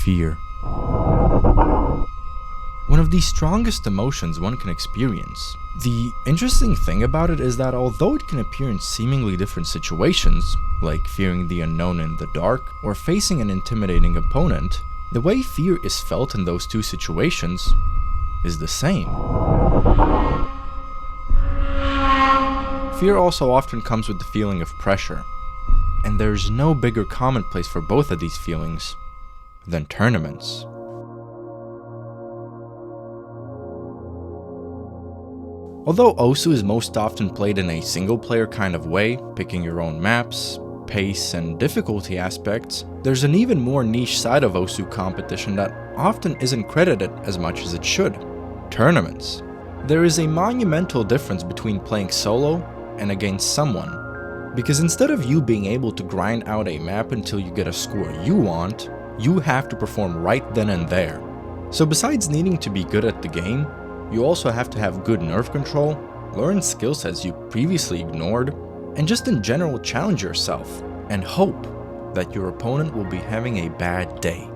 fear. One of the strongest emotions one can experience. The interesting thing about it is that although it can appear in seemingly different situations, like fearing the unknown in the dark or facing an intimidating opponent, the way fear is felt in those two situations is the same. Fear also often comes with the feeling of pressure, and there's no bigger commonplace for both of these feelings than tournaments. Although Osu is most often played in a single-player kind of way, picking your own maps, pace, and difficulty aspects, there's an even more niche side of Osu competition that often isn't credited as much as it should: tournaments. There is a monumental difference between playing solo and against someone, because instead of you being able to grind out a map until you get a score you want, you have to perform right then and there. So besides needing to be good at the game, you also have to have good nerve control, learn skill sets you previously ignored, and just in general challenge yourself, and hope that your opponent will be having a bad day.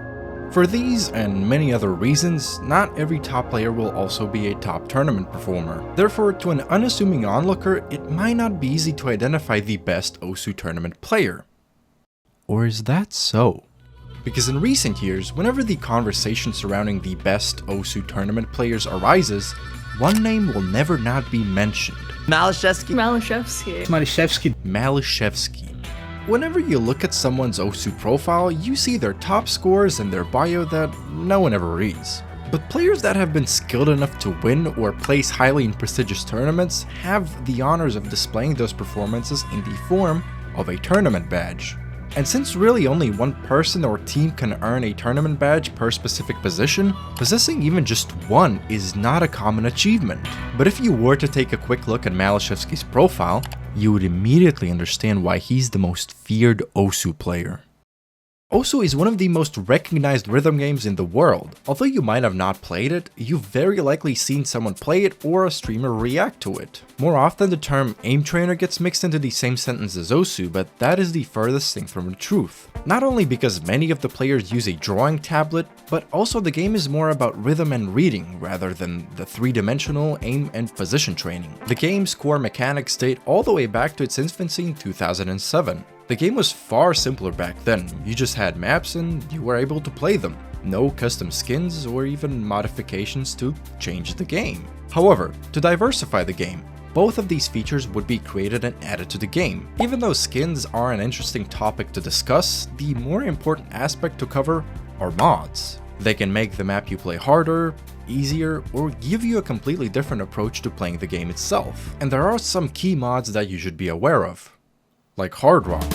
For these and many other reasons, not every top player will also be a top tournament performer. Therefore, to an unassuming onlooker, it might not be easy to identify the best Osu tournament player. Or is that so? Because in recent years, whenever the conversation surrounding the best Osu tournament players arises, one name will never not be mentioned. Maliszewski. Whenever you look at someone's Osu profile, you see their top scores and their bio that no one ever reads. But players that have been skilled enough to win or place highly in prestigious tournaments have the honors of displaying those performances in the form of a tournament badge. And since really only one person or team can earn a tournament badge per specific position, possessing even just one is not a common achievement. But if you were to take a quick look at Maliszewski's profile, you would immediately understand why he's the most feared Osu player. Osu is one of the most recognized rhythm games in the world. Although you might have not played it, you've very likely seen someone play it or a streamer react to it. More often the term aim trainer gets mixed into the same sentence as Osu, but that is the furthest thing from the truth. Not only because many of the players use a drawing tablet, but also the game is more about rhythm and reading rather than the three-dimensional aim and position training. The game's core mechanics date all the way back to its infancy in 2007. The game was far simpler back then. You just had maps and you were able to play them. No custom skins or even modifications to change the game. However, to diversify the game, both of these features would be created and added to the game. Even though skins are an interesting topic to discuss, the more important aspect to cover are mods. They can make the map you play harder, easier, or give you a completely different approach to playing the game itself. And there are some key mods that you should be aware of, like Hard Rock.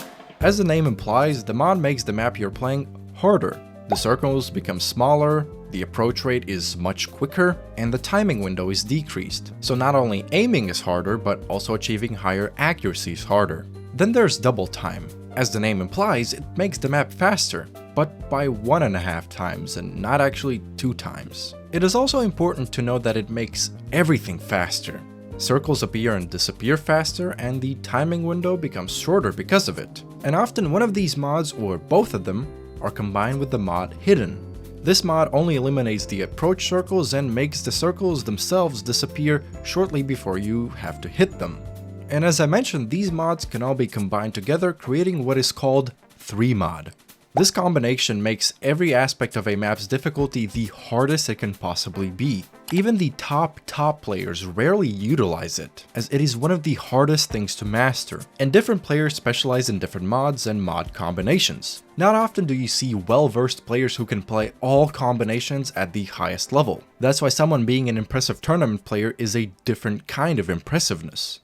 As the name implies, the mod makes the map you're playing harder. The circles become smaller, the approach rate is much quicker, and the timing window is decreased. So not only aiming is harder, but also achieving higher accuracy is harder. Then there's double time. As the name implies, it makes the map faster, but by 1.5 times and not actually 2 times. It is also important to note that it makes everything faster. Circles appear and disappear faster, and the timing window becomes shorter because of it. And often one of these mods, or both of them, are combined with the mod Hidden. This mod only eliminates the approach circles and makes the circles themselves disappear shortly before you have to hit them. And as I mentioned, these mods can all be combined together, creating what is called 3-mod. This combination makes every aspect of a map's difficulty the hardest it can possibly be. Even the top players rarely utilize it, as it is one of the hardest things to master, and different players specialize in different mods and mod combinations. Not often do you see well-versed players who can play all combinations at the highest level. That's why someone being an impressive tournament player is a different kind of impressiveness.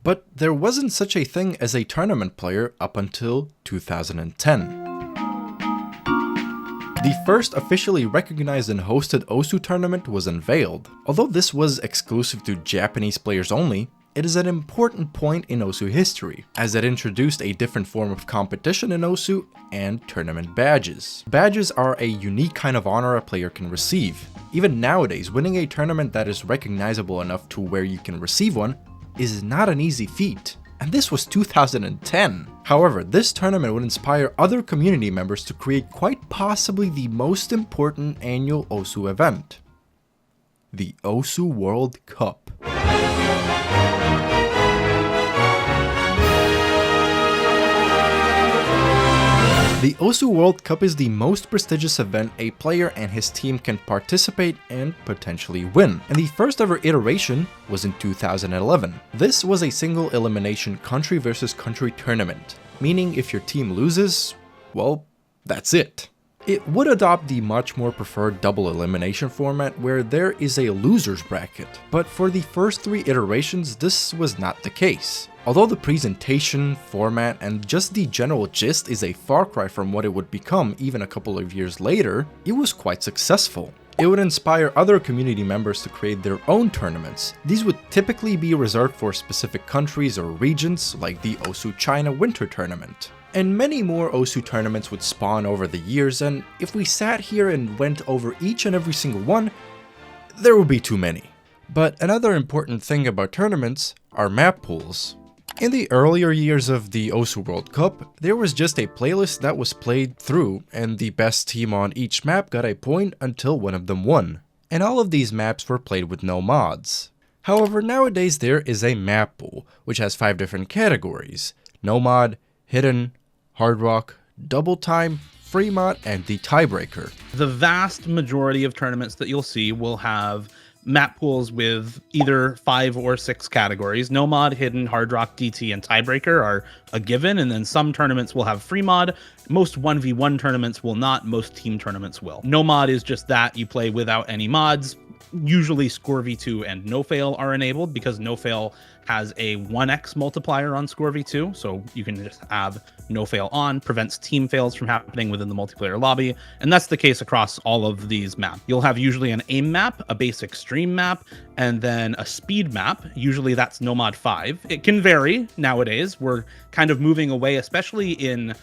But there wasn't such a thing as a tournament player up until 2010. The first officially recognized and hosted Osu tournament was unveiled. Although this was exclusive to Japanese players only, it is an important point in Osu history, as it introduced a different form of competition in Osu and tournament badges. Badges are a unique kind of honor a player can receive. Even nowadays, winning a tournament that is recognizable enough to where you can receive one is not an easy feat. And this was 2010. However, this tournament would inspire other community members to create quite possibly the most important annual OSU event, the OSU World Cup. The OSU World Cup is the most prestigious event a player and his team can participate and potentially win, and the first ever iteration was in 2011. This was a single elimination country versus country tournament, meaning if your team loses, well, that's it. It would adopt the much more preferred double elimination format where there is a loser's bracket, but for the first 3 iterations this was not the case. Although the presentation, format, and just the general gist is a far cry from what it would become even a couple of years later, it was quite successful. It would inspire other community members to create their own tournaments. These would typically be reserved for specific countries or regions, like the OSU China Winter Tournament. And many more OSU tournaments would spawn over the years, and if we sat here and went over each and every single one, there would be too many. But another important thing about tournaments are map pools. In the earlier years of the OSU World Cup, there was just a playlist that was played through, and the best team on each map got a point until one of them won. And all of these maps were played with no mods. However, nowadays there is a map pool, which has 5 different categories: no mod, hidden, hard rock, double time, free mod, and the tiebreaker. The vast majority of tournaments that you'll see will have map pools with either 5 or 6 categories. No mod, hidden, hard rock, DT, and tiebreaker are a given, and then some tournaments will have free mod. Most 1v1 tournaments will not, most team tournaments will. No mod is just that, you play without any mods. Usually Score V2 and No Fail are enabled because No Fail has a 1x multiplier on Score V2, so you can just have No Fail on, prevents team fails from happening within the multiplayer lobby, and that's the case across all of these maps. You'll have usually an aim map, a base extreme map, and then a speed map. Usually that's No Mod 5. It can vary nowadays. We're kind of moving away, especially in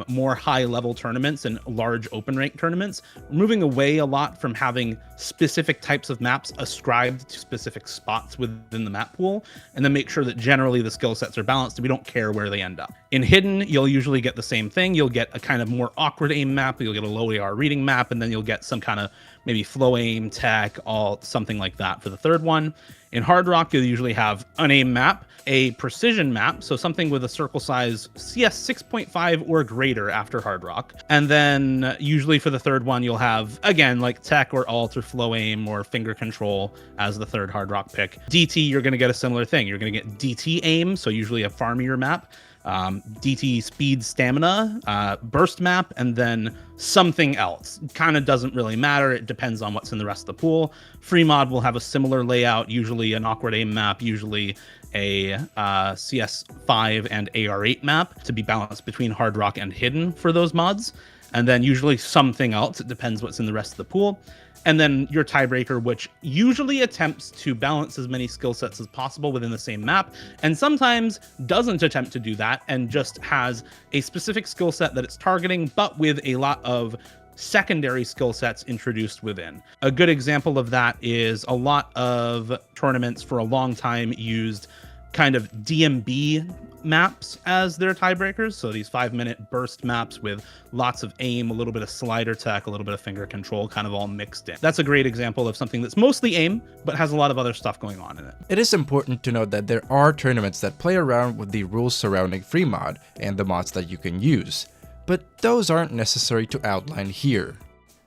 more high-level tournaments and large open rank tournaments, moving away a lot from having specific types of maps ascribed to specific spots within the map pool, and then make sure that generally the skill sets are balanced and we don't care where they end up. In hidden, you'll usually get the same thing. You'll get a kind of more awkward aim map, you'll get a low AR reading map, and then you'll get some kind of maybe flow aim, tech, something like that for the third one. In hard rock, you'll usually have an aim map, a precision map, so something with a circle size CS 6.5 or greater after hard rock. And then usually for the third one, you'll have, again, like tech or alt or flow aim or finger control as the third hard rock pick. DT, you're going to get a similar thing. You're going to get DT aim, so usually a farmier map. DT speed stamina, burst map, and then something else. Kind of doesn't really matter. It depends on what's in the rest of the pool. Free mod will have a similar layout, usually an awkward aim map, usually a CS5 and AR8 map to be balanced between hard rock and hidden for those mods. And then usually something else. It depends what's in the rest of the pool. And then your tiebreaker, which usually attempts to balance as many skill sets as possible within the same map, and sometimes doesn't attempt to do that and just has a specific skill set that it's targeting, but with a lot of secondary skill sets introduced within. A good example of that is a lot of tournaments for a long time used kind of DMB maps as their tiebreakers. So these 5-minute burst maps with lots of aim, a little bit of slider tech, a little bit of finger control, kind of all mixed in. That's a great example of something that's mostly aim, but has a lot of other stuff going on in it. It is important to note that there are tournaments that play around with the rules surrounding free mod and the mods that you can use, but those aren't necessary to outline here.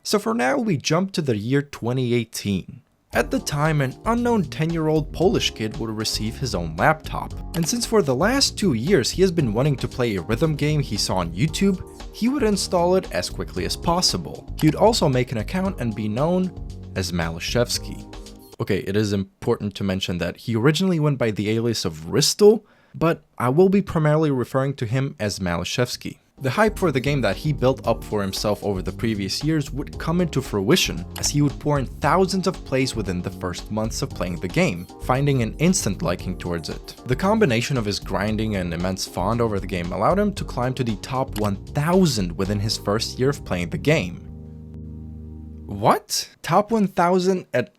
So for now, we jump to the year 2018. At the time, an unknown 10-year-old Polish kid would receive his own laptop. And since for the last 2 years he has been wanting to play a rhythm game he saw on YouTube, he would install it as quickly as possible. He would also make an account and be known as Maliszewski. Okay, it is important to mention that he originally went by the alias of Ristel, but I will be primarily referring to him as Maliszewski. The hype for the game that he built up for himself over the previous years would come into fruition, as he would pour in thousands of plays within the first months of playing the game, finding an instant liking towards it. The combination of his grinding and immense fond over the game allowed him to climb to the top 1000 within his first year of playing the game. What? Top 1000 at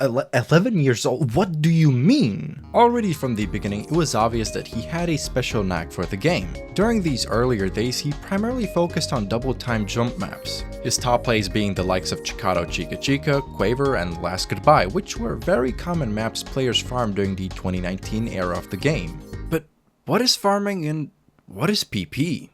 11 years old? What do you mean? Already from the beginning, it was obvious that he had a special knack for the game. During these earlier days, he primarily focused on double time jump maps, his top plays being the likes of Chikado Chica Chica, Quaver, and Last Goodbye, which were very common maps players farmed during the 2019 era of the game. But what is farming and what is PP?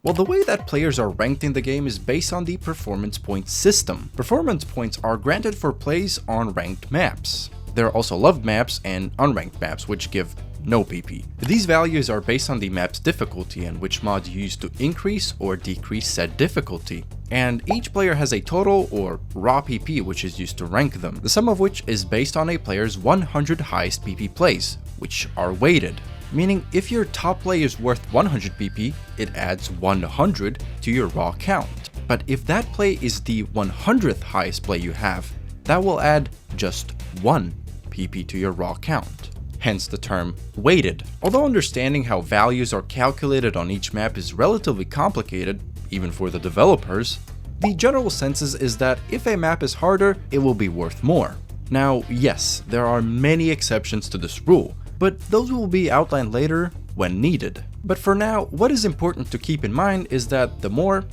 Well, the way that players are ranked in the game is based on the performance points system. Performance points are granted for plays on ranked maps. There are also loved maps and unranked maps, which give no PP. These values are based on the map's difficulty and which mods you use to increase or decrease said difficulty. And each player has a total or raw PP which is used to rank them, the sum of which is based on a player's 100 highest PP plays, which are weighted. Meaning if your top play is worth 100 PP, it adds 100 to your raw count. But if that play is the 100th highest play you have, that will add just 1 PP to your raw count. Hence the term weighted. Although understanding how values are calculated on each map is relatively complicated, even for the developers, the general consensus is that if a map is harder, it will be worth more. Now, yes, there are many exceptions to this rule, but those will be outlined later when needed. But for now, what is important to keep in mind is that the more,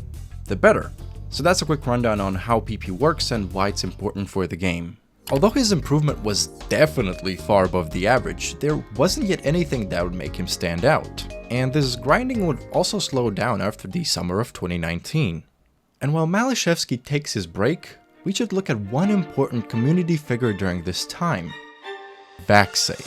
the better. So that's a quick rundown on how PP works and why it's important for the game. Although his improvement was definitely far above the average, there wasn't yet anything that would make him stand out. And this grinding would also slow down after the summer of 2019. And while Maliszewski takes his break, we should look at one important community figure during this time: vaxei.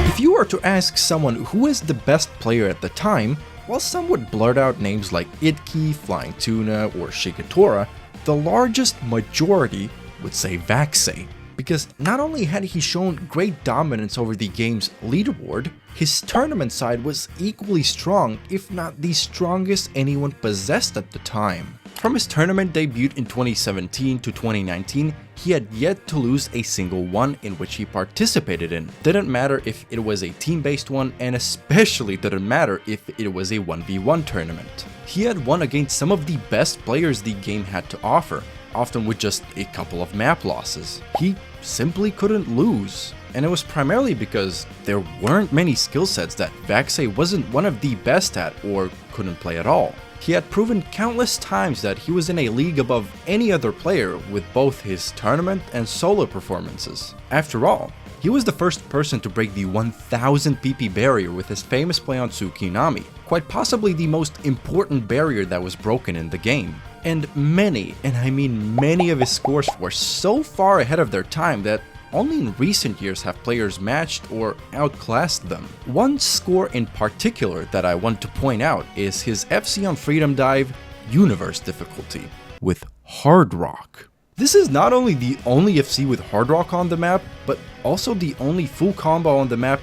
If you were to ask someone who is the best player at the time, while some would blurt out names like Itki, Flying Tuna, or Shigetora, the largest majority would say vaxei. Because not only had he shown great dominance over the game's leaderboard, his tournament side was equally strong, if not the strongest anyone possessed at the time. From his tournament debut in 2017 to 2019, he had yet to lose a single one in which he participated in. Didn't matter if it was a team-based one, and especially didn't matter if it was a 1v1 tournament. He had won against some of the best players the game had to offer, often with just a couple of map losses. He simply couldn't lose. And it was primarily because there weren't many skill sets that vaxei wasn't one of the best at or couldn't play at all. He had proven countless times that he was in a league above any other player with both his tournament and solo performances. After all, he was the first person to break the 1000 PP barrier with his famous play on Tsukinami, quite possibly the most important barrier that was broken in the game. And many, and I mean many of his scores were so far ahead of their time that only in recent years have players matched or outclassed them. One score in particular that I want to point out is his FC on Freedom Dive Universe difficulty with Hard Rock. This is not only the only FC with Hard Rock on the map, but also the only full combo on the map,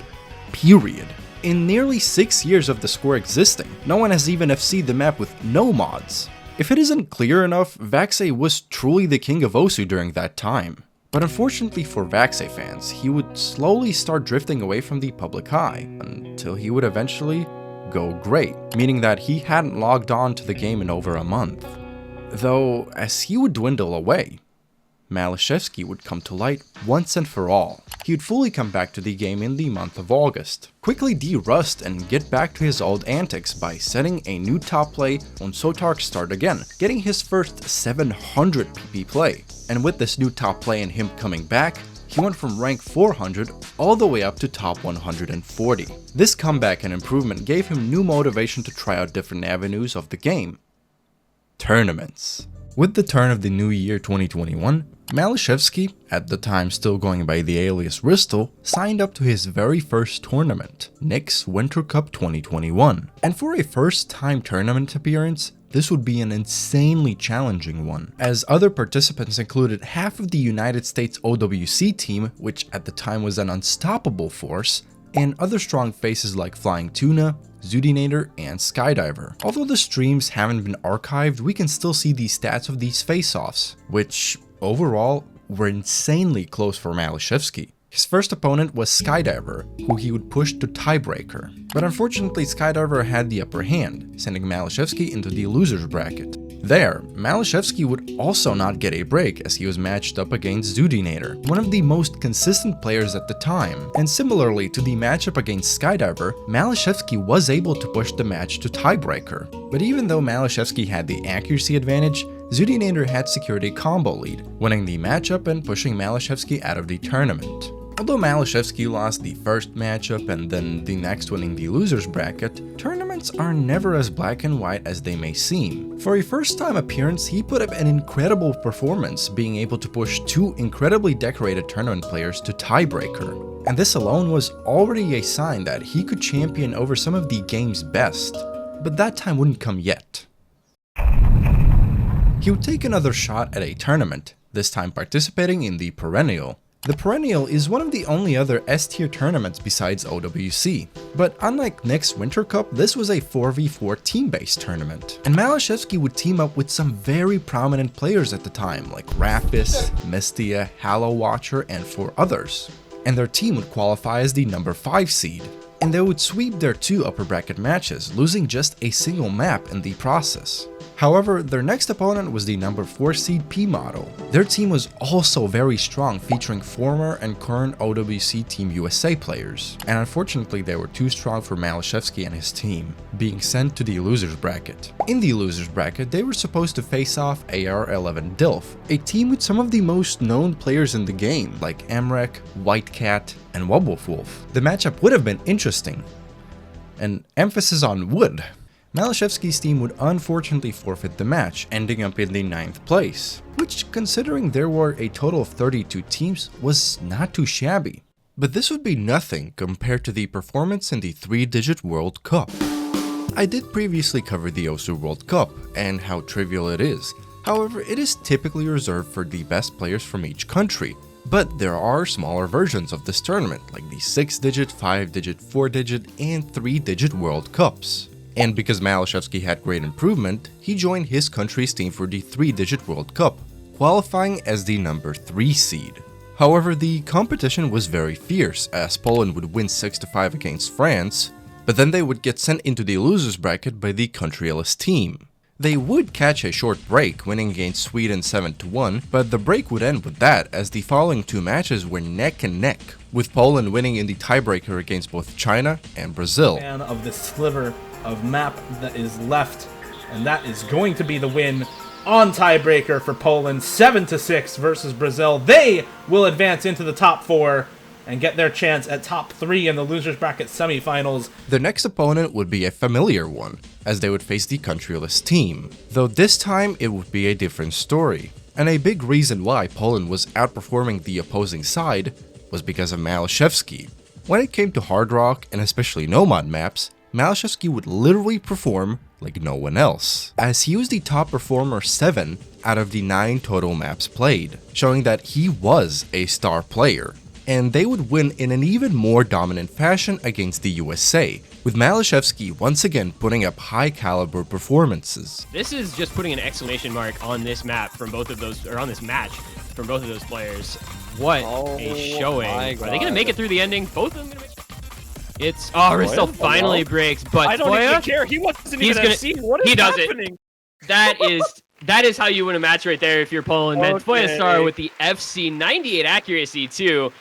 period. In nearly 6 years of the score existing, no one has even FC'd the map with no mods. If it isn't clear enough, vaxei was truly the king of Osu during that time. But unfortunately for vaxei fans, he would slowly start drifting away from the public eye, until he would eventually go great, meaning that he hadn't logged on to the game in over a month. Though, as he would dwindle away, Maliszewski would come to light once and for all. He would fully come back to the game in the month of August, quickly de-rust and get back to his old antics by setting a new top play on Sotark Start Again, getting his first 700 PP play. And with this new top play and him coming back, he went from rank 400 all the way up to top 140. This comeback and improvement gave him new motivation to try out different avenues of the game. Tournaments. With the turn of the new year 2021, Maliszewski, at the time still going by the alias Ristel, signed up to his very first tournament, Nick's Winter Cup 2021. And for a first-time tournament appearance, this would be an insanely challenging one, as other participants included half of the United States OWC team, which at the time was an unstoppable force, and other strong faces like Flying Tuna, xootynator, and Skydiver. Although the streams haven't been archived, we can still see the stats of these face-offs, which overall were insanely close for Maliszewski. His first opponent was Skydiver, who he would push to tiebreaker. But unfortunately, Skydiver had the upper hand, sending Maliszewski into the loser's bracket. There, Maliszewski would also not get a break as he was matched up against xootynator, one of the most consistent players at the time. And similarly to the matchup against Skydiver, Maliszewski was able to push the match to tiebreaker. But even though Maliszewski had the accuracy advantage, xootynator had secured a combo lead, winning the matchup and pushing Maliszewski out of the tournament. Although Maliszewski lost the first matchup and then the next winning the loser's bracket, tournaments are never as black and white as they may seem. For a first-time appearance, he put up an incredible performance, being able to push two incredibly decorated tournament players to tiebreaker. And this alone was already a sign that he could champion over some of the game's best. But that time wouldn't come yet. He would take another shot at a tournament, this time participating in the Perennial. The Perennial is one of the only other S-tier tournaments besides OWC, but unlike Nick's Winter Cup, this was a 4v4 team-based tournament. And Maliszewski would team up with some very prominent players at the time, like Rapis, Mystia, Hallow Watcher, and 4 others. And their team would qualify as the number 5 seed. And they would sweep their 2 upper bracket matches, losing just a single map in the process. However, their next opponent was the number 4 seed P model. Their team was also very strong, featuring former and current OWC Team USA players. And unfortunately, they were too strong for Maliszewski and his team, being sent to the loser's bracket. In the loser's bracket, they were supposed to face off AR11 Dilf, a team with some of the most known players in the game, like Mrekk, Whitecat, and Wobblewolf. The matchup would have been interesting. An emphasis on would. Maliszewski's team would unfortunately forfeit the match, ending up in the 9th place, which, considering there were a total of 32 teams, was not too shabby. But this would be nothing compared to the performance in the 3-digit World Cup. I did previously cover the OSU World Cup and how trivial it is. However, it is typically reserved for the best players from each country. But there are smaller versions of this tournament, like the 6-digit, 5-digit, 4-digit, and 3-digit World Cups. And because Maliszewski had great improvement, he joined his country's team for the 3-digit World Cup, qualifying as the number 3 seed. However, the competition was very fierce, as Poland would win 6-5 against France, but then they would get sent into the losers bracket by the countryless team. They would catch a short break, winning against Sweden 7-1, but the break would end with that, as the following 2 matches were neck and neck, with Poland winning in the tiebreaker against both China and Brazil. And of this sliver of map that is left, and that is going to be the win on tiebreaker for Poland, 7-6 versus Brazil. They will advance into the top 4 and get their chance at top 3 in the losers bracket semifinals. Their next opponent would be a familiar one, as they would face the countryless team, though this time it would be a different story. And a big reason why Poland was outperforming the opposing side was because of Maliszewski. When it came to hard rock, and especially no-mod maps, Maliszewski would literally perform like no one else, as he was the top performer 7 out of the 9 total maps played, showing that he was a star player. And they would win in an even more dominant fashion against the USA, with Maliszewski once again putting up high caliber performances. This is just putting an exclamation mark on this map from both of those, or on this match from both of those players. What a showing. Are they going to make it through the ending? Both of them going to make it? It's, Risto finally breaks, but I don't even care. He wasn't even FC. What is happening? That is how you win a match right there if you're Poland. Man, Foya Star with the FC 98 accuracy too.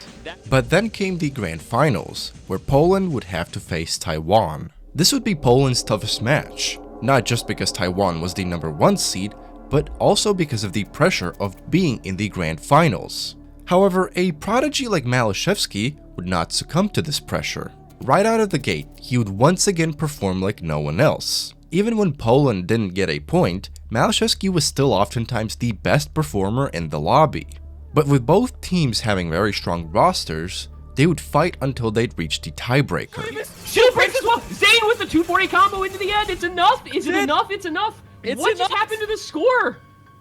But then came the grand finals, where Poland would have to face Taiwan. This would be Poland's toughest match, not just because Taiwan was the number 1 seed, but also because of the pressure of being in the grand finals. However, a prodigy like Maliszewski would not succumb to this pressure. Right out of the gate, he would once again perform like no one else. Even when Poland didn't get a point, Maliszewski was still oftentimes the best performer in the lobby. But with both teams having very strong rosters, they would fight until they'd reach the tiebreaker. Shield breaks as well! Zane with the 240 combo into the end! It's enough! Is it enough? It's enough! What just happened to the score?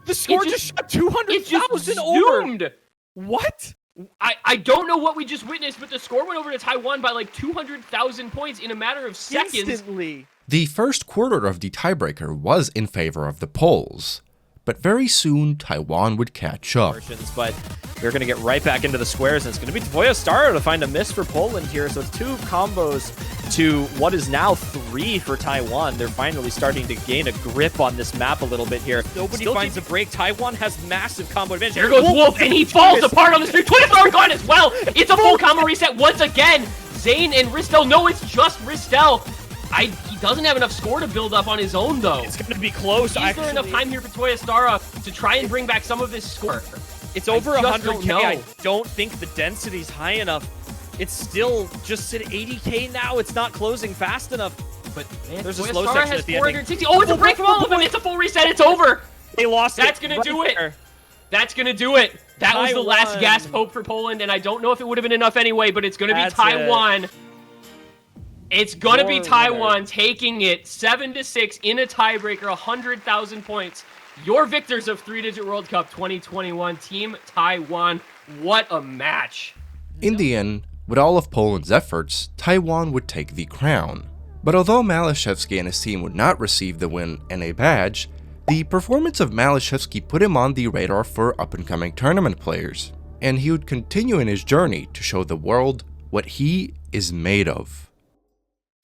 The score just shot 200,000 over! What? I don't know what we just witnessed, but the score went over to Taiwan by like 200,000 points in a matter of seconds. Instantly. The first quarter of the tiebreaker was in favor of the Poles, but very soon Taiwan would catch up. But we're going to get right back into the squares, and it's going to be Voyastaro to find a miss for Poland here. So it's 2 combos to what is now 3 for Taiwan. They're finally starting to gain a grip on this map a little bit here. Nobody finds a break. Taiwan has massive combo advantage. There goes Wolf, and he falls apart on the street. 24-hour gone as well. It's a full combo reset once again. Zane and Ristel. No, it's just Ristel. He doesn't have enough score to build up on his own, though. It's going to be close. Is there enough time here for Voyastaro to try and bring back some of this score? It's over 100k. I don't think the density's high enough. It's still just at 80k now. It's not closing fast enough. But man, there's a slow section at the ending. Oh, it's a break from all of them. It's a full reset. It's over. They lost. That's gonna do it. That's gonna do it. That was the last gasp hope for Poland, and I don't know if it would have been enough anyway, but it's gonna be Taiwan. It's gonna be Taiwan taking it 7-6 in a tiebreaker, 100,000 points. Your victors of 3-digit World Cup 2021, Team Taiwan. What a match. In the end, with all of Poland's efforts, Taiwan would take the crown. But although Maliszewski and his team would not receive the win and a badge, the performance of Maliszewski put him on the radar for up-and-coming tournament players, and he would continue in his journey to show the world what he is made of.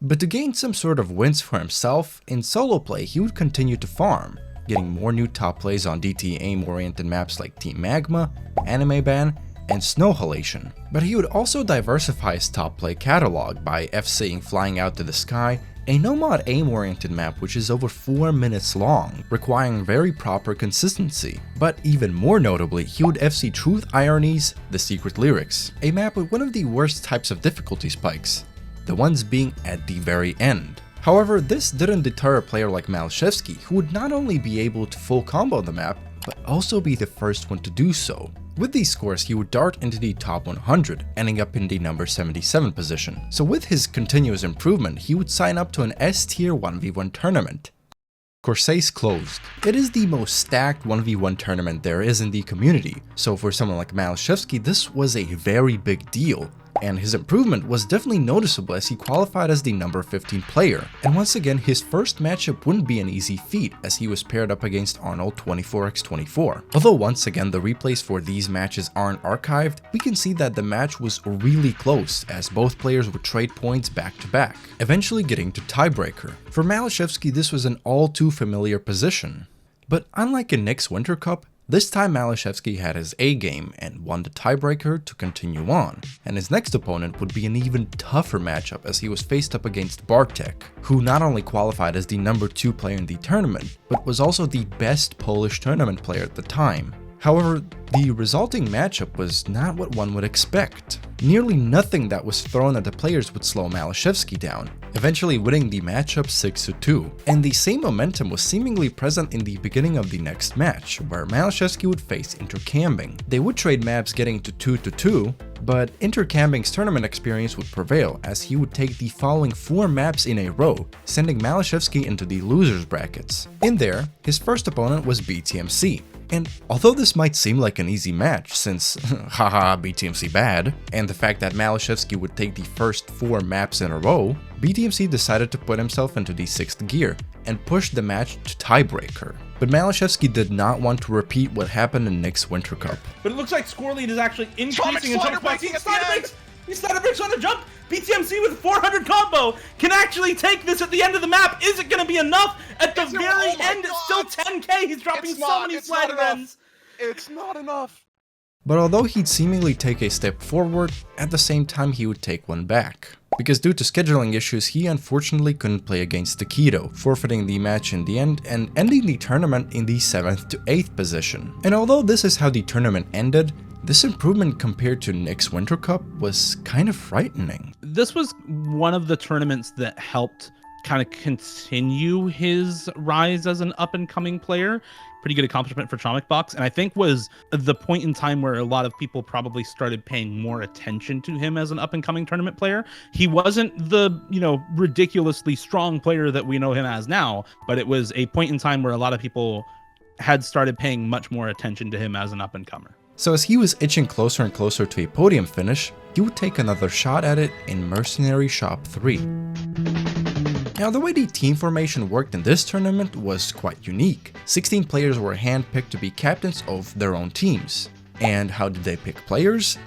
But to gain some sort of wins for himself, in solo play he would continue to farm, getting more new top plays on DT aim-oriented maps like Team Magma, Anime Ban, and Snow Halation. But he would also diversify his top play catalog by FCing Flying Out to the Sky, a no-mod aim-oriented map which is over 4 minutes long, requiring very proper consistency. But even more notably, he would FC Truth Ironies, The Secret Lyrics, a map with one of the worst types of difficulty spikes, the ones being at the very end. However, this didn't deter a player like Maliszewski, who would not only be able to full combo the map, but also be the first one to do so. With these scores, he would dart into the top 100, ending up in the number 77 position. So with his continuous improvement, he would sign up to an S-tier 1v1 tournament, Corsace Closed. It is the most stacked 1v1 tournament there is in the community, so for someone like Maliszewski, this was a very big deal. And his improvement was definitely noticeable as he qualified as the number 15 player. And once again, his first matchup wouldn't be an easy feat as he was paired up against Arnold 24x24. Although once again the replays for these matches aren't archived, we can see that the match was really close as both players would trade points back to back, eventually getting to tiebreaker. For Maliszewski, this was an all too familiar position. But unlike in Nick's Winter Cup, this time Maliszewski had his A game and won the tiebreaker to continue on, and his next opponent would be an even tougher matchup as he was faced up against Bartek, who not only qualified as the number 2 player in the tournament, but was also the best Polish tournament player at the time. However, the resulting matchup was not what one would expect. Nearly nothing that was thrown at the players would slow Maliszewski down, eventually winning the matchup 6-2. And the same momentum was seemingly present in the beginning of the next match, where Maliszewski would face Intercambing. They would trade maps getting to 2-2, but Intercambing's tournament experience would prevail as he would take the following 4 maps in a row, sending Maliszewski into the losers brackets. In there, his first opponent was BTMC. And although this might seem like an easy match since haha BTMC bad, and the fact that Maliszewski would take the first 4 maps in a row, BTMC decided to put himself into the 6th gear and push the match to tiebreaker. But Maliszewski did not want to repeat what happened in Nick's Winter Cup. But it looks like score lead is actually increasing in some spots. He slider breaks on a jump. BTMC with 400 combo can actually take this at the end of the map. Is it going to be enough? At the very end, it's still 10k. He's dropping so many slider ends. It's not enough. But although he'd seemingly take a step forward, at the same time he would take one back. Because due to scheduling issues, he unfortunately couldn't play against Takedo, forfeiting the match in the end and ending the tournament in the 7th to 8th position. And although this is how the tournament ended, this improvement compared to Nick's Winter Cup was kind of frightening. This was one of the tournaments that helped kind of continue his rise as an up-and-coming player. Pretty good accomplishment for Atomic Box, and I think was the point in time where a lot of people probably started paying more attention to him as an up-and-coming tournament player. He wasn't the, ridiculously strong player that we know him as now, but it was a point in time where a lot of people had started paying much more attention to him as an up-and-comer. So as he was itching closer and closer to a podium finish, he would take another shot at it in Mercenary Shop 3. Now, the way the team formation worked in this tournament was quite unique. 16 players were handpicked to be captains of their own teams. And how did they pick players?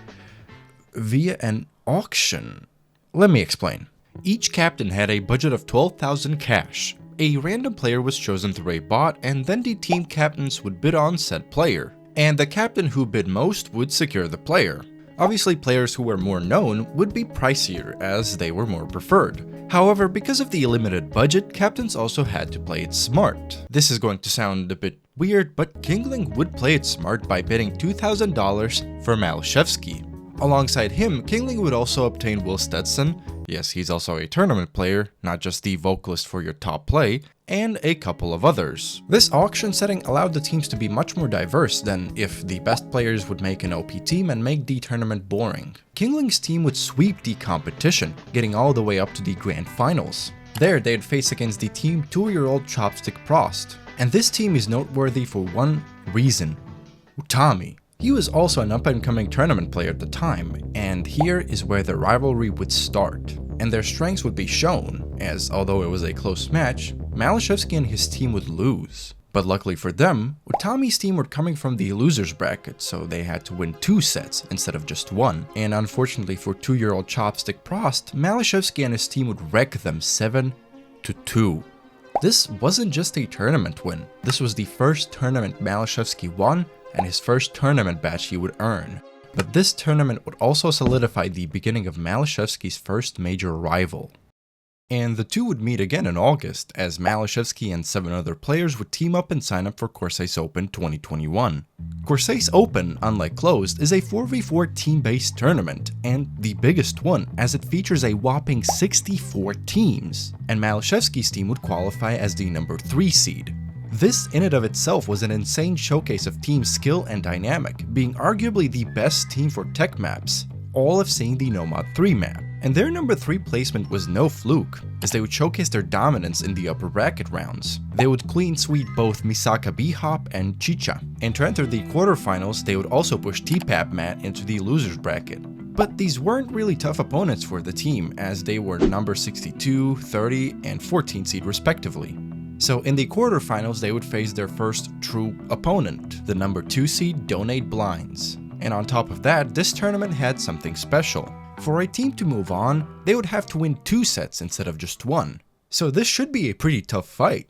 Via an auction. Let me explain. Each captain had a budget of 12,000 cash. A random player was chosen through a bot, and then the team captains would bid on said player. And the captain who bid most would secure the player. Obviously, players who were more known would be pricier, as they were more preferred. However, because of the limited budget, captains also had to play it smart. This is going to sound a bit weird, but Kingling would play it smart by bidding $2,000 for Maliszewski. Alongside him, Kingling would also obtain Will Stetson, yes, he's also a tournament player, not just the vocalist for your top play, and a couple of others. This auction setting allowed the teams to be much more diverse than if the best players would make an OP team and make the tournament boring. Kingling's team would sweep the competition, getting all the way up to the grand finals. There, they'd face against the team 2-year-old Chopstick Prost. And this team is noteworthy for one reason: Utami. He was also an up-and-coming tournament player at the time, and here is where the rivalry would start. And their strengths would be shown, as although it was a close match, Maliszewski and his team would lose. But luckily for them, Utami's team were coming from the losers bracket, so they had to win 2 sets instead of just 1. And unfortunately for 2-year-old Chopstick Prost, Maliszewski and his team would wreck them 7-2. This wasn't just a tournament win, this was the first tournament Maliszewski won, and his first tournament badge he would earn. But this tournament would also solidify the beginning of Maliszewski's first major rival. And the two would meet again in August, as Maliszewski and 7 other players would team up and sign up for Corsace Open 2021. Corsace Open, unlike Closed, is a 4v4 team-based tournament, and the biggest one, as it features a whopping 64 teams, and Maliszewski's team would qualify as the number 3 seed. This in and of itself was an insane showcase of team skill and dynamic, being arguably the best team for tech maps, all of seeing the Nomad 3 map. And their number 3 placement was no fluke, as they would showcase their dominance in the upper bracket rounds. They would clean sweep both Misaka B-Hop and Chicha, and to enter the quarterfinals they would also push T-Pap Matt into the losers bracket. But these weren't really tough opponents for the team, as they were number 62, 30, and 14 seed respectively. So in the quarterfinals they would face their first true opponent, the number 2 seed Donate Blinds. And on top of that, this tournament had something special. For a team to move on, they would have to win 2 sets instead of just 1. So this should be a pretty tough fight,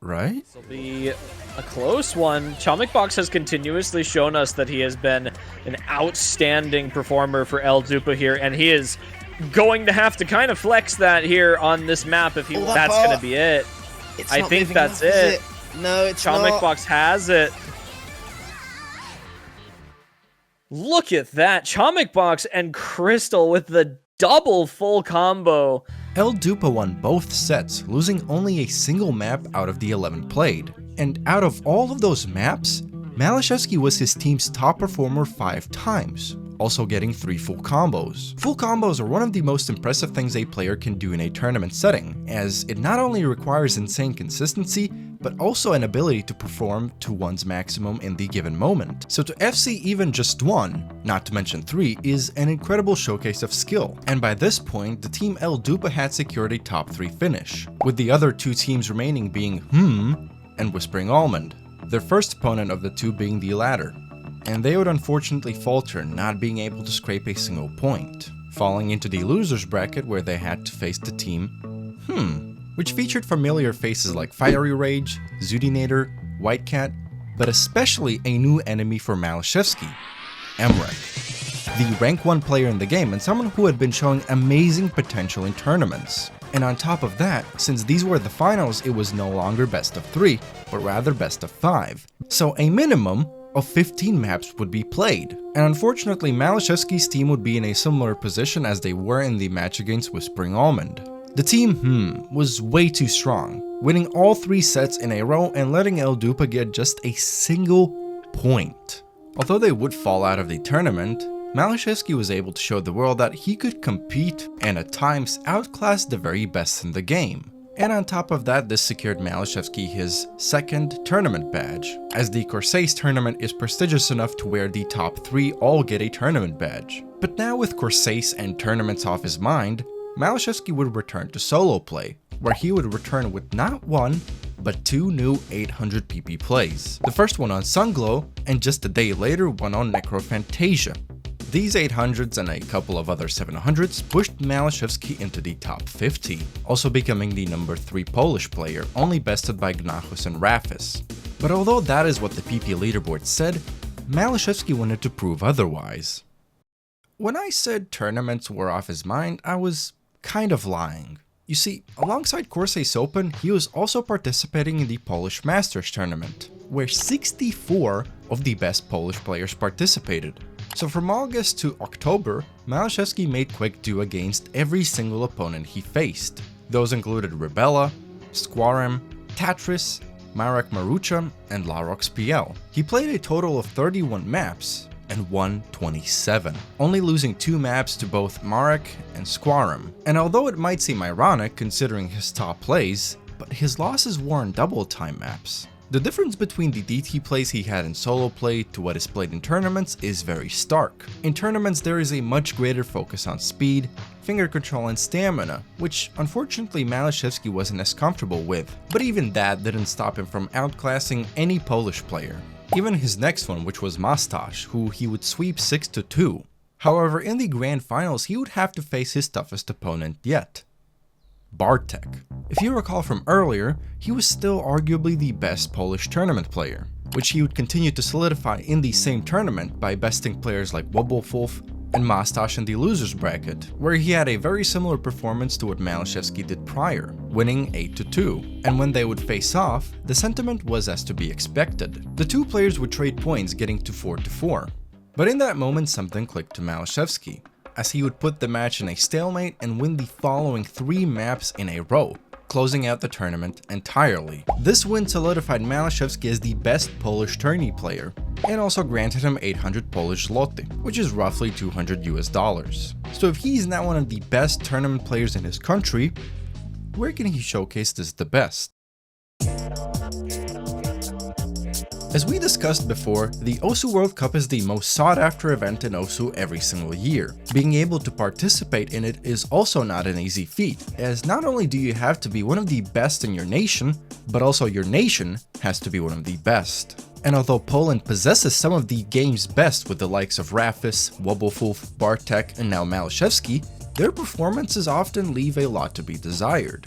right? This will be a close one. Chomikbox has continuously shown us that he has been an outstanding performer for El Dupa here, and he is going to have to kind of flex that here on this map if he that's going to be it. I think that's it. No, it's not. Chomikbox has it. Look at that. Chomikbox and Crystal with the double full combo. El Dupa won both sets, losing only a single map out of the 11 played. And out of all of those maps, Maliszewski was his team's top performer 5 times, also getting 3 full combos. Full combos are one of the most impressive things a player can do in a tournament setting, as it not only requires insane consistency, but also an ability to perform to one's maximum in the given moment. So to FC even just 1, not to mention 3, is an incredible showcase of skill. And by this point, the team El Dupa had secured a top 3 finish, with the other 2 teams remaining being and Whispering Almond, their first opponent of the 2 being the latter. And they would unfortunately falter, not being able to scrape a single point, falling into the losers bracket where they had to face the team which featured familiar faces like Fiery Rage, xootynator, White Cat, but especially a new enemy for Maliszewski, Mrekk, the rank 1 player in the game and someone who had been showing amazing potential in tournaments. And on top of that, since these were the finals, it was no longer best of 3, but rather best of 5. So a minimum of 15 maps would be played. And unfortunately, Maliszewski's team would be in a similar position as they were in the match against Whispering Almond. The team, was way too strong, winning all 3 sets in a row and letting El Dupa get just a single point. Although they would fall out of the tournament, Maliszewski was able to show the world that he could compete and at times outclass the very best in the game. And on top of that, this secured Maliszewski his 2nd tournament badge, as the Corsace tournament is prestigious enough to where the top 3 all get a tournament badge. But now with Corsace and tournaments off his mind, Maliszewski would return to solo play, where he would return with not one, but 2 new 800 PP plays. The first one on Sunglow, and just a day later one on Necrophantasia. These 800s and a couple of other 700s pushed Maliszewski into the top 50, also becoming the number 3 Polish player, only bested by Gnachus and Rafis. But although that is what the PP leaderboard said, Maliszewski wanted to prove otherwise. When I said tournaments were off his mind, I was kind of lying. You see, alongside Corsace Open, he was also participating in the Polish Masters tournament, where 64 of the best Polish players participated. So from August to October, Maliszewski made quick do against every single opponent he faced. Those included Rebella, Squarem, Tatris, Marek Marucha, and Larox PL. He played a total of 31 maps and won 27, only losing 2 maps to both Marek and Squarem. And although it might seem ironic considering his top plays, but his losses were on double time maps. The difference between the DT plays he had in solo play to what is played in tournaments is very stark. In tournaments there is a much greater focus on speed, finger control and stamina, which unfortunately Maliszewski wasn't as comfortable with, but even that didn't stop him from outclassing any Polish player. Even his next one, which was MONTAGE, who he would sweep 6-2. However, in the grand finals he would have to face his toughest opponent yet, Bartek. If you recall from earlier, he was still arguably the best Polish tournament player, which he would continue to solidify in the same tournament by besting players like Wobblefulf and MONTAGE in the losers bracket, where he had a very similar performance to what Maliszewski did prior, winning 8-2. And when they would face off, the sentiment was as to be expected. The two players would trade points, getting to 4-4. But in that moment something clicked to Maliszewski, as he would put the match in a stalemate and win the following 3 maps in a row, closing out the tournament entirely. This win solidified Maliszewski as the best Polish tourney player, and also granted him 800 Polish zloty, which is roughly $200. So if he's now one of the best tournament players in his country, where can he showcase this the best? As we discussed before, the OSU World Cup is the most sought after event in OSU every single year. Being able to participate in it is also not an easy feat, as not only do you have to be one of the best in your nation, but also your nation has to be one of the best. And although Poland possesses some of the game's best with the likes of Rafis, Wobblefulf, Bartek, and now Maliszewski, their performances often leave a lot to be desired.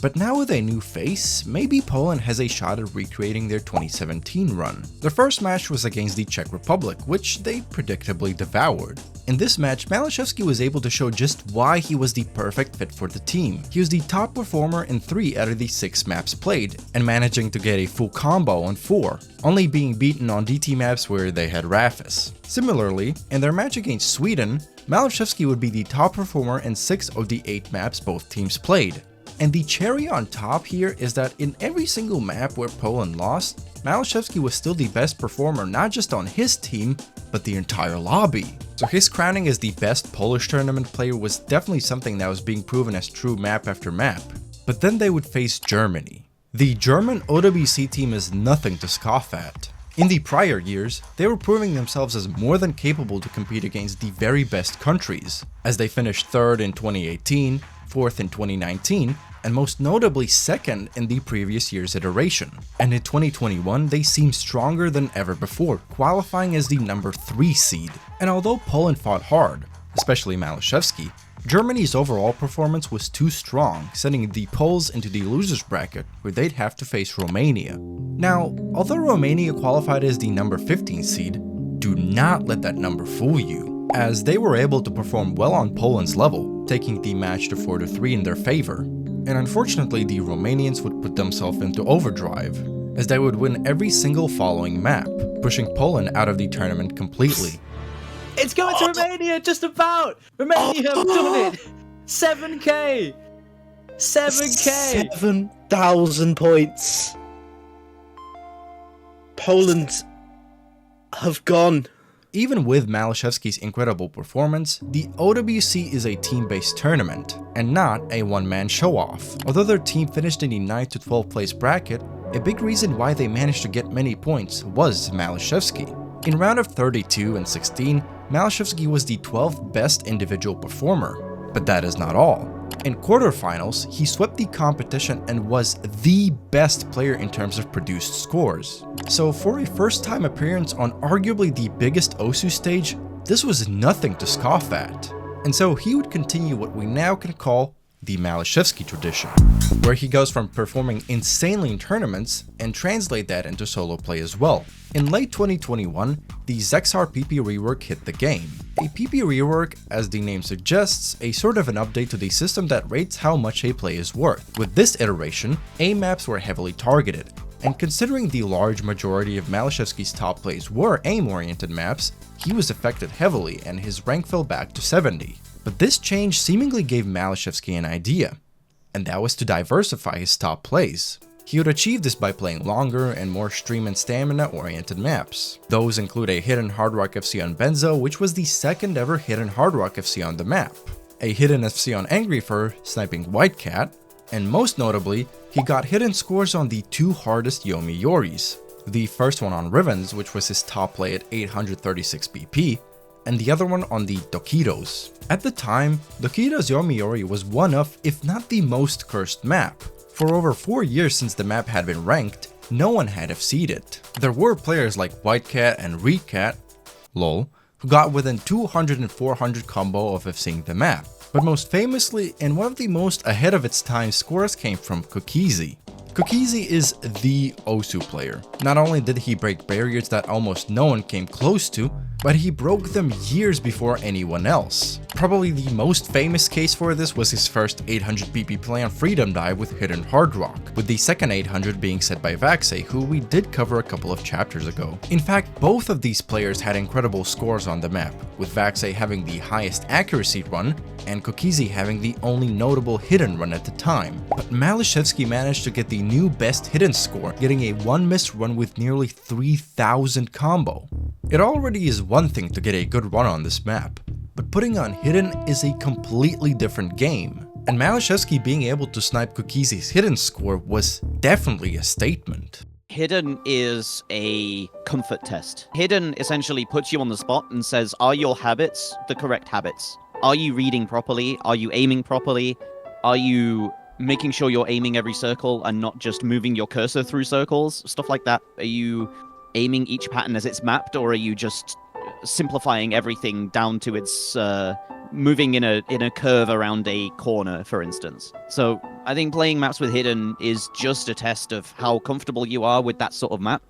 But now with a new face, maybe Poland has a shot at recreating their 2017 run. Their first match was against the Czech Republic, which they predictably devoured. In this match, Maliszewski was able to show just why he was the perfect fit for the team. He was the top performer in 3 out of the 6 maps played, and managing to get a full combo on 4, only being beaten on DT maps where they had Rafis. Similarly, in their match against Sweden, Maliszewski would be the top performer in 6 of the 8 maps both teams played. And the cherry on top here is that in every single map where Poland lost, Maliszewski was still the best performer not just on his team, but the entire lobby. So his crowning as the best Polish tournament player was definitely something that was being proven as true map after map. But then they would face Germany. The German OWC team is nothing to scoff at. In the prior years, they were proving themselves as more than capable to compete against the very best countries, as they finished 3rd in 2018, 4th in 2019, and most notably 2nd in the previous year's iteration. And in 2021, they seemed stronger than ever before, qualifying as the number 3 seed. And although Poland fought hard, especially Maliszewski, Germany's overall performance was too strong, sending the Poles into the losers bracket, where they'd have to face Romania. Now, although Romania qualified as the number 15 seed, do not let that number fool you, as they were able to perform well on Poland's level, taking the match to 4-3 in their favor. And unfortunately, the Romanians would put themselves into overdrive, as they would win every single following map, pushing Poland out of the tournament completely. It's going to Romania, just about! Romania have done it! 7k! 7k! 7,000 points! Poland have gone. Even with Maliszewski's incredible performance, the OWC is a team-based tournament, and not a one-man show-off. Although their team finished in the 9th to 12th place bracket, a big reason why they managed to get many points was Maliszewski. In round of 32 and 16, Maliszewski was the 12th best individual performer. But that is not all. In quarterfinals, he swept the competition and was the best player in terms of produced scores. So for a first-time appearance on arguably the biggest OSU stage, this was nothing to scoff at. And so he would continue what we now can call the Maliszewski tradition, where he goes from performing insanely in tournaments and translate that into solo play as well. In late 2021, the Xexar PP rework hit the game. A PP rework, as the name suggests, a sort of an update to the system that rates how much a play is worth. With this iteration, A maps were heavily targeted, and considering the large majority of Maliszewski's top plays were aim-oriented maps, he was affected heavily and his rank fell back to 70. But this change seemingly gave Maliszewski an idea, and that was to diversify his top plays. He would achieve this by playing longer and more stream and stamina oriented maps. Those include a hidden Hard Rock FC on Benzo, which was the second ever hidden Hard Rock FC on the map, a hidden FC on Angry Fur sniping White Cat, and most notably, he got hidden scores on the two hardest Yomi Yoris. The first one on Rivens, which was his top play at 836 BP, and the other one on the Dokitos. At the time, Dokitos Yomiuri was one of, if not the most cursed map. For over 4 years since the map had been ranked, no one had FC'd it. There were players like Whitecat and Reedcat, lol, who got within 200 and 400 combo of FC'ing the map. But most famously, and one of the most ahead of its time scores came from Cookiezi. Cookiezi is the OSU player. Not only did he break barriers that almost no one came close to, but he broke them years before anyone else. Probably the most famous case for this was his first 800 PP play on Freedom Dive with Hidden Hard Rock, with the second 800 being set by vaxei, who we did cover a couple of chapters ago. In fact, both of these players had incredible scores on the map, with vaxei having the highest accuracy run, and Cookiezi having the only notable hidden run at the time. But Maliszewski managed to get the new best hidden score, getting a 1 miss run with nearly 3000 combo. It already is one thing to get a good run on this map, but putting on hidden is a completely different game. And Maliszewski being able to snipe Cookiezi's hidden score was definitely a statement. Hidden is a comfort test. Hidden essentially puts you on the spot and says, are your habits the correct habits? Are you reading properly? Are you aiming properly? Are you making sure you're aiming every circle and not just moving your cursor through circles? Stuff like that. Are you aiming each pattern as it's mapped, or are you just simplifying everything down to its moving in a curve around a corner, for instance? So I think playing maps with hidden is just a test of how comfortable you are with that sort of map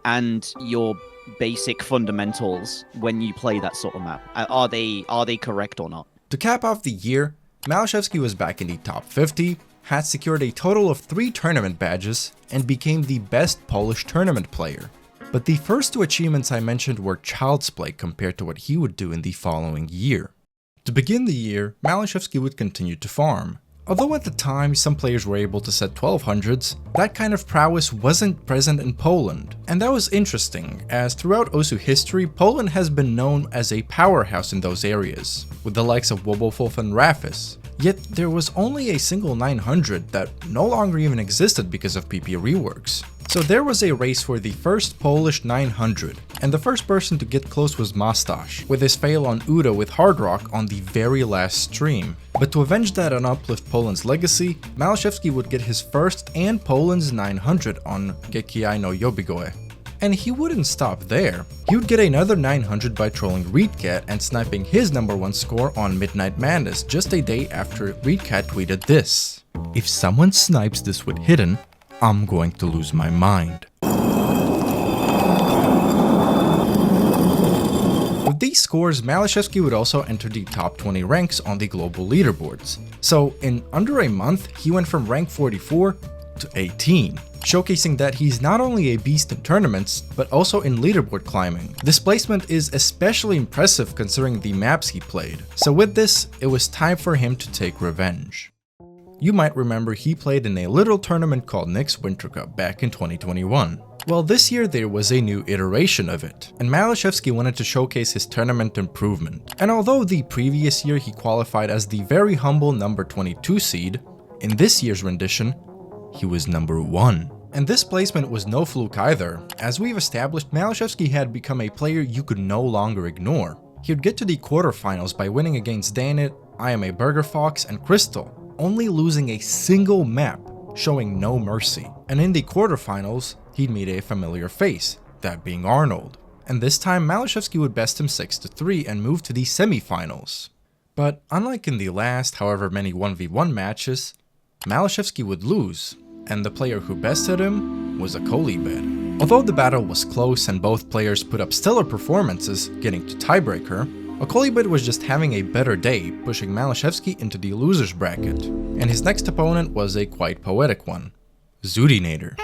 and your basic fundamentals when you play that sort of map. Are they correct or not? To cap off the year, Maliszewski was back in the top 50, had secured a total of 3 tournament badges, and became the best Polish tournament player. But the first 2 achievements I mentioned were child's play compared to what he would do in the following year. To begin the year, Maliszewski would continue to farm. Although at the time some players were able to set 1200s, that kind of prowess wasn't present in Poland. And that was interesting, as throughout OSU history, Poland has been known as a powerhouse in those areas, with the likes of Wobblefulf and Rafis. Yet there was only a single 900 that no longer even existed because of PP reworks. So there was a race for the first Polish 900, and the first person to get close was Mustache, with his fail on Udo with Hard Rock on the very last stream. But to avenge that and uplift Poland's legacy, Maliszewski would get his first and Poland's 900 on Gekiai no Yobigoe. And he wouldn't stop there. He would get another 900 by trolling Reedcat and sniping his #1 score on Midnight Madness just a day after Reedcat tweeted this: "If someone snipes this with hidden, I'm going to lose my mind." With these scores, Maliszewski would also enter the top 20 ranks on the global leaderboards. So in under a month, he went from rank 44 to 18, showcasing that he's not only a beast in tournaments, but also in leaderboard climbing. This placement is especially impressive considering the maps he played. So with this, it was time for him to take revenge. You might remember he played in a little tournament called Nick's Winter Cup back in 2021. Well, this year there was a new iteration of it, and Maliszewski wanted to showcase his tournament improvement. And although the previous year he qualified as the very humble number 22 seed, in this year's rendition, he was number 1. And this placement was no fluke either. As we've established, Maliszewski had become a player you could no longer ignore. He would get to the quarterfinals by winning against Danit, I Am a Burger Fox, and Crystal, only losing a single map, showing no mercy. And in the quarterfinals, he'd meet a familiar face, that being Arnold. And this time, Maliszewski would best him 6-3 and move to the semifinals. But unlike in the last however many 1v1 matches, Maliszewski would lose, and the player who bested him was Akolibed. Although the battle was close and both players put up stellar performances, getting to tiebreaker, Akolibed was just having a better day, pushing Maliszewski into the losers bracket, and his next opponent was a quite poetic one, xootynator.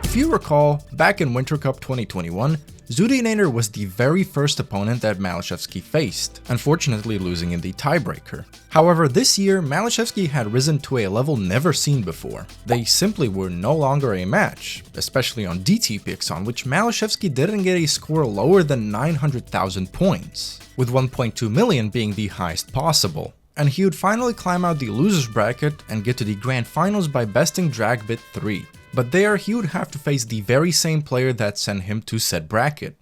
If you recall, back in Winter Cup 2021, xootynator was the very first opponent that Maliszewski faced, unfortunately losing in the tiebreaker. However, this year, Maliszewski had risen to a level never seen before. They simply were no longer a match, especially on DT picks on which Maliszewski didn't get a score lower than 900,000 points, with 1.2 million being the highest possible. And he would finally climb out the losers bracket and get to the grand finals by besting Dragbit 3. But there, he would have to face the very same player that sent him to said bracket,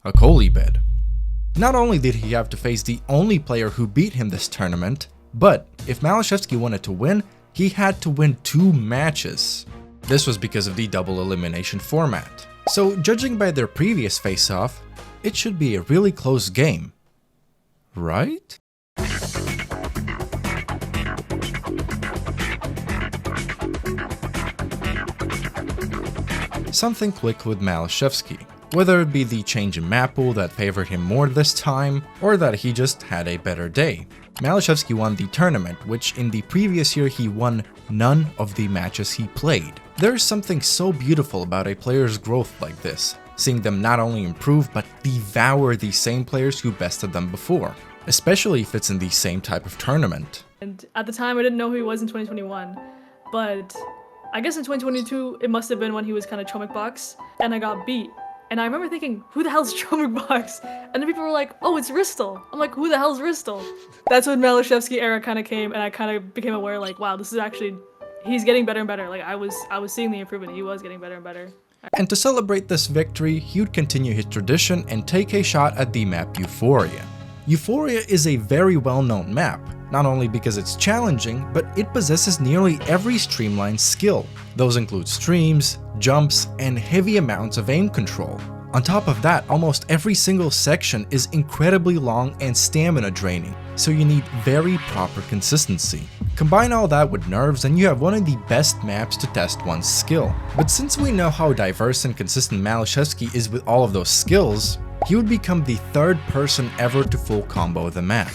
Akolibed. Not only did he have to face the only player who beat him this tournament, but if Maliszewski wanted to win, he had to win 2 matches. This was because of the double elimination format. So judging by their previous face-off, it should be a really close game, right? Something clicked with Maliszewski, whether it be the change in map pool that favored him more this time, or that he just had a better day. Maliszewski won the tournament, which in the previous year he won none of the matches he played. There is something so beautiful about a player's growth like this, seeing them not only improve but devour the same players who bested them before, especially if it's in the same type of tournament. And at the time I didn't know who he was in 2021, but I guess in 2022, it must have been when he was kind of Chomik Box, and I got beat. And I remember thinking, who the hell's Chomik Box? And then people were like, oh, it's Ristel. I'm like, who the hell's Ristel? That's when Maliszewski era kind of came, and I kind of became aware, like, wow, this is actually, he's getting better and better. Like, I was seeing the improvement. He was getting better and better. And to celebrate this victory, he would continue his tradition and take a shot at the map Euphoria. Euphoria is a very well-known map, not only because it's challenging, but it possesses nearly every streamlined skill. Those include streams, jumps, and heavy amounts of aim control. On top of that, almost every single section is incredibly long and stamina draining, so you need very proper consistency. Combine all that with nerves and you have one of the best maps to test one's skill. But since we know how diverse and consistent Maliszewski is with all of those skills, he would become the 3rd person ever to full combo the map.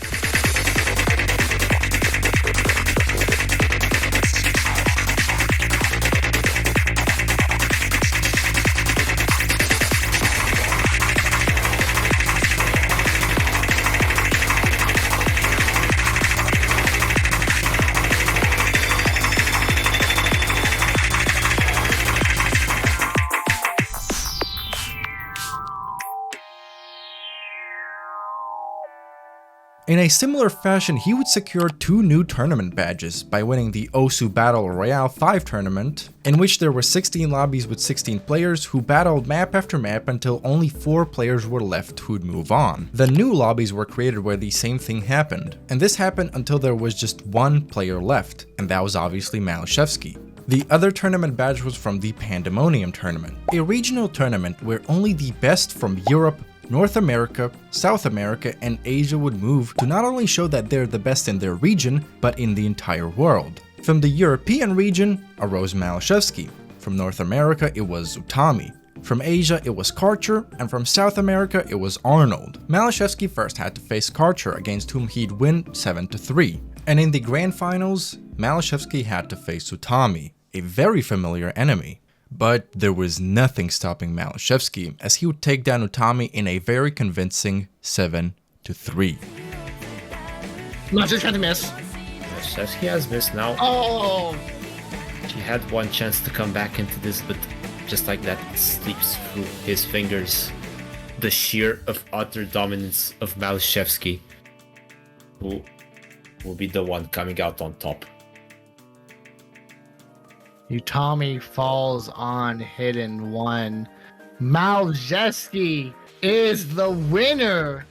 In a similar fashion, he would secure 2 new tournament badges by winning the Osu Battle Royale 5 tournament, in which there were 16 lobbies with 16 players who battled map after map until only 4 players were left who'd move on. The new lobbies were created where the same thing happened, and this happened until there was just 1 player left, and that was obviously Maliszewski. The other tournament badge was from the Pandemonium tournament, a regional tournament where only the best from Europe, North America, South America, and Asia would move to not only show that they're the best in their region, but in the entire world. From the European region arose Maliszewski, from North America it was Utami, from Asia it was Karcher, and from South America it was Arnold. Maliszewski first had to face Karcher, against whom he'd win 7-3, and in the grand finals, Maliszewski had to face Utami, a very familiar enemy. But there was nothing stopping Maliszewski, as he would take down Utami in a very convincing 7-3. Monster trying to miss. Maliszewski has missed now. Oh! He had one chance to come back into this, but just like that, it slips through his fingers. The sheer of utter dominance of Maliszewski, who will be the one coming out on top. Utami falls on Hidden 1. Maliszewski is the winner.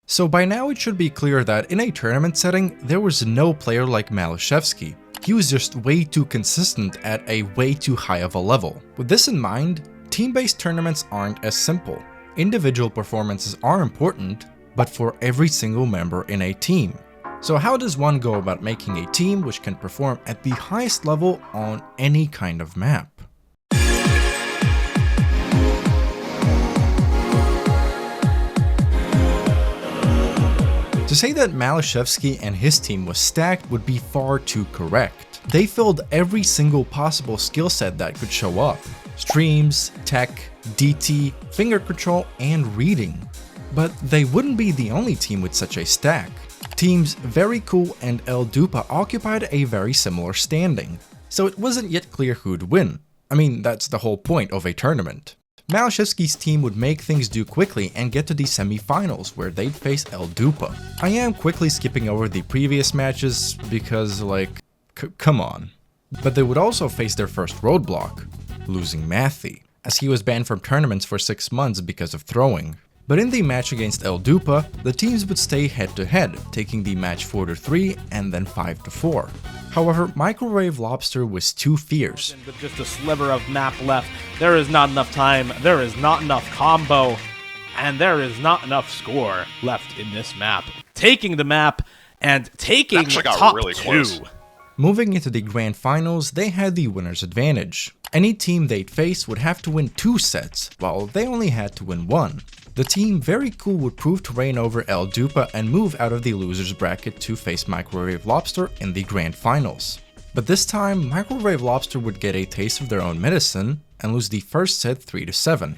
So by now it should be clear that in a tournament setting, there was no player like Maliszewski. He was just way too consistent at a way too high of a level. With this in mind, team-based tournaments aren't as simple. Individual performances are important, but for every single member in a team. So how does one go about making a team which can perform at the highest level on any kind of map? To say that Maliszewski and his team was stacked would be far too correct. They filled every single possible skill set that could show up. Streams, tech, DT, finger control, and reading. But they wouldn't be the only team with such a stack. Teams Very Cool and El Dupa occupied a very similar standing, so it wasn't yet clear who'd win. I mean, that's the whole point of a tournament. Maliszewski's team would make things do quickly and get to the semi-finals where they'd face El Dupa. I am quickly skipping over the previous matches because, like, come on. But they would also face their first roadblock, losing Matthew, as he was banned from tournaments for 6 months because of throwing. But in the match against El Dupa, the teams would stay head-to-head, taking the match 4-3 and then 5-4. However, Microwave Lobster was too fierce. With just a sliver of map left, there is not enough time, there is not enough combo, and there is not enough score left in this map. Taking the map and taking the top really 2. Close. Moving into the grand finals, they had the winner's advantage. Any team they'd face would have to win 2 sets, while they only had to win 1. The team Very Cool would prove to reign over El Dupa and move out of the losers bracket to face Microwave Lobster in the grand finals. But this time, Microwave Lobster would get a taste of their own medicine and lose the first set 3-7.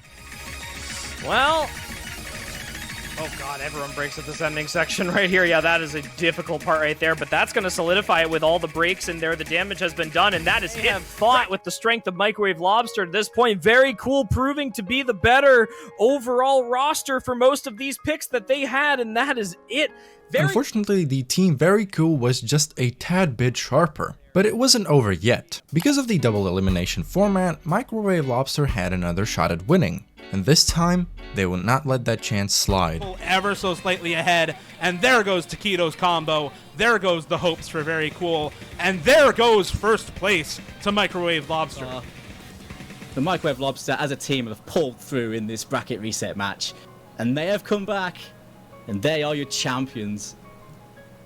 Well, oh god, everyone breaks at this ending section right here. Yeah, that is a difficult part right there, but that's going to solidify it with all the breaks in there. The damage has been done, and that is it. Fought with the strength of Microwave Lobster at this point. Very Cool, proving to be the better overall roster for most of these picks that they had, and that is it. Unfortunately, the team Very Cool was just a tad bit sharper. But it wasn't over yet. Because of the double elimination format, Microwave Lobster had another shot at winning. And this time, they will not let that chance slide. Ever so slightly ahead, and there goes Taquito's combo, there goes the hopes for Very Cool, and there goes first place to Microwave Lobster. The Microwave Lobster as a team have pulled through in this bracket reset match, and they have come back, and they are your champions.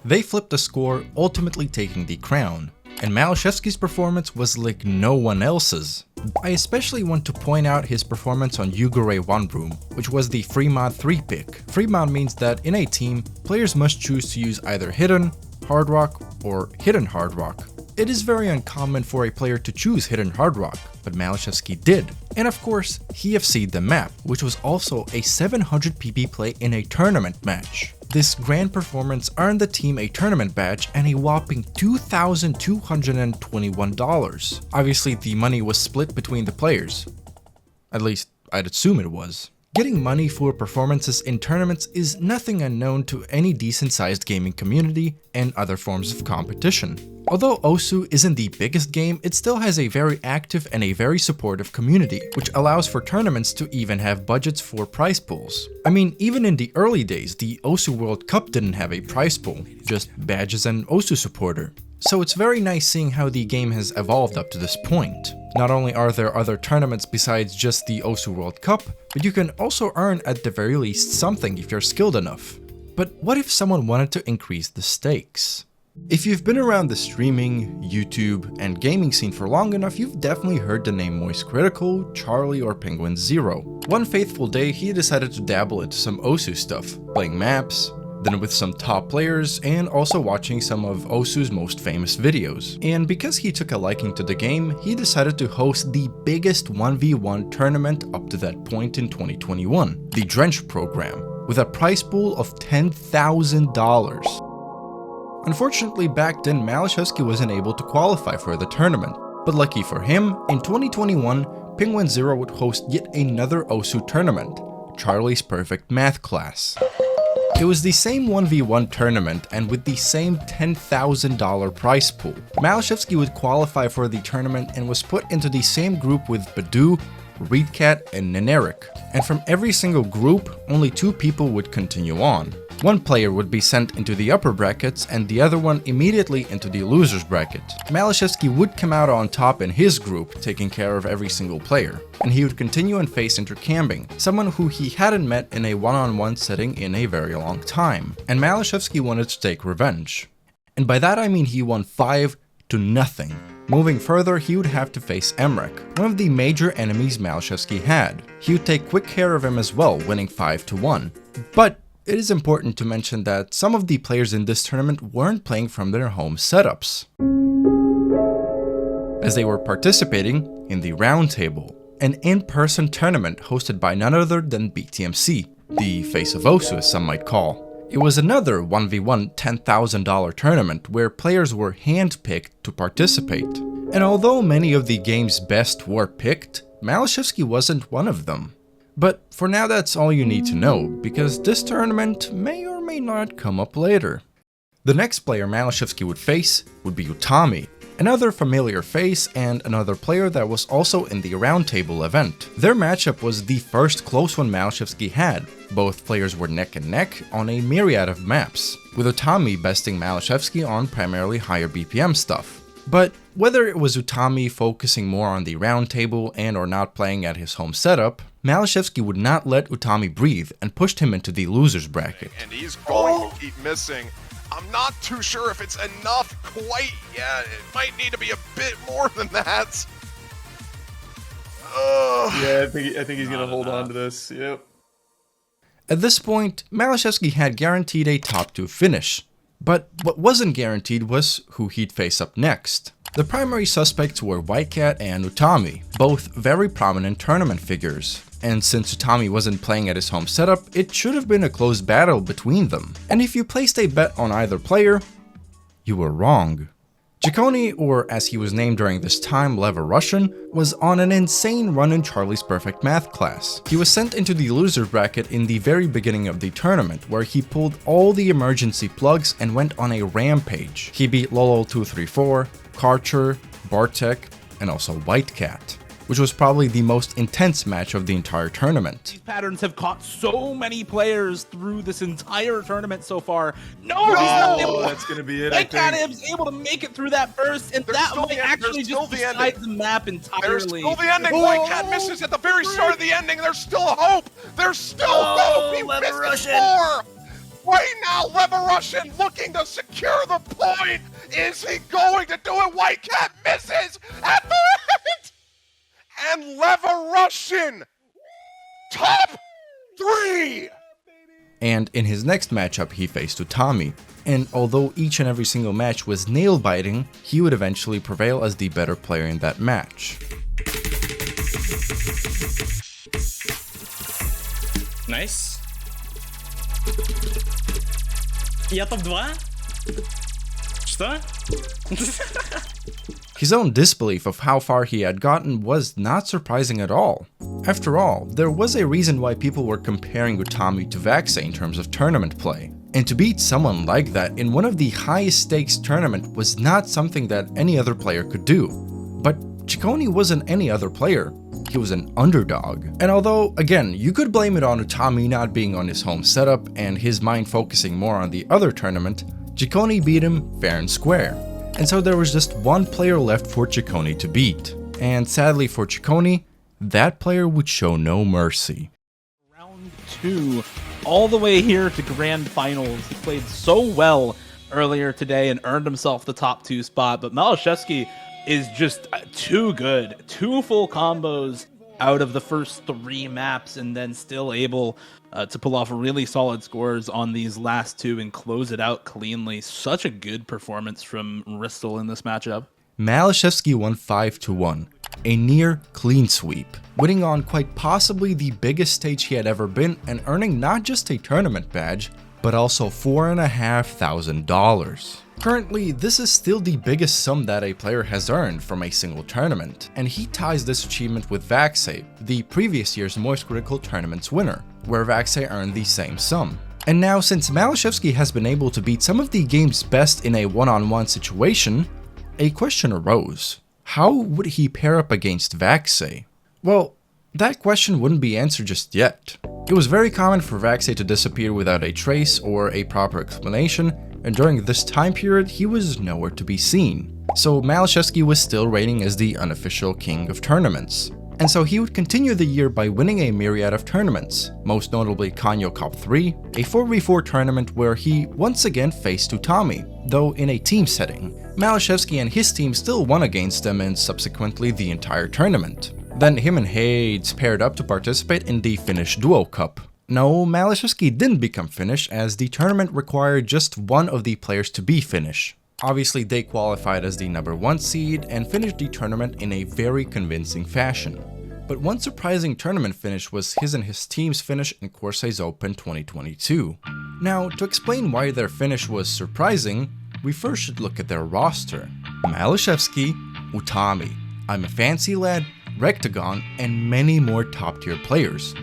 They flipped the score, ultimately taking the crown. And Maliszewski's performance was like no one else's. I especially want to point out his performance on Yugure One Room, which was the free mod 3 pick. Free mod means that in a team, players must choose to use either hidden, hard rock, or hidden hard rock. It is very uncommon for a player to choose hidden hard rock, but Maliszewski did. And of course, he FC'd the map, which was also a 700 PP play in a tournament match. This grand performance earned the team a tournament badge and a whopping $2,221. Obviously, the money was split between the players. At least, I'd assume it was. Getting money for performances in tournaments is nothing unknown to any decent-sized gaming community and other forms of competition. Although Osu isn't the biggest game, it still has a very active and a very supportive community, which allows for tournaments to even have budgets for prize pools. I mean, even in the early days, the Osu World Cup didn't have a prize pool, just badges and Osu supporter. So it's very nice seeing how the game has evolved up to this point. Not only are there other tournaments besides just the Osu World Cup, but you can also earn at the very least something if you're skilled enough. But what if someone wanted to increase the stakes? If you've been around the streaming, YouTube, and gaming scene for long enough, you've definitely heard the name Moist Critical, Charlie, or Penguin Zero. One fateful day, he decided to dabble into some Osu stuff, playing maps, then with some top players, and also watching some of Osu's most famous videos. And because he took a liking to the game, he decided to host the biggest 1v1 tournament up to that point in 2021, the Drench program, with a prize pool of $10,000. Unfortunately, back then Maliszewski wasn't able to qualify for the tournament, but lucky for him, in 2021, Penguin Zero would host yet another Osu tournament, Charlie's Perfect Math Class. It was the same 1v1 tournament and with the same $10,000 prize pool. Maliszewski would qualify for the tournament and was put into the same group with Badu, Reedcat, and Neneric. And from every single group, only 2 people would continue on. One player would be sent into the upper brackets and the other one immediately into the losers bracket. Maliszewski would come out on top in his group, taking care of every single player, and he would continue and face Intercambing, someone who he hadn't met in a one-on-one setting in a very long time, and Maliszewski wanted to take revenge. And by that I mean he won 5-0. Moving further, he would have to face Mrekk, one of the major enemies Maliszewski had. He would take quick care of him as well, winning 5-1. But it is important to mention that some of the players in this tournament weren't playing from their home setups, as they were participating in the Roundtable, an in-person tournament hosted by none other than BTMC, the face of Osu as some might call. It was another 1v1 $10,000 tournament where players were handpicked to participate. And although many of the game's best were picked, Maliszewski wasn't one of them. But for now that's all you need to know, because this tournament may or may not come up later. The next player Maliszewski would face would be Utami, another familiar face and another player that was also in the Roundtable event. Their matchup was the first close one Maliszewski had. Both players were neck and neck on a myriad of maps, with Utami besting Maliszewski on primarily higher BPM stuff. But whether it was Utami focusing more on the Roundtable and or not playing at his home setup, Maliszewski would not let Utami breathe and pushed him into the losers bracket. And he's going to keep missing. I'm not too sure if it's enough quite yet. It might need to be a bit more than that. Yeah, I think he's gonna hold on to this. Yep. At this point, Maliszewski had guaranteed a top 2 finish. But what wasn't guaranteed was who he'd face up next. The primary suspects were Whitecat and Utami, both very prominent tournament figures. And since Utami wasn't playing at his home setup, it should have been a close battle between them. And if you placed a bet on either player, you were wrong. Jaconi, or as he was named during this time, Leverussian, was on an insane run in Charlie's Perfect Math class. He was sent into the loser bracket in the very beginning of the tournament, where he pulled all the emergency plugs and went on a rampage. He beat Lolo234, Karcher, Bartek, and also Whitecat, which was probably the most intense match of the entire tournament. These patterns have caught so many players through this entire tournament so far. No, he's not able to. That's gonna be it. Whitecat is able to make it through that burst, and that might actually just decide the map entirely. There's still the ending. Whitecat misses at the very start of the ending. There's still hope. There's still hope. He missed it more. Right now, Leverussian looking to secure the point. Is he going to do it? Whitecat misses at the end. And Leverussian, top 3! And in his next matchup he faced Utami, and although each and every single match was nail-biting, he would eventually prevail as the better player in that match. Nice. Я топ-2? Что? His own disbelief of how far he had gotten was not surprising at all. After all, there was a reason why people were comparing Utami to vaxei in terms of tournament play. And to beat someone like that in one of the highest stakes tournament was not something that any other player could do. But Ciccone wasn't any other player. He was an underdog. And although, again, you could blame it on Utami not being on his home setup and his mind focusing more on the other tournament, Ciccone beat him fair and square. And so there was just one player left for Ciccone to beat. And sadly for Ciccone, that player would show no mercy. Round 2, all the way here to grand finals. He played so well earlier today and earned himself the top 2 spot, but Maliszewski is just too good. 2 full combos out of the first 3 maps, and then still able to pull off really solid scores on these last 2 and close it out cleanly. Such a good performance from Ristel in this matchup. Maliszewski won 5-1, a near clean sweep, winning on quite possibly the biggest stage he had ever been and earning not just a tournament badge, but also $4,500. Currently, this is still the biggest sum that a player has earned from a single tournament, and he ties this achievement with vaxei, the previous year's Moist Critical Tournament's winner, where vaxei earned the same sum. And now, since Maliszewski has been able to beat some of the game's best in a one-on-one situation, a question arose. How would he pair up against vaxei? Well, that question wouldn't be answered just yet. It was very common for vaxei to disappear without a trace or a proper explanation, and during this time period, he was nowhere to be seen. So Maliszewski was still reigning as the unofficial king of tournaments. And so he would continue the year by winning a myriad of tournaments, most notably Kanyo Cup 3, a 4v4 tournament where he once again faced Utami, though in a team setting. Maliszewski and his team still won against them and subsequently the entire tournament. Then him and Hades paired up to participate in the Finnish Duo Cup. No, Maliszewski didn't become Finnish as the tournament required just one of the players to be Finnish. Obviously, they qualified as the number 1 seed and finished the tournament in a very convincing fashion. But one surprising tournament finish was his and his team's finish in Corsace Open 2022. Now, to explain why their finish was surprising, we first should look at their roster. Maliszewski, Utami, I'm a Fancy Lad, Rectagon, and many more top tier players.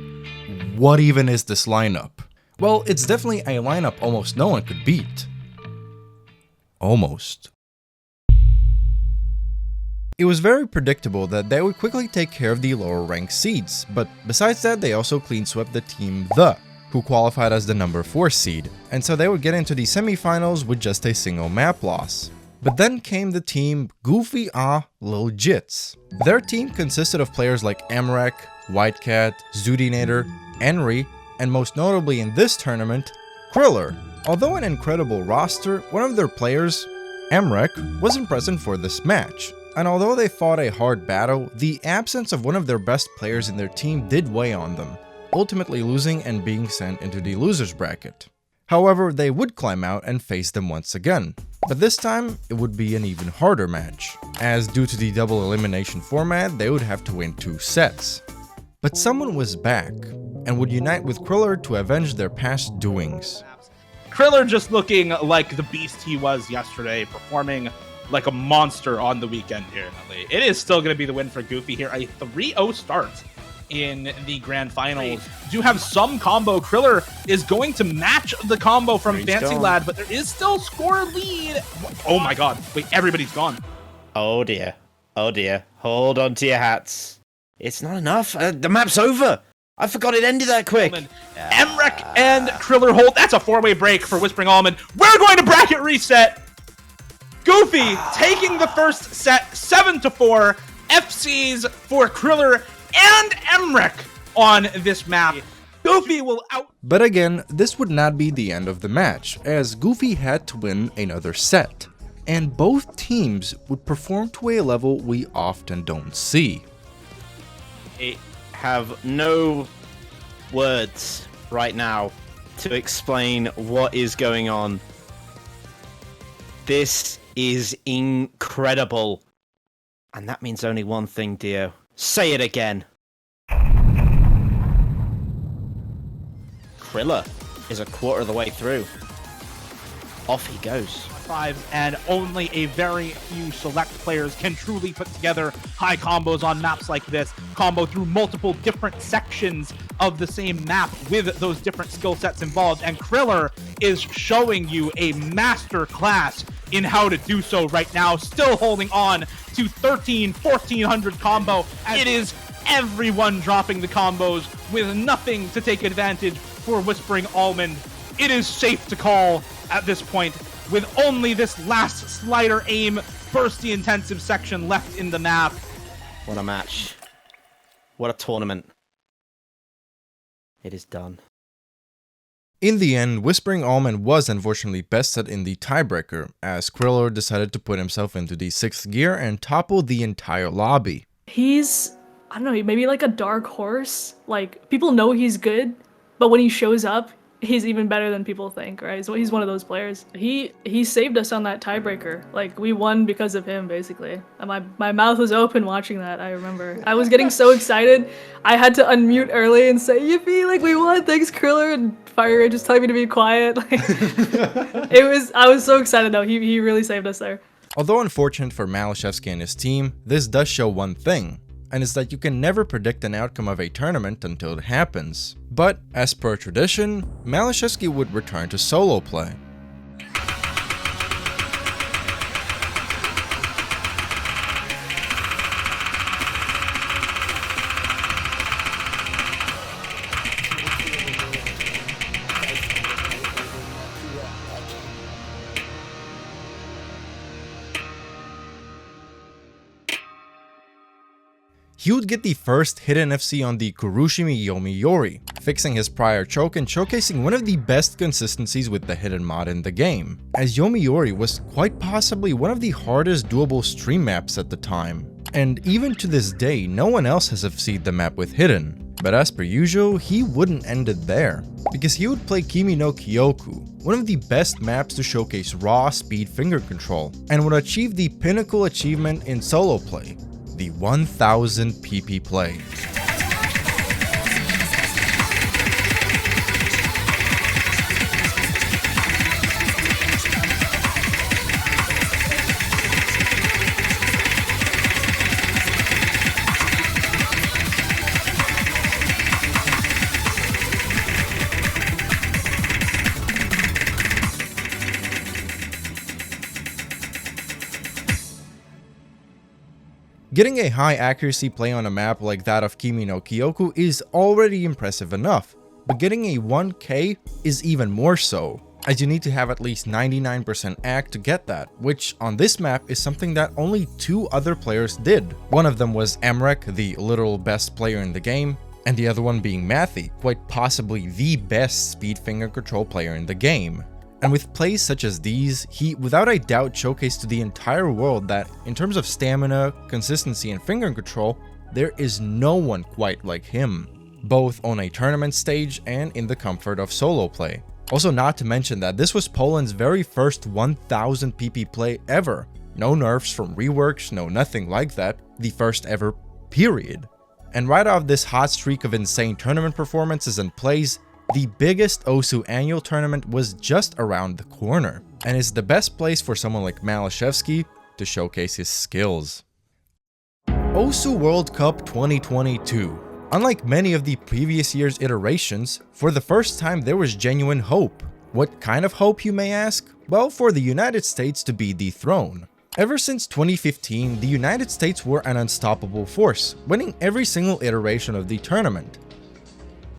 What even is this lineup? Well, it's definitely a lineup almost no one could beat. Almost. It was very predictable that they would quickly take care of the lower ranked seeds, but besides that they also clean swept the team who qualified as the number 4 seed, and so they would get into the semifinals with just a single map loss. But then came the team Goofy Lil Jits. Their team consisted of players like Mrekk, Whitecat, xootynator, Henry, and most notably in this tournament, Kriller. Although an incredible roster, one of their players, Mrekk, wasn't present for this match. And although they fought a hard battle, the absence of one of their best players in their team did weigh on them, ultimately losing and being sent into the losers bracket. However, they would climb out and face them once again. But this time, it would be an even harder match, as due to the double elimination format, they would have to win 2 sets. But someone was back, and would unite with Kriller to avenge their past doings. Kriller just looking like the beast he was yesterday, performing like a monster on the weekend here. It is still going to be the win for Goofy here. A 3-0 start in the grand finals. Do have some combo. Kriller is going to match the combo from Fancy Lad, but there is still score lead. Oh my god. Wait, everybody's gone. Oh dear. Oh dear. Hold on to your hats. It's not enough. The map's over. I forgot it ended that quick. Mrekk and Kriller hold. That's a 4-way break for Whispering Almond. We're going to bracket reset. Goofy taking the first set 7-4. FCs for Kriller and Mrekk on this map. Goofy will out. But again, this would not be the end of the match, as Goofy had to win another set. And both teams would perform to a level we often don't see. Have no words right now to explain what is going on. This is incredible. And that means only one thing, Dio. Say it again. Kriller is a quarter of the way through. Off he goes. And only a very few select players can truly put together high combos on maps like this. Combo through multiple different sections of the same map with those different skill sets involved. And Kriller is showing you a master class in how to do so right now. Still holding on to 1400 combo. It is everyone dropping the combos with nothing to take advantage for Whispering Almond. It is safe to call at this point, with only this last slider aim bursty intensive section left in the map. What a match. What a tournament. It is done. In the end, Whispering Almond was unfortunately best set in the tiebreaker, as Kriller decided to put himself into the 6th gear and topple the entire lobby. He's, I don't know, maybe like a dark horse. Like, people know he's good, but when he shows up, he's even better than people think, right? So he's one of those players. He saved us on that tiebreaker. Like, we won because of him, basically. And my mouth was open watching that, I remember. I was getting so excited, I had to unmute early and say, yippee, like, we won, thanks, Kriller, and Fire Ray just telling me to be quiet. Like, I was so excited, though. He really saved us there. Although unfortunate for Maliszewski and his team, this does show one thing, and it's that you can never predict an outcome of a tournament until it happens. But, as per tradition, Maliszewski would return to solo play. he would get the first hidden FC on the Kurushimi Yomiuri, fixing his prior choke and showcasing one of the best consistencies with the hidden mod in the game, as Yomiuri was quite possibly one of the hardest doable stream maps at the time. And even to this day, no one else has FC'd the map with hidden. But as per usual, he wouldn't end it there, because he would play Kimi no Kyoku, one of the best maps to showcase raw speed finger control, and would achieve the pinnacle achievement in solo play, the 1000 PP play. Getting a high accuracy play on a map like that of Kimi no Kyoku is already impressive enough, but getting a 1K is even more so, as you need to have at least 99% AC to get that, which on this map is something that only 2 other players did. One of them was Mrekk, the literal best player in the game, and the other one being Mathy, quite possibly the best speed finger control player in the game. And with plays such as these, he without a doubt showcased to the entire world that, in terms of stamina, consistency, and finger control, there is no one quite like him, both on a tournament stage and in the comfort of solo play. Also, not to mention that this was Poland's very first 1000 PP play ever. No nerfs from reworks, no nothing like that, the first ever, period. And right off this hot streak of insane tournament performances and plays, the biggest OSU annual tournament was just around the corner, and is the best place for someone like Maliszewski to showcase his skills. OSU World Cup 2022. Unlike many of the previous year's iterations, for the first time there was genuine hope. What kind of hope, you may ask? Well, for the United States to be dethroned. Ever since 2015, the United States were an unstoppable force, winning every single iteration of the tournament.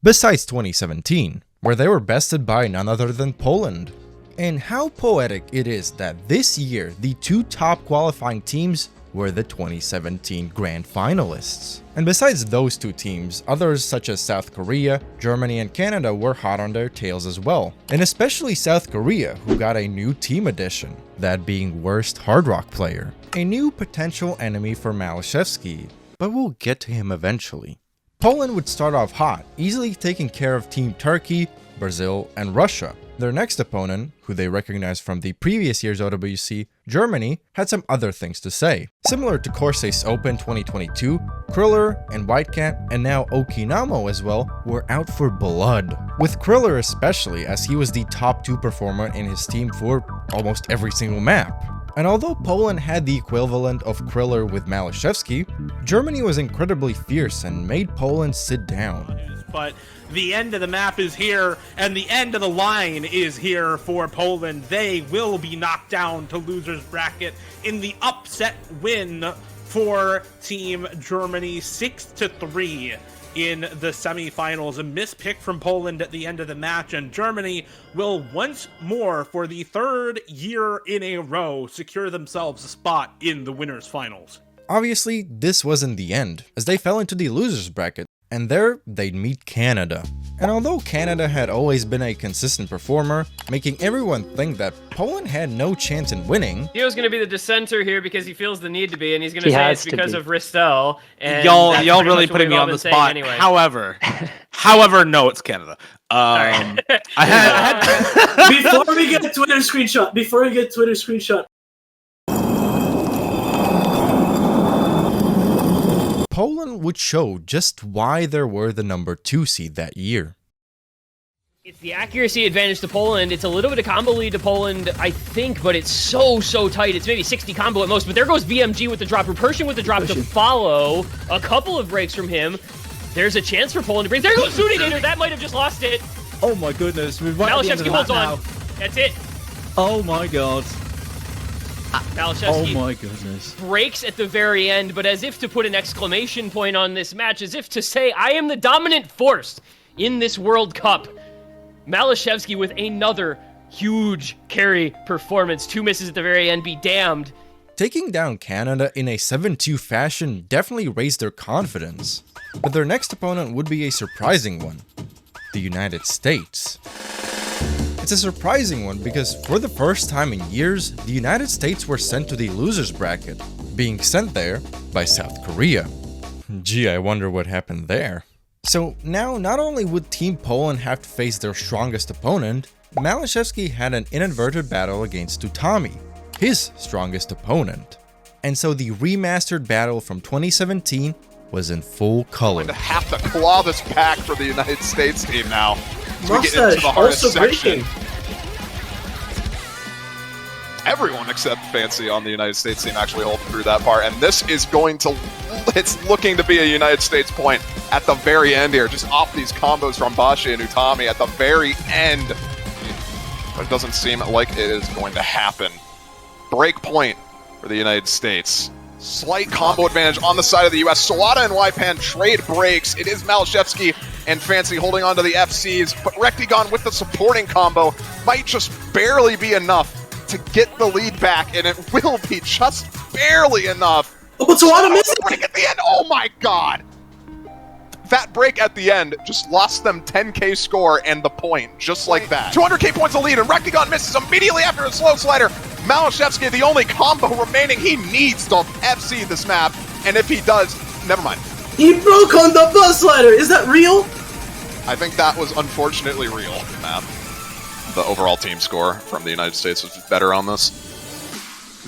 Besides 2017, where they were bested by none other than Poland. And how poetic it is that this year the 2 top qualifying teams were the 2017 grand finalists. And besides those 2 teams, others such as South Korea, Germany, and Canada were hot on their tails as well. And especially South Korea, who got a new team addition, that being worst hard rock player. A new potential enemy for Maliszewski, but we'll get to him eventually. Poland would start off hot, easily taking care of Team Turkey, Brazil, and Russia. Their next opponent, who they recognized from the previous year's OWC, Germany, had some other things to say. Similar to Corsace Open 2022, Kriller and Whitecat, and now Okinamo as well, were out for blood. With Kriller especially, as he was the top 2 performer in his team for almost every single map. And although Poland had the equivalent of Kriller with Maliszewski, Germany was incredibly fierce and made Poland sit down. But the end of the map is here, and the end of the line is here for Poland. They will be knocked down to losers bracket in the upset win for Team Germany, 6-3. In the semifinals. A mispick from Poland at the end of the match, and Germany will once more, for the 3rd year in a row, secure themselves a spot in the winners' finals. Obviously, this wasn't the end, as they fell into the losers bracket, and there they'd meet Canada. And although Canada had always been a consistent performer, making everyone think that Poland had no chance in winning, Theo's going to be the dissenter here because he feels the need to be, and he's going to say it's because of Ristel. And y'all really putting me on the spot. Anyway. However, no, it's Canada. I had before we get Twitter screenshot. Poland would show just why they were the number 2 seed that year. It's the accuracy advantage to Poland. It's a little bit of combo lead to Poland, I think, but it's so tight. It's maybe 60 combo at most, but there goes BMG with the drop. Persian with the drop to follow. A couple of breaks from him. There's a chance for Poland to break. There goes xootynator. That might have just lost it. Oh my goodness. We're right at the end of the holds map on. now. That's it. Oh my god. Maliszewski oh my goodness. breaks at the very end, but as if to put an exclamation point on this match, as if to say, I am the dominant force in this World Cup. Maliszewski with another huge carry performance. 2 misses at the very end, be damned. Taking down Canada in a 7-2 fashion definitely raised their confidence, but their next opponent would be a surprising one, the United States. It's a surprising one because for the first time in years, the United States were sent to the losers bracket, being sent there by South Korea. Gee, I wonder what happened there. So now not only would Team Poland have to face their strongest opponent, Maliszewski had an inadvertent battle against Utami, his strongest opponent. And so the remastered battle from 2017 was in full color. To have to claw this back for the United States team now. As we get into Mustache the hardest also section. breaking. Everyone except Fancy on the United States team actually holding through that part, and this is going to, it's looking to be a United States point at the very end here, just off these combos from Bashi and Utami at the very end. But it doesn't seem like it is going to happen. Break point for the United States. Slight combo advantage on the side of the US. Sawada and Ypan trade breaks. It is Maliszewski and Fancy holding on to the FCs, but Rektigon with the supporting combo might just barely be enough to get the lead back, and it will be just barely enough. Oh, but Sawada missed it! Break at the end. Oh my god! That break at the end just lost them 10k score and the point, just like that. 200k points of lead, and Rektigon misses immediately after a slow slider. Maliszewski, the only combo remaining, he needs to FC this map, and if he does, never mind. He broke on the buzz slider. Is that real? I think that was unfortunately real, map. The overall team score from the United States was better on this.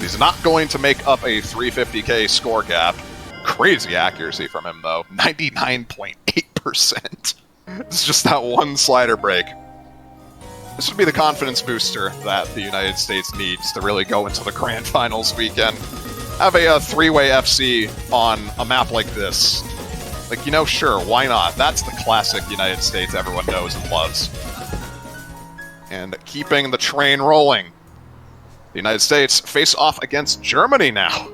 He's not going to make up a 350k score gap. Crazy accuracy from him, though. 99.8%. It's just that one slider break. This would be the confidence booster that the United States needs to really go into the grand finals weekend. Have a three-way FC on a map like this. Like, you know, sure, why not? That's the classic United States everyone knows and loves. And keeping the train rolling. The United States face off against Germany now.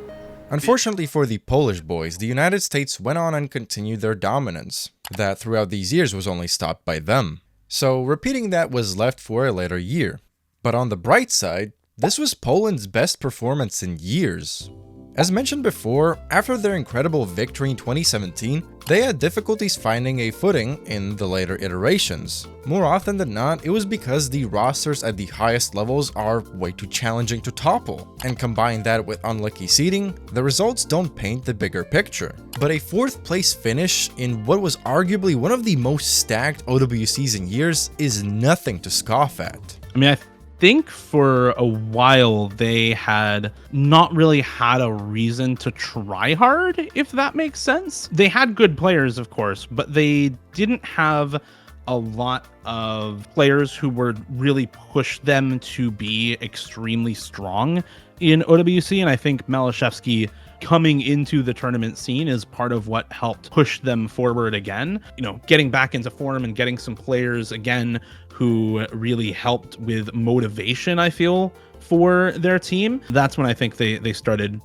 Unfortunately for the Polish boys, the United States went on and continued their dominance, that throughout these years was only stopped by them. So repeating that was left for a later year. But on the bright side, this was Poland's best performance in years. As mentioned before, after their incredible victory in 2017, they had difficulties finding a footing in the later iterations. More often than not, it was because the rosters at the highest levels are way too challenging to topple, and combine that with unlucky seeding, the results don't paint the bigger picture. But a 4th place finish in what was arguably one of the most stacked OWCs in years is nothing to scoff at. I mean, I think for a while they had not really had a reason to try hard, if that makes sense. They had good players, of course, but they didn't have a lot of players who would really push them to be extremely strong in OWC, and I think Maliszewski coming into the tournament scene is part of what helped push them forward again. You know, getting back into form and getting some players again who really helped with motivation, I feel, for their team. That's when I think they started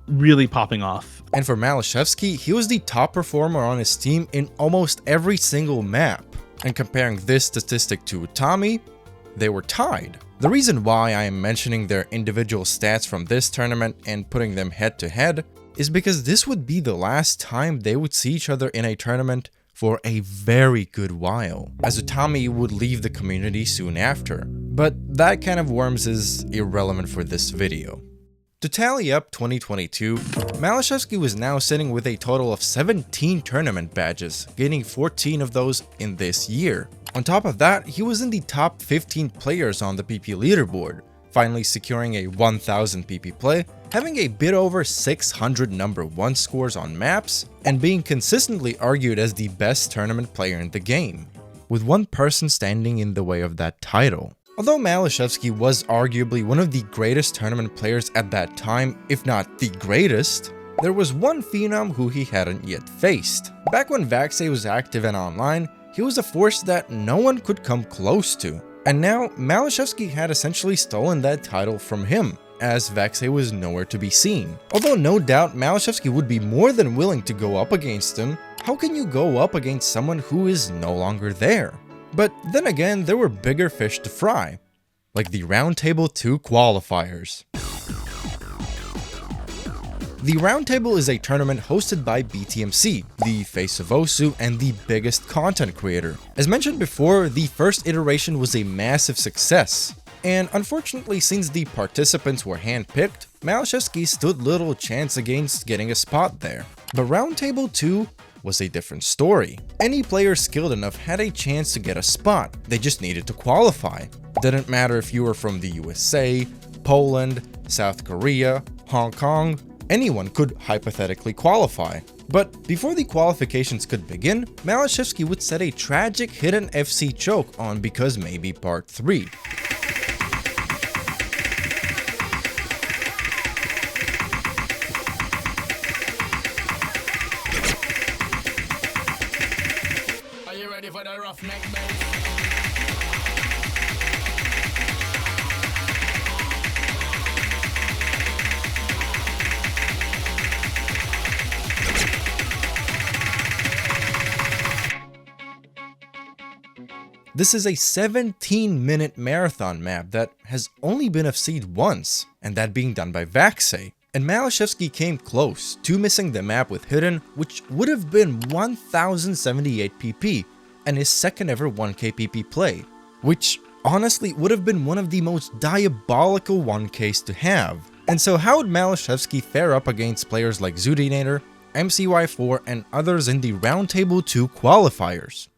really popping off. And for Maliszewski, he was the top performer on his team in almost every single map. And comparing this statistic to Utami, they were tied. The reason why I am mentioning their individual stats from this tournament and putting them head to head is because this would be the last time they would see each other in a tournament for a very good while, as Utami would leave the community soon after. But that kind of worms is irrelevant for this video. To tally up 2022, Maliszewski was now sitting with a total of 17 tournament badges, gaining 14 of those in this year. On top of that, he was in the top 15 players on the PP leaderboard, finally securing a 1000 PP play, having a bit over 600 number 1 scores on maps, and being consistently argued as the best tournament player in the game, with one person standing in the way of that title. Although Maliszewski was arguably one of the greatest tournament players at that time, if not the greatest, there was one phenom who he hadn't yet faced. Back when vaxei was active and online, he was a force that no one could come close to. And now, Maliszewski had essentially stolen that title from him, as vaxei was nowhere to be seen. Although no doubt Maliszewski would be more than willing to go up against him, how can you go up against someone who is no longer there? But then again, there were bigger fish to fry, like the Roundtable II qualifiers. The Roundtable is a tournament hosted by BTMC, the face of Osu and the biggest content creator. As mentioned before, the first iteration was a massive success. And unfortunately, since the participants were handpicked, Maliszewski stood little chance against getting a spot there. But Roundtable II was a different story. Any player skilled enough had a chance to get a spot, they just needed to qualify. Didn't matter if you were from the USA, Poland, South Korea, Hong Kong, anyone could hypothetically qualify. But before the qualifications could begin, Maliszewski would set a tragic hidden FC choke on Because Maybe Part 3. This is a 17-minute marathon map that has only been FC'd once, and that being done by vaxei. And Maliszewski came close to missing the map with Hidden, which would have been 1078 PP, and his second ever 1k PP play, which honestly would have been one of the most diabolical 1ks to have. And so how would Maliszewski fare up against players like xootynator, MCY4, and others in the Roundtable II qualifiers?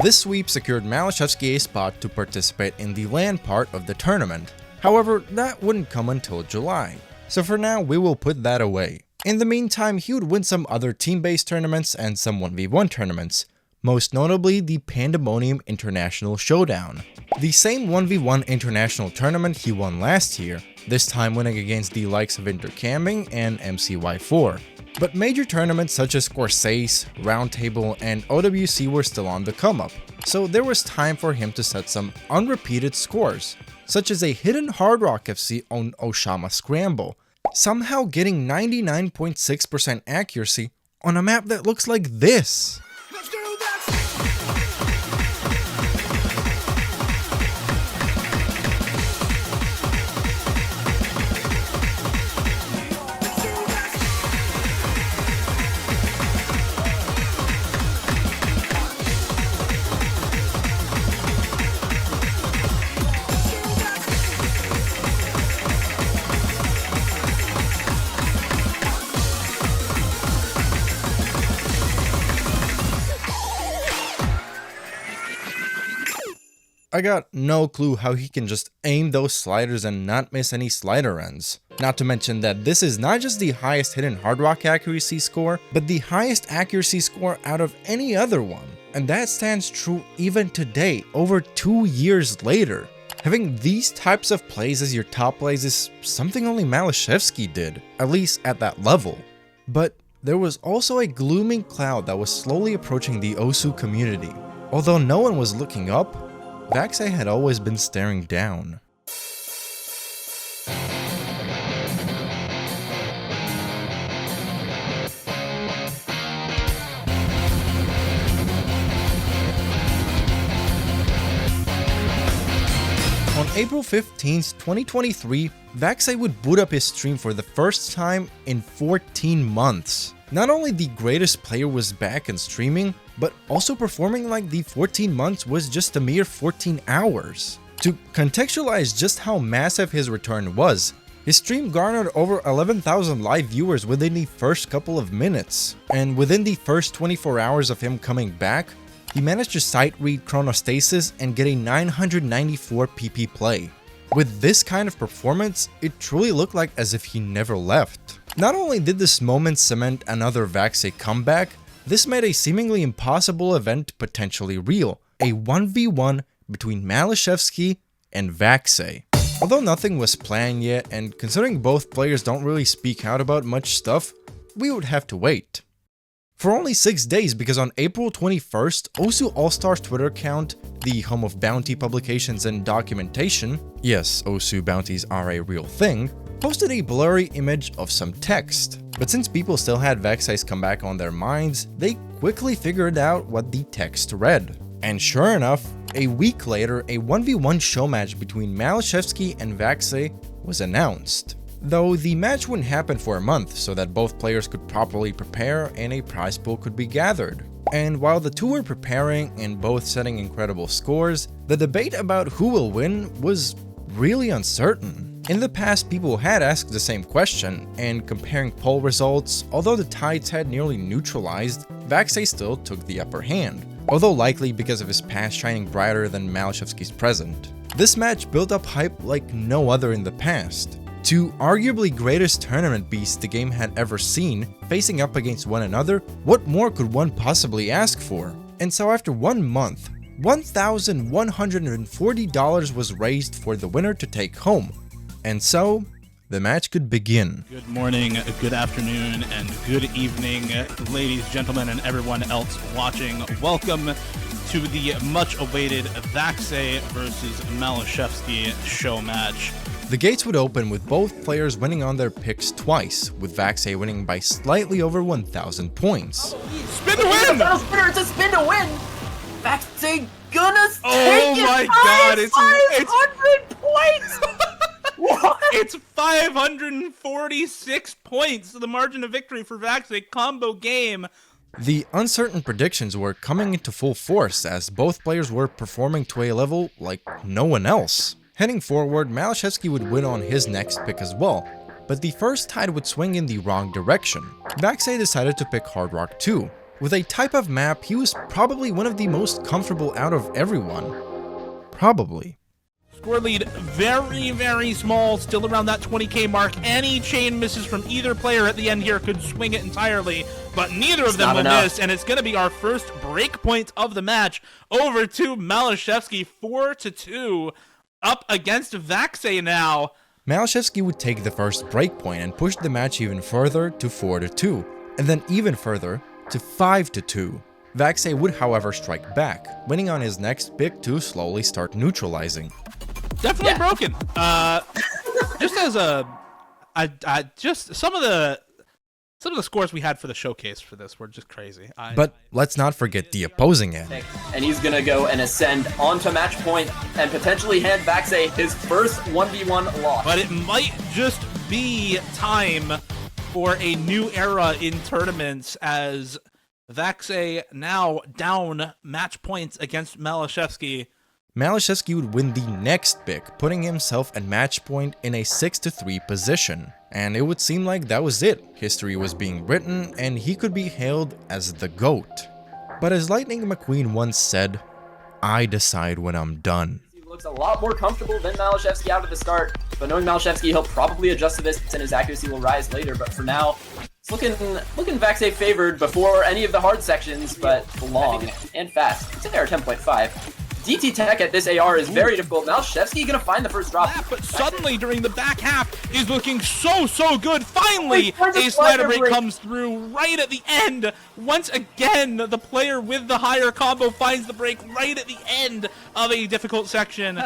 This sweep secured Maliszewski a spot to participate in the LAN part of the tournament. However, that wouldn't come until July, so for now we will put that away. In the meantime, he would win some other team-based tournaments and some 1v1 tournaments, most notably the Pandemonium International Showdown. The same 1v1 international tournament he won last year, this time winning against the likes of Intercamming and MCY4. But major tournaments such as Corsace, Roundtable, and OWC were still on the come-up, so there was time for him to set some unrepeated scores, such as a hidden Hard Rock FC on Oshama Scramble, somehow getting 99.6% accuracy on a map that looks like this. I got no clue how he can just aim those sliders and not miss any slider ends. Not to mention that this is not just the highest hidden Hard Rock accuracy score, but the highest accuracy score out of any other one. And that stands true even today, over 2 years later. Having these types of plays as your top plays is something only Maliszewski did, at least at that level. But there was also a glooming cloud that was slowly approaching the Osu community. Although no one was looking up, vaxei had always been staring down. On April 15th, 2023, vaxei would boot up his stream for the first time in 14 months. Not only the greatest player was back and streaming, but also performing like the 14 months was just a mere 14 hours. To contextualize just how massive his return was, his stream garnered over 11,000 live viewers within the first couple of minutes, and within the first 24 hours of him coming back, he managed to sight read Chronostasis and get a 994 PP play. With this kind of performance, it truly looked like as if he never left. Not only did this moment cement another vaxei comeback, this made a seemingly impossible event potentially real, a 1v1 between Maliszewski and vaxei. Although nothing was planned yet, and considering both players don't really speak out about much stuff, we would have to wait. For only 6 days, because on April 21st, Osu All-Stars Twitter account, the home of bounty publications and documentation, yes, Osu bounties are a real thing, posted a blurry image of some text. But since people still had vaxei's comeback on their minds, they quickly figured out what the text read. And sure enough, a week later, a 1v1 show match between Maliszewski and vaxei was announced. Though the match wouldn't happen for a month so that both players could properly prepare and a prize pool could be gathered. And while the two were preparing and both setting incredible scores, the debate about who will win was really uncertain. In the past, people had asked the same question, and comparing poll results, although the tides had nearly neutralized, vaxei still took the upper hand, although likely because of his past shining brighter than Maliszewski's present. This match built up hype like no other in the past. Two arguably greatest tournament beasts the game had ever seen, facing up against one another, what more could one possibly ask for? And so after 1 month, $1,140 was raised for the winner to take home. And so, the match could begin. Good morning, good afternoon, and good evening, ladies, gentlemen, and everyone else watching. Welcome to the much-awaited vaxei versus Maliszewski show match. The gates would open with both players winning on their picks twice, with vaxei winning by slightly over 1,000 points. Spin to win! It's a spin to win! vaxei gonna take Oh my god, it's 500 points! What? It's 546 points, the margin of victory for vaxei combo game. The uncertain predictions were coming into full force as both players were performing to a level like no one else. Heading forward, Maliszewski would win on his next pick as well, but the first tide would swing in the wrong direction. Vaxei decided to pick Hard Rock II. With a type of map, he was probably one of the most comfortable out of everyone. Probably. Score lead very, very small, still around that 20k mark. Any chain misses from either player at the end here could swing it entirely, but neither of them will miss, and it's going to be our first break point of the match. Over to Maliszewski, 4-2, up against vaxei now. Maliszewski would take the first break point and push the match even further to 4-2, and then even further to 5-2. Vaxei would, however, strike back, winning on his next pick to slowly start neutralizing. Definitely broken. Just as just some of the scores we had for the showcase for this were just crazy. But let's not forget the opposing end. And he's gonna go and ascend onto match point and potentially hand vaxei his first 1v1 loss. But it might just be time for a new era in tournaments as vaxei now down match points against Maliszewski. Maliszewski would win the next pick, putting himself at match point in a 6-3 position. And it would seem like that was it. History was being written, and he could be hailed as the GOAT. But as Lightning McQueen once said, I decide when I'm done. He looks a lot more comfortable than Maliszewski out of the start, but knowing Maliszewski, he'll probably adjust to this and his accuracy will rise later. But for now, it's looking vaxei favored before any of the hard sections, but long and fast. It's an AR 10.5. DT tech at this AR is very difficult. Maliszewski gonna find the first drop. But suddenly during the back half is looking so good. Finally, a slider break comes through right at the end. Once again, the player with the higher combo finds the break right at the end of a difficult section.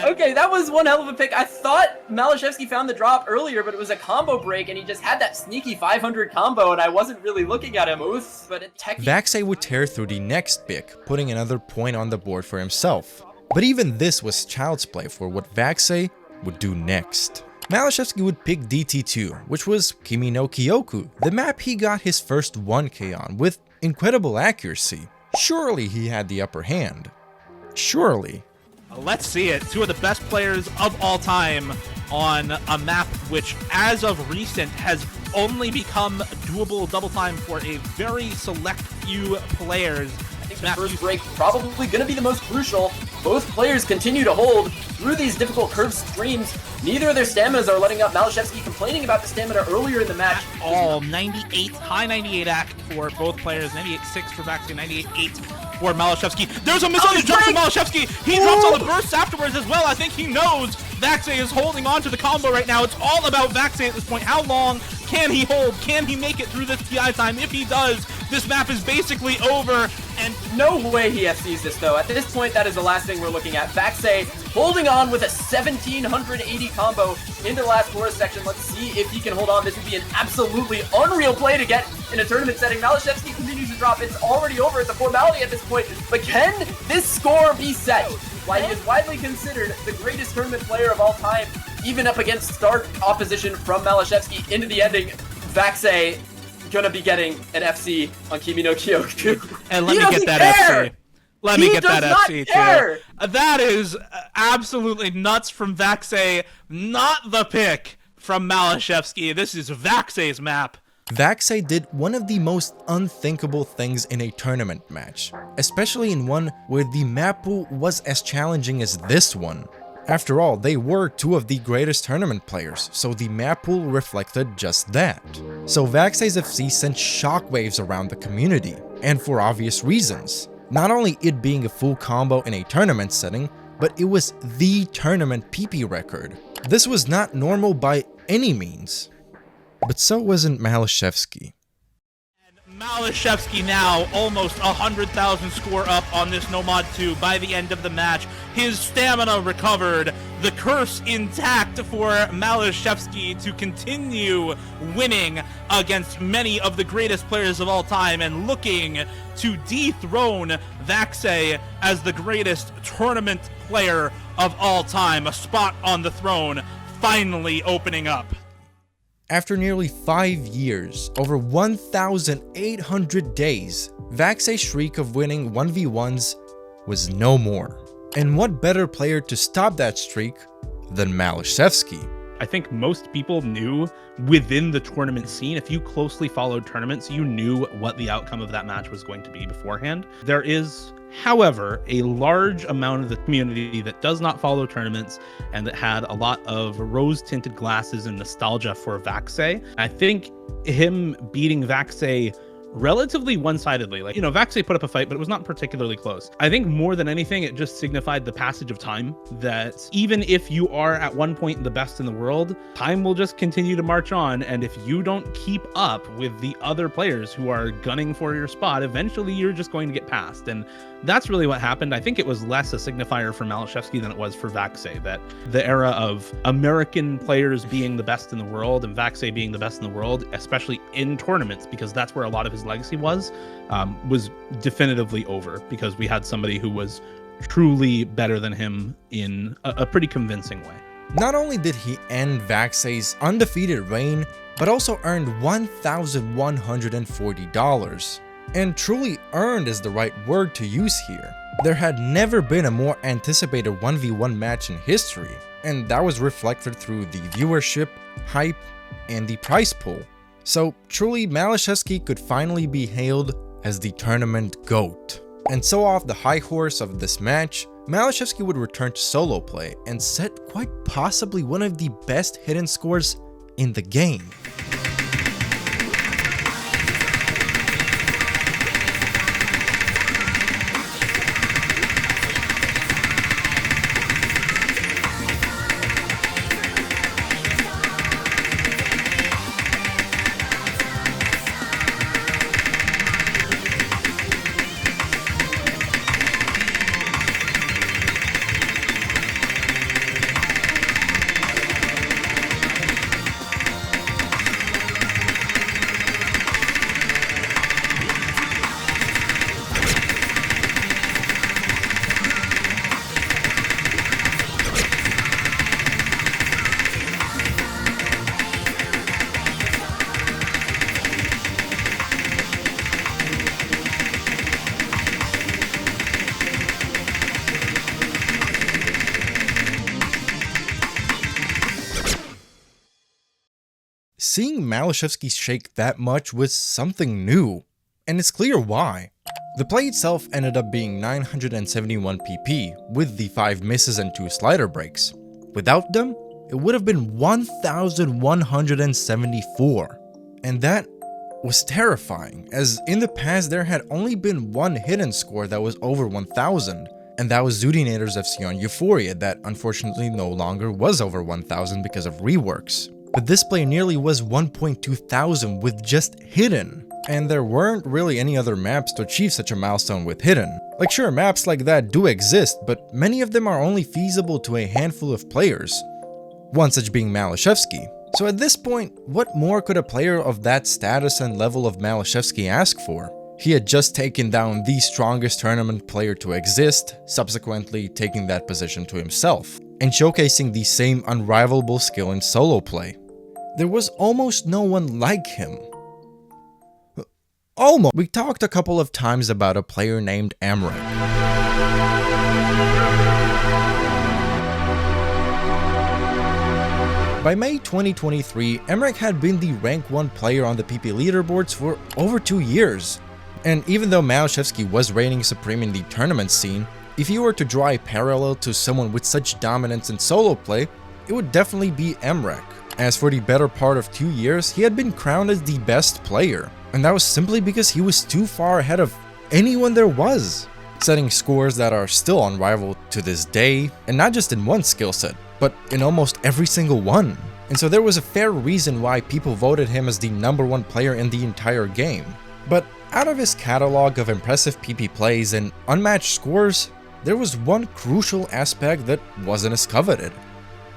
Okay, that was one hell of a pick. I thought Maliszewski found the drop earlier, but it was a combo break, and he just had that sneaky 500 combo, and I wasn't really looking at him. Oof, but vaxei would tear through the next pick, putting another point on the board for himself. But even this was child's play for what vaxei would do next. Maliszewski would pick DT2, which was Kimi no Kyoku, the map he got his first 1k on with incredible accuracy. Surely he had the upper hand. Surely. Let's see it. Two of the best players of all time on a map which, as of recent, has only become doable double time for a very select few players. I think the first break probably going to be the most crucial. Both players continue to hold through these difficult curved streams. Neither of their staminas are letting up. Maliszewski complaining about the stamina earlier in the match. All 98, high 98 act for both players. 98.6 for vaxei, 98.8 for Maliszewski. There's a miss on the jump for Maliszewski. He drops all the bursts afterwards as well. I think he knows vaxei is holding on to the combo right now. It's all about vaxei at this point. How long can he hold? Can he make it through this TI time? If he does, this map is basically over. And no way he FCs this though. At this point, that is the last thing we're looking at. vaxei holding on with a 1780 combo into the last chorus section. Let's see if he can hold on. This would be an absolutely unreal play to get in a tournament setting. Maliszewski continues to drop. It's already over. It's a formality at this point. But can this score be set? Why he is widely considered the greatest tournament player of all time, even up against stark opposition from Maliszewski into the ending. vaxei gonna be getting an FC on Kimi no Kyoku. And let me get that FC. Let me get that FC too. That is absolutely nuts from vaxei. Not the pick from Maliszewski. This is vaxei's map. vaxei did one of the most unthinkable things in a tournament match, especially in one where the map pool was as challenging as this one. After all, they were two of the greatest tournament players, so the map pool reflected just that. So vaxei's FC sent shockwaves around the community, and for obvious reasons. Not only it being a full combo in a tournament setting, but it was the tournament PP record. This was not normal by any means. But so wasn't Maliszewski. Maliszewski now almost 100,000 score up on this Nomad 2 by the end of the match. His stamina recovered, the curse intact for Maliszewski to continue winning against many of the greatest players of all time and looking to dethrone vaxei as the greatest tournament player of all time. A spot on the throne finally opening up. After nearly 5 years, over 1,800 days, vaxei's streak of winning 1v1s was no more. And what better player to stop that streak than Maliszewski? I think most people knew within the tournament scene, if you closely followed tournaments, you knew what the outcome of that match was going to be beforehand. There is, however, a large amount of the community that does not follow tournaments and that had a lot of rose-tinted glasses and nostalgia for vaxei. I think him beating vaxei relatively one-sidedly, like, vaxei put up a fight, but it was not particularly close. I think more than anything, it just signified the passage of time, that even if you are at one point the best in the world, time will just continue to march on, and if you don't keep up with the other players who are gunning for your spot, eventually you're just going to get passed. And that's really what happened. I think it was less a signifier for Maliszewski than it was for vaxei, that the era of American players being the best in the world and vaxei being the best in the world, especially in tournaments, because that's where a lot of his legacy was definitively over, because we had somebody who was truly better than him in a pretty convincing way. Not only did he end vaxei's undefeated reign, but also earned $1,140. And truly earned is the right word to use here. There had never been a more anticipated 1v1 match in history, and that was reflected through the viewership, hype, and the prize pool. So truly, Maliszewski could finally be hailed as the tournament GOAT. And so off the high horse of this match, Maliszewski would return to solo play and set quite possibly one of the best hidden scores in the game. Seeing Maliszewski shake that much was something new, and it's clear why. The play itself ended up being 971 PP, with the 5 misses and 2 slider breaks. Without them, it would have been 1,174. And that was terrifying, as in the past there had only been one hidden score that was over 1,000, and that was xootynator's FC on Euphoria that unfortunately no longer was over 1,000 because of reworks. But this play nearly was 1.2 thousand with just hidden. and there weren't really any other maps to achieve such a milestone with Hidden. Like sure, maps like that do exist, but many of them are only feasible to a handful of players, one such being Maliszewski. So at this point, what more could a player of that status and level of Maliszewski ask for? He had just taken down the strongest tournament player to exist, subsequently taking that position to himself, and showcasing the same unrivalable skill in solo play. There was almost no one like him. Almost. We talked a couple of times about a player named Mrekk. By May 2023, Mrekk had been the rank 1 player on the PP leaderboards for over 2 years. And even though Maliszewski was reigning supreme in the tournament scene, if you were to draw a parallel to someone with such dominance in solo play, it would definitely be Mrekk. As for the better part of 2 years, he had been crowned as the best player, and that was simply because he was too far ahead of anyone there was, setting scores that are still unrivaled to this day, and not just in one skill set, but in almost every single one. And so there was a fair reason why people voted him as the #1 player in the entire game. But out of his catalog of impressive PP plays and unmatched scores, there was one crucial aspect that wasn't as coveted: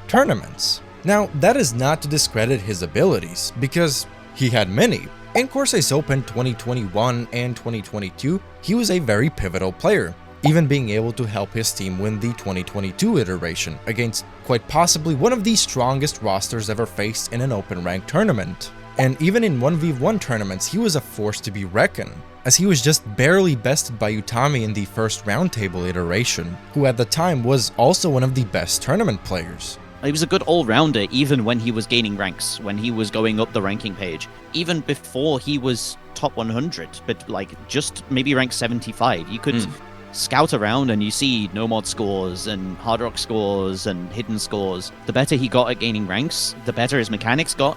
tournaments. Now, that is not to discredit his abilities, because he had many. In Corsace Open 2021 and 2022, he was a very pivotal player, even being able to help his team win the 2022 iteration against quite possibly one of the strongest rosters ever faced in an open rank tournament. And even in 1v1 tournaments, he was a force to be reckoned, as he was just barely bested by Utami in the first Roundtable iteration, who at the time was also one of the best tournament players. He was a good all-rounder even when he was gaining ranks, when he was going up the ranking page. Even before he was top 100, but like just maybe rank 75. You could scout around and you see no-mod scores and hard rock scores and hidden scores. The better he got at gaining ranks, the better his mechanics got,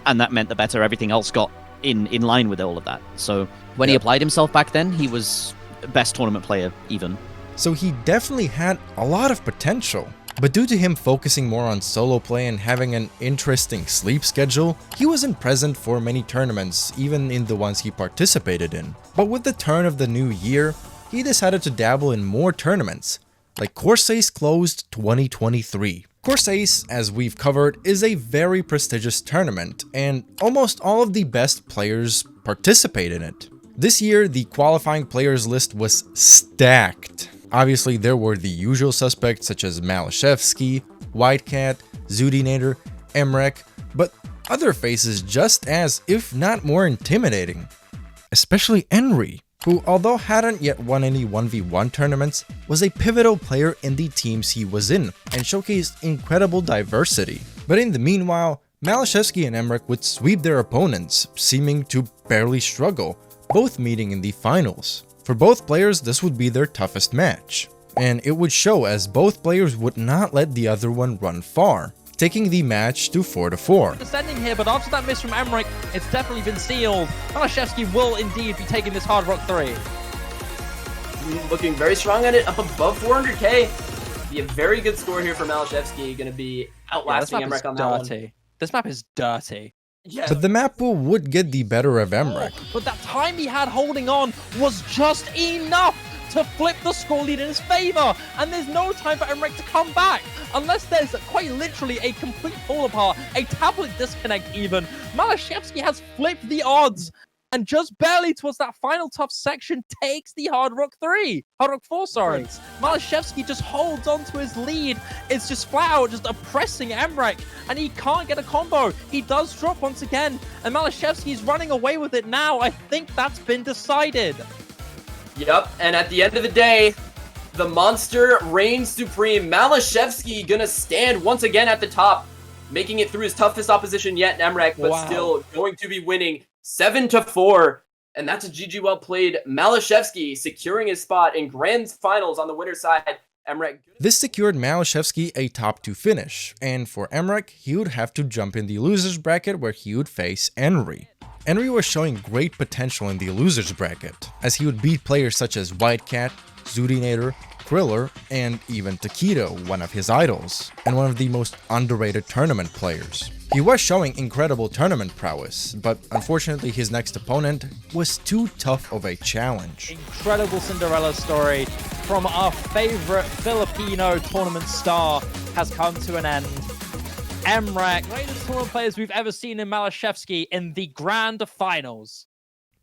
and that meant the better everything else got in line with all of that. So when he applied himself back then, he was best tournament player even. So he definitely had a lot of potential. But due to him focusing more on solo play and having an interesting sleep schedule, he wasn't present for many tournaments, even in the ones he participated in. But with the turn of the new year, he decided to dabble in more tournaments, like Corsace Closed 2023. Corsace, as we've covered, is a very prestigious tournament, and almost all of the best players participate in it. This year, the qualifying players list was stacked. Obviously, there were the usual suspects such as Maliszewski, Whitecat, xootynator, Mrekk, but other faces just as, if not more intimidating. Especially Henry, who, although hadn't yet won any 1v1 tournaments, was a pivotal player in the teams he was in, and showcased incredible diversity. But in the meanwhile, Maliszewski and Mrekk would sweep their opponents, seeming to barely struggle, both meeting in the finals. For both players, this would be their toughest match, and it would show as both players would not let the other one run far, taking the match to 4-4. Descending here, but after that miss from Mrekk, it's definitely been sealed. Maliszewski will indeed be taking this Hard Rock 3. Looking very strong at it, up above 400k. Be a very good score here for Maliszewski, going to be outlasting Mrekk on that one. This map is dirty. Yeah. But the map pool would get the better of Mrekk. But that time he had holding on was just enough to flip the score lead in his favor. And there's no time for Mrekk to come back. Unless there's quite literally a complete fall apart, a tablet disconnect even. Maliszewski has flipped the odds. And just barely towards that final tough section takes the Hard Rock 4, sorry. Maliszewski just holds on to his lead. It's just flat out just oppressing Mrekk, and he can't get a combo. He does drop once again, and Maliszewski's running away with it now. I think that's been decided. Yep, and at the end of the day, the monster reigns supreme. Maliszewski gonna stand once again at the top, making it through his toughest opposition yet in Mrekk, but still going to be winning 7-4, and that's a GG well played. Maliszewski securing his spot in Grand Finals on the winner's side. Mrekk. This secured Maliszewski a top 2 finish, and for Mrekk, he would have to jump in the losers bracket where he would face Henry. Henry was showing great potential in the losers bracket, as he would beat players such as Whitecat, xootynator, Kriller, and even Taquito, one of his idols, and one of the most underrated tournament players. He was showing incredible tournament prowess, but unfortunately his next opponent was too tough of a challenge. Incredible Cinderella story from our favorite Filipino tournament star has come to an end. Mrekk, greatest tournament players we've ever seen in Maliszewski in the grand finals.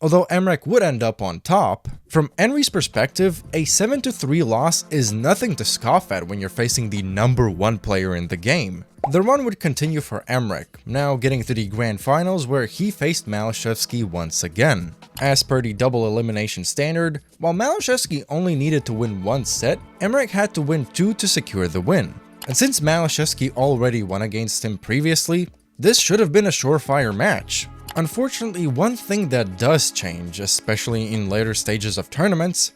Although Mrekk would end up on top, from Henry's perspective, a 7-3 loss is nothing to scoff at when you're facing the #1 player in the game. The run would continue for Mrekk, now getting to the grand finals where he faced Maliszewski once again. As per the double elimination standard, while Maliszewski only needed to win one set, Mrekk had to win 2 to secure the win. And since Maliszewski already won against him previously, this should have been a surefire match. Unfortunately, one thing that does change, especially in later stages of tournaments,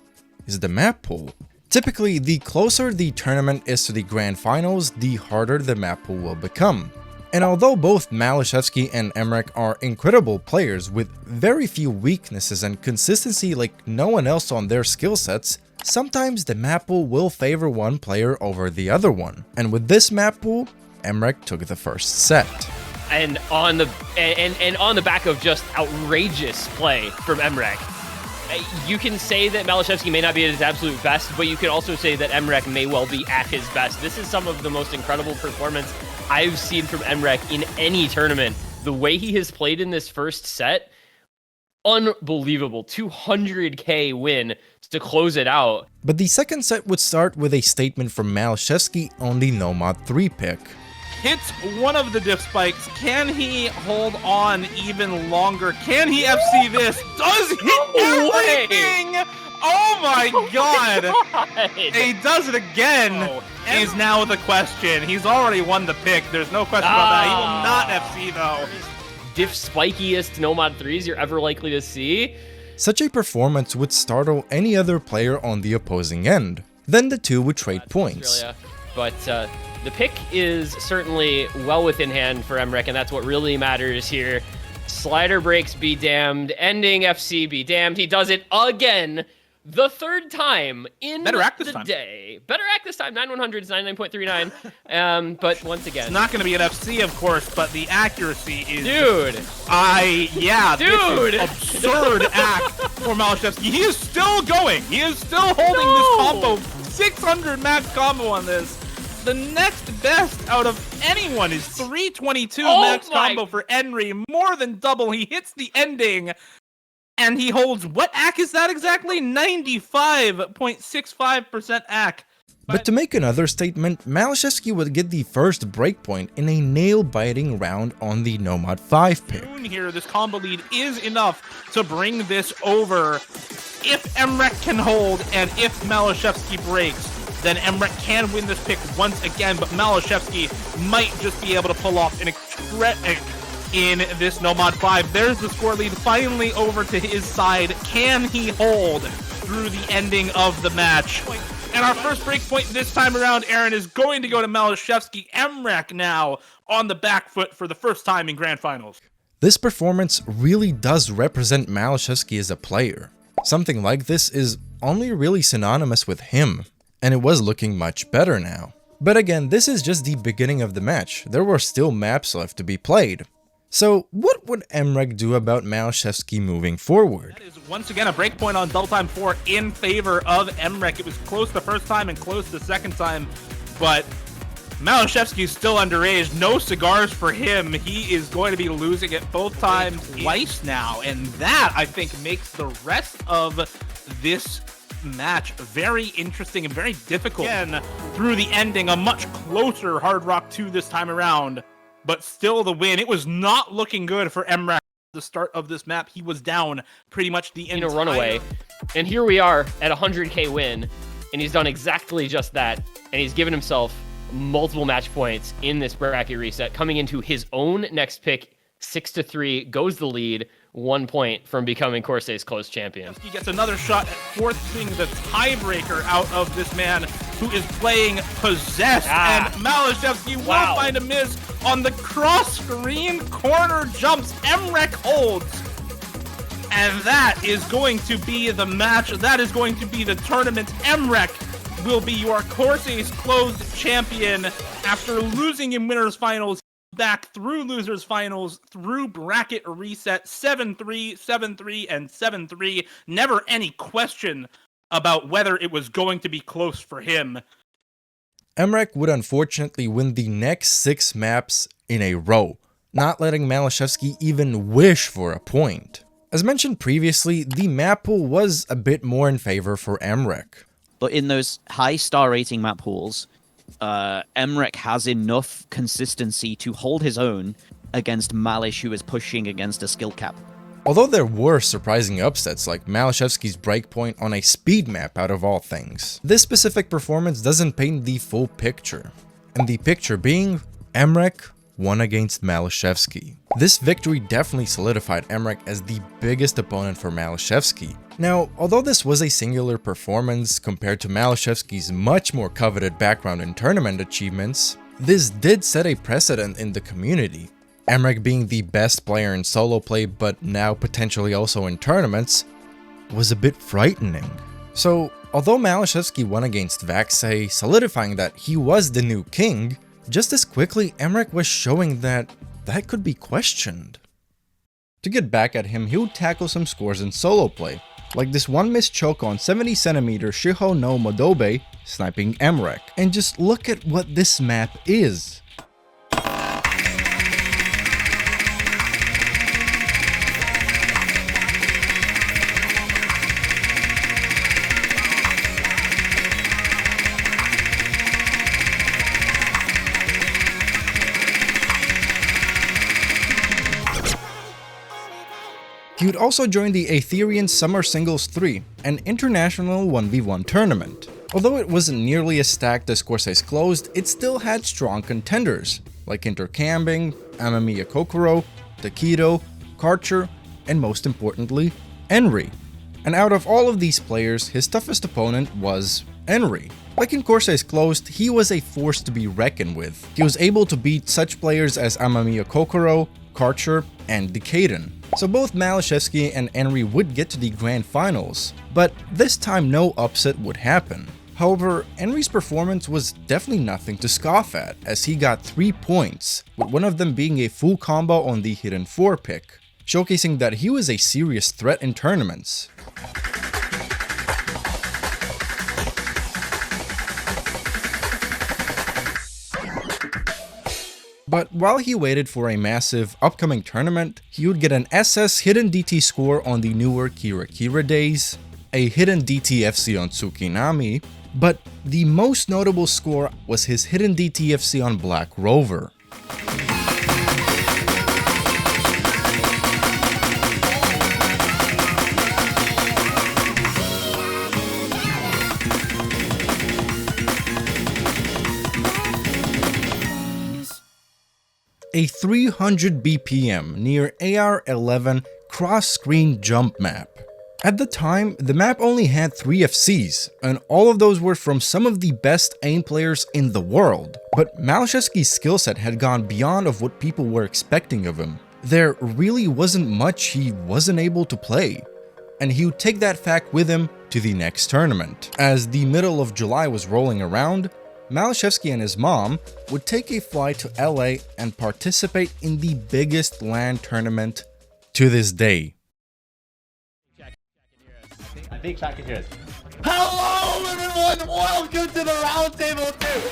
is the map pool. Typically, the closer the tournament is to the grand finals, the harder the map pool will become. And although both Maliszewski and Mrekk are incredible players with very few weaknesses and consistency like no one else on their skill sets, sometimes the map pool will favor one player over the other one. And with this map pool, Mrekk took the first set. And on the back of just outrageous play from Mrekk, you can say that Maliszewski may not be at his absolute best, but you can also say that Mrekk may well be at his best. This is some of the most incredible performance I've seen from Mrekk in any tournament. The way he has played in this first set, unbelievable. 200k win to close it out. But the second set would start with a statement from Maliszewski on the Nomad 3 pick. Hits one of the diff spikes. Can he hold on even longer? Can he FC this? Does hit everything! Oh my god! He does it again! Is now the question. He's already won the pick. There's no question about that. He will not FC though. Diff spikiest Nomad 3s you're ever likely to see. Such a performance would startle any other player on the opposing end. Then the two would trade points. But the pick is certainly well within hand for Mrekk, and that's what really matters here. Slider breaks be damned, ending FC be damned. He does it again, the third time in the day. Better act this time. 9100 is 99.39. But once again, it's not going to be an FC, of course, but the accuracy is. Dude. Dude. This is absurd act for Maliszewski. He is still going. He is still holding this combo. 600 max combo on this. The next best out of anyone is 322 max combo for Henry. More than double. He hits the ending. And he holds, what AC is that exactly? 95.65% AC. But to make another statement, Maliszewski would get the first breakpoint in a nail-biting round on the Nomad 5 pick. Here, this combo lead is enough to bring this over. If Mrekk can hold and if Maliszewski breaks, then Mrekk can win this pick once again, but Maliszewski might just be able to pull off an incredible in this Nomad 5. There's the score lead finally over to his side. Can he hold through the ending of the match? And our first break point this time around, Aaron, is going to go to Maliszewski. Mrekk now on the back foot for the first time in Grand Finals. This performance really does represent Maliszewski as a player. Something like this is only really synonymous with him, and it was looking much better now. But again, this is just the beginning of the match. There were still maps left to be played. So, what would Mrekk do about Maliszewski moving forward? That is once again a breakpoint on double time 4 in favor of Mrekk. It was close the first time and close the second time, but Maliszewski is still underage. No cigars for him. He is going to be losing it both times twice now, and that, I think, makes the rest of this match very interesting and very difficult. Again, through the ending, a much closer Hard Rock 2 this time around. But still the win. It was not looking good for Mrekk. The start of this map, he was down pretty much the entire... In a runaway. And here we are at 100k win, and he's done exactly just that. And he's given himself multiple match points in this bracket reset, coming into his own next pick, 6-3, goes the lead, 1 point from becoming Corsace Closed champion. He gets another shot at forcing the tiebreaker out of this man who is playing Possessed. And Maliszewski will find a miss on the cross-screen corner jumps. Mrekk holds. And that is going to be the match. That is going to be the tournament. Mrekk will be your Corsace Closed champion after losing in winners finals, back through losers finals, through bracket reset 7-3, 7-3, and 7-3. Never any question about whether it was going to be close for him. Mrekk would unfortunately win the next 6 maps in a row, not letting Maliszewski even wish for a point. As mentioned previously, the map pool was a bit more in favor for Mrekk. But in those high star rating map pools, Mrekk has enough consistency to hold his own against Malish, who is pushing against a skill cap. Although there were surprising upsets like Maliszewski's breakpoint on a speed map out of all things, this specific performance doesn't paint the full picture. And the picture being, Mrekk won against Maliszewski. This victory definitely solidified Mrekk as the biggest opponent for Maliszewski. Now, although this was a singular performance compared to Maliszewski's much more coveted background in tournament achievements, this did set a precedent in the community. Mrekk being the best player in solo play, but now potentially also in tournaments, was a bit frightening. So, although Maliszewski won against vaxei, solidifying that he was the new king, just as quickly Mrekk was showing that could be questioned. To get back at him, he would tackle some scores in solo play, like this one missed choke on 70cm Shiho no Madobe, sniping Mrekk. And just look at what this map is. He would also join the Aetherian Summer Singles 3, an international 1v1 tournament. Although it wasn't nearly as stacked as Corsace Closed, it still had strong contenders, like Intercambing, Amamiya Kokoro, Takedo, Karcher, and most importantly, Enri. And out of all of these players, his toughest opponent was Enri. Like in Corsace Closed, he was a force to be reckoned with. He was able to beat such players as Amamiya Kokoro, Karcher, and Decaden. So both Maliszewski and Enri would get to the grand finals, but this time no upset would happen. However, Enri's performance was definitely nothing to scoff at, as he got 3 points, with one of them being a full combo on the hidden 4 pick, showcasing that he was a serious threat in tournaments. But while he waited for a massive upcoming tournament, he would get an SS hidden DT score on the newer Kira Kira days, a hidden DT FC on Tsukinami, but the most notable score was his hidden DT FC on Black Rover. A 300 BPM near AR-11 cross-screen jump map. At the time, the map only had 3 FCs, and all of those were from some of the best aim players in the world. But Maliszewski's skillset had gone beyond of what people were expecting of him. There really wasn't much he wasn't able to play, and he would take that fact with him to the next tournament. As the middle of July was rolling around, Maliszewski and his mom would take a flight to LA and participate in the biggest LAN tournament to this day. I think chat can hear us. Hello everyone, welcome to the Roundtable II!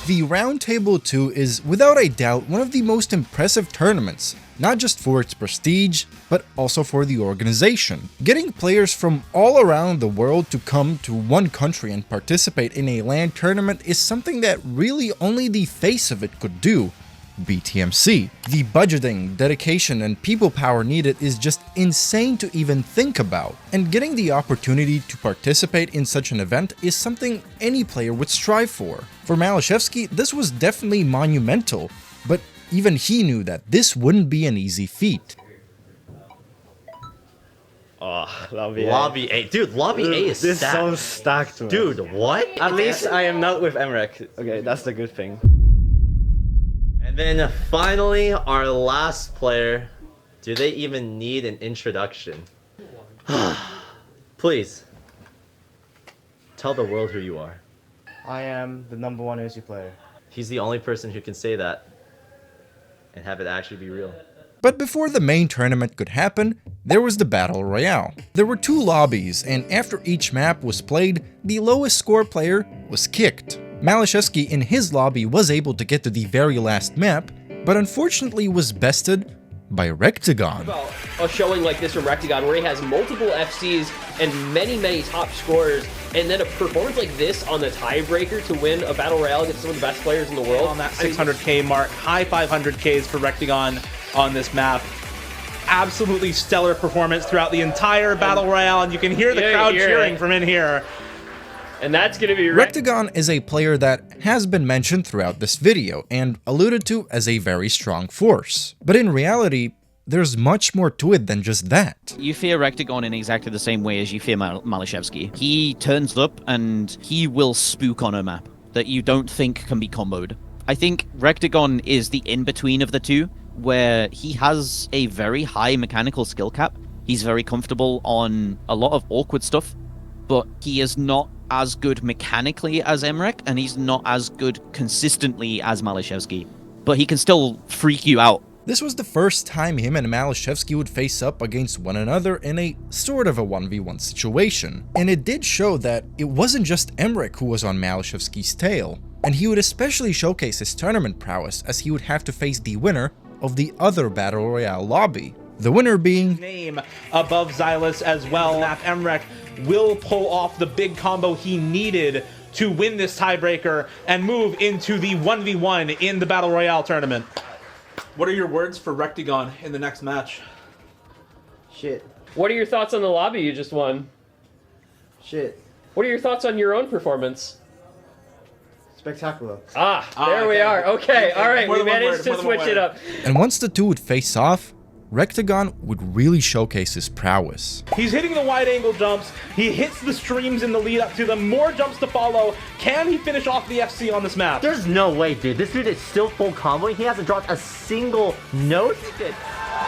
The Roundtable II is without a doubt one of the most impressive tournaments, not just for its prestige, but also for the organization. Getting players from all around the world to come to one country and participate in a LAN tournament is something that really only the face of it could do, BTMC. The budgeting, dedication, and people power needed is just insane to even think about. And getting the opportunity to participate in such an event is something any player would strive for. For Maliszewski, this was definitely monumental, but even he knew that this wouldn't be an easy feat. Oh, Lobby A. Dude, Lobby A is This stacked. so stacked, man. Dude, what? At least I am not with Mrekk. Okay, that's the good thing. And then finally, our last player. Do they even need an introduction? Please, tell the world who you are. I am the #1 OSU player. He's the only person who can say that and have it actually be real. But before the main tournament could happen, there was the Battle Royale. There were 2 lobbies, and after each map was played, the lowest score player was kicked. Maliszewski in his lobby was able to get to the very last map, but unfortunately was bested by Rectagon. About a showing like this from Rectagon where he has multiple FCs and many top scorers, and then a performance like this on the tiebreaker to win a Battle Royale against some of the best players in the world. On that 600k mark, high 500ks for Rectagon on this map. Absolutely stellar performance throughout the entire Battle Royale, and you can hear the crowd cheering from in here. And that's going to be Rectagon is a player that has been mentioned throughout this video and alluded to as a very strong force. But in reality, there's much more to it than just that. You fear Rectagon in exactly the same way as you fear Maliszewski. He turns up and he will spook on a map that you don't think can be comboed. I think Rectagon is the in-between of the two, where he has a very high mechanical skill cap. He's very comfortable on a lot of awkward stuff, but he is not as good mechanically as Mrekk, and he's not as good consistently as Maliszewski. But he can still freak you out. This was the first time him and Maliszewski would face up against one another in a sort of a 1v1 situation. And it did show that it wasn't just Mrekk who was on Maliszewski's tail, and he would especially showcase his tournament prowess as he would have to face the winner of the other Battle Royale lobby. The winner being name above Xylus as well. Mrekk will pull off the big combo he needed to win this tiebreaker and move into the 1v1 in the Battle Royale tournament. What are your words for Rectagon in the next match? Shit. What are your thoughts on the lobby you just won? Shit. What are your thoughts on your own performance? Spectacular. There we are. Okay, all right, we managed to switch it up. And once the two would face off, Rectagon would really showcase his prowess. He's hitting the wide angle jumps, he hits the streams in the lead up to them, more jumps to follow. Can he finish off the FC on this map? There's no way, dude. This dude is still full comboing. He hasn't dropped a single note.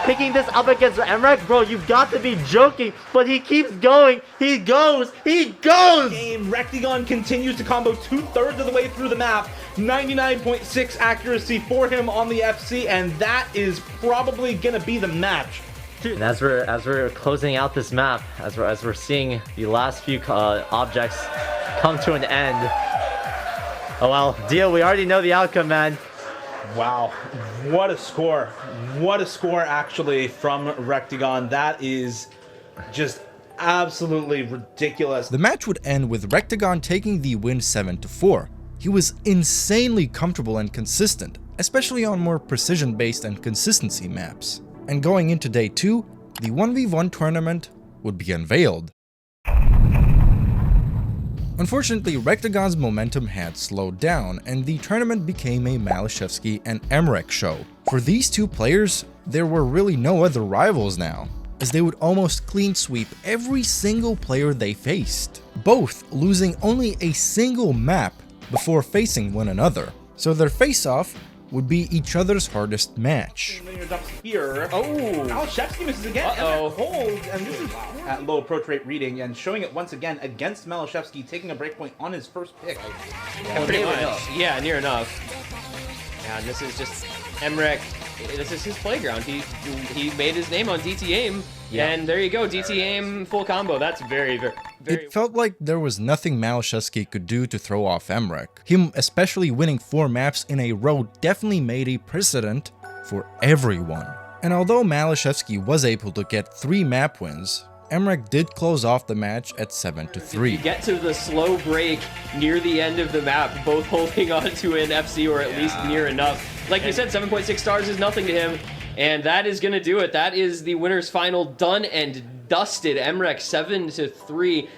Picking this up against Mrekk, bro, you've got to be joking, but he keeps going. He goes. Game, Rectagon continues to combo 2/3 of the way through the map. 99.6 accuracy for him on the FC, and that is probably gonna be the match. And as we're closing out this map, as we're seeing the last few objects come to an end. Oh well, deal. We already know the outcome, man. Wow, what a score. What a score, actually, from Rectagon. That is just absolutely ridiculous. The match would end with Rectagon taking the win 7-4. He was insanely comfortable and consistent, especially on more precision-based and consistency maps. And going into day 2, the 1v1 tournament would be unveiled. Unfortunately, Rectagon's momentum had slowed down, and the tournament became a Maliszewski and Mrekk show. For these two players, there were really no other rivals now, as they would almost clean sweep every single player they faced, both losing only a single map before facing one another. So their face-off would be each other's hardest match. Linear jumps here. Oh, Maliszewski misses again. Mrekk holds, and this is at low approach rate reading, and showing it once again against Maliszewski, taking a breakpoint on his first pick. Yeah, pretty much. Yeah, near enough. Yeah, and this is just Mrekk. This is his playground. He made his name on DT Aim, and there you go, DT Aim full combo. That's very. It felt like there was nothing Maliszewski could do to throw off Mrekk. Him especially winning 4 maps in a row definitely made a precedent for everyone. And although Maliszewski was able to get 3 map wins, Mrekk did close off the match at 7-3. You get to the slow break near the end of the map, both holding on to an FC or at least near enough. Like you said, 7.6 stars is nothing to him, and that is going to do it. That is the winner's final done and dusted. Mrekk 7-3.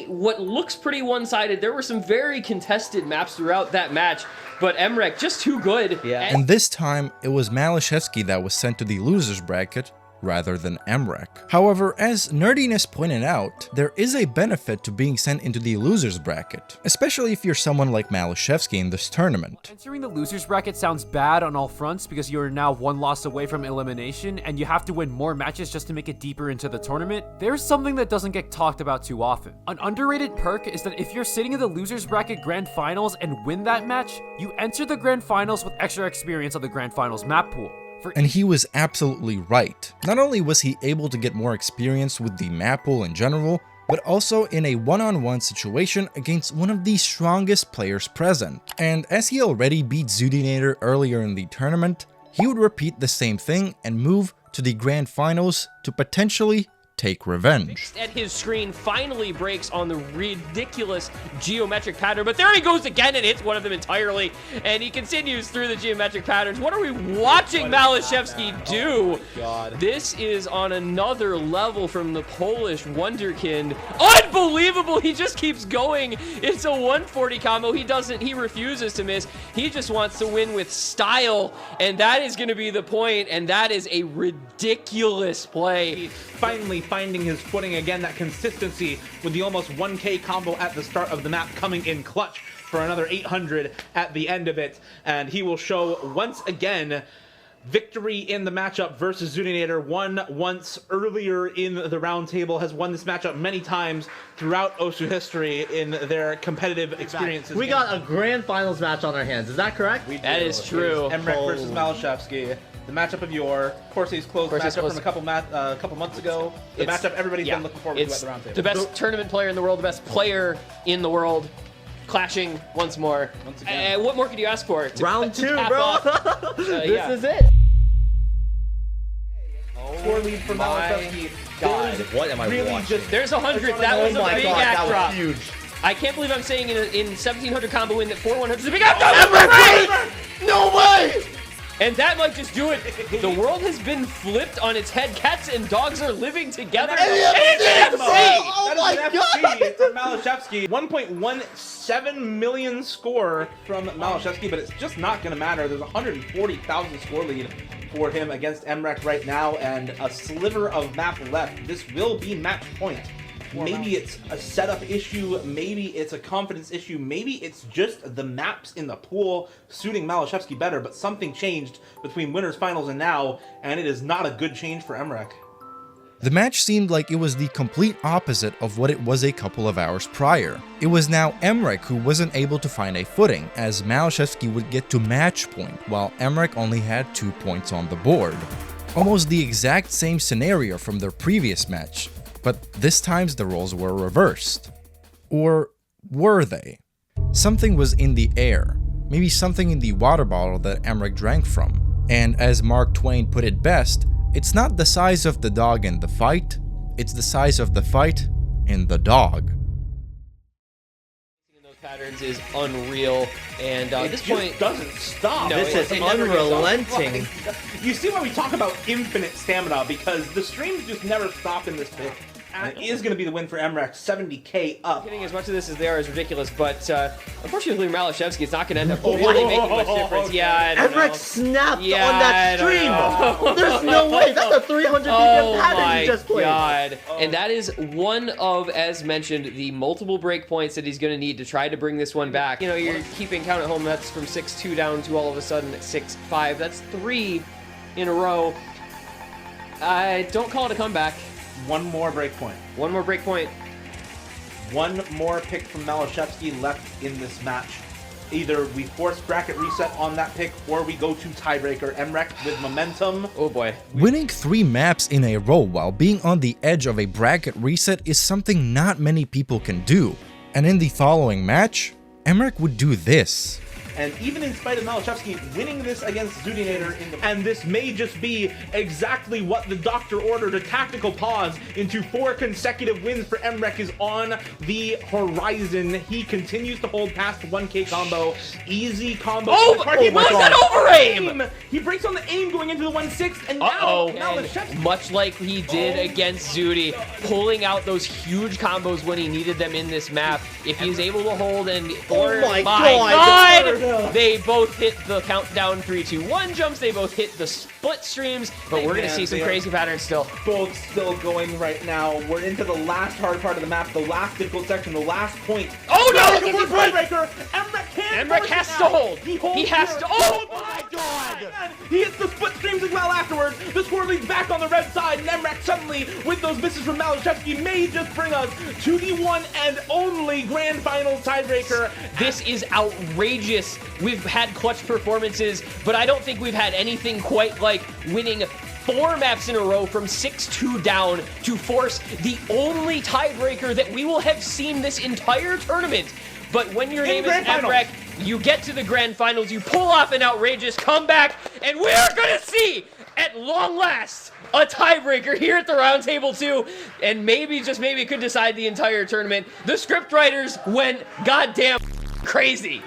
What looks pretty one-sided. There were some very contested maps throughout that match, but Mrekk just too good. And this time, it was Maliszewski that was sent to the loser's bracket rather than Mrekk. However, as Nerdiness pointed out, there is a benefit to being sent into the losers bracket, especially if you're someone like Maliszewski in this tournament. Entering the losers bracket sounds bad on all fronts because you are now one loss away from elimination and you have to win more matches just to make it deeper into the tournament. There's something that doesn't get talked about too often. An underrated perk is that if you're sitting in the losers bracket grand finals and win that match, you enter the grand finals with extra experience on the grand finals map pool. And he was absolutely right. Not only was he able to get more experience with the map pool in general, but also in a one-on-one situation against one of the strongest players present. And as he already beat xootynator earlier in the tournament, he would repeat the same thing and move to the grand finals to potentially take revenge. At his screen finally breaks on the ridiculous geometric pattern, but there he goes again and hits one of them entirely, and he continues through the geometric patterns. What are we watching Maliszewski do? Oh God. This is on another level from the Polish wonderkind. Unbelievable! He just keeps going. It's a 140 combo. He refuses to miss. He just wants to win with style, and that is going to be the point, and that is a ridiculous play. Finally finding his footing again, that consistency with the almost 1k combo at the start of the map coming in clutch for another 800 at the end of it, and he will show once again victory in the matchup versus xootynator. Won once earlier in the roundtable, has won this matchup many times throughout OSU history in their competitive experiences. We got a grand finals match on our hands, is that correct? That is true. Mrekk versus Maliszewski. The matchup of your Corsace Closed matchup from a couple months ago. The matchup everybody's been looking forward to at the roundtable. The best tournament player in the world, the best player in the world, clashing once more. Once again. What more could you ask for? Round 2, bro. This is it. Score lead for Maliszewski. God, what am I watching? There's 100. That was a big act drop. Was huge. I can't believe I'm saying in 1700 combo win that 4-100 is a big act drop. No way! And that might just do it. The world has been flipped on its head. Cats and dogs are living together. That is an FC from Maliszewski. 1.17 million score from Maliszewski, but it's just not going to matter. There's 140,000 score lead for him against Mrekk right now, and a sliver of map left. This will be match point. Maybe it's a setup issue, maybe it's a confidence issue, maybe it's just the maps in the pool suiting Maliszewski better, but something changed between winners finals and now, and it is not a good change for Mrekk. The match seemed like it was the complete opposite of what it was a couple of hours prior. It was now Mrekk who wasn't able to find a footing, as Maliszewski would get to match point, while Mrekk only had 2 points on the board. Almost the exact same scenario from their previous match. But this time the roles were reversed. Or were they? Something was in the air, maybe something in the water bottle that Mrekk drank from. And as Mark Twain put it best, it's not the size of the dog in the fight, it's the size of the fight in the dog. Those patterns is unreal, and at this point doesn't stop. No, this is unrelenting. You see why we talk about infinite stamina, because the streams just never stop in this pick. And it is going to be the win for Mrekk, 70k up. Getting as much of this as they are is ridiculous, but unfortunately Maliszewski is not going to end up really making much difference. Yeah, I don't Mrekk know. snapped Yeah, on that stream! There's no way! That's a 300 BPM pattern he just played! Oh my god. And that is one of, as mentioned, the multiple break points that he's going to need to try to bring this one back. You know, you're keeping count at home, that's from 6-2 down to all of a sudden 6-5. That's 3 in a row. I don't call it a comeback. One more break point. One more break point. One more pick from Maliszewski left in this match. Either we force bracket reset on that pick, or we go to tiebreaker. Mrekk with momentum. Oh boy. Winning 3 maps in a row while being on the edge of a bracket reset is something not many people can do. And in the following match, Mrekk would do this. And even in spite of Maliszewski winning this against xootynator and this may just be exactly what the doctor ordered, a tactical pause into 4 consecutive wins for Mrekk is on the horizon. He continues to hold past the 1k combo. Easy combo. He was an over-aim! He breaks on the aim going into the 1/6, and now Maliszewski. Much like he did against Zooty, pulling out those huge combos when he needed them in this map. If he's able to hold and... Oh my god! They both hit the countdown 3, 2, 1 jumps. They both hit the split streams, but we're going to see some crazy patterns still. Both still going right now. We're into the last hard part of the map, the last difficult section, the last point. Oh no! Tiebreaker! Mrekk has to hold. He has to. Oh my god! He hits the split streams as well afterwards. The score leads back on the red side, and Mrekk suddenly, with those misses from Maliszewski, may just bring us to the one and only grand finals tiebreaker. This is outrageous. We've had clutch performances, but I don't think we've had anything quite like winning 4 maps in a row from 6-2 down to force the only tiebreaker that we will have seen this entire tournament. But when your name is Mrekk, you get to the grand finals, you pull off an outrageous comeback, and we are going to see, at long last, a tiebreaker here at the Roundtable 2, and maybe, just maybe, could decide the entire tournament. The scriptwriters went goddamn crazy.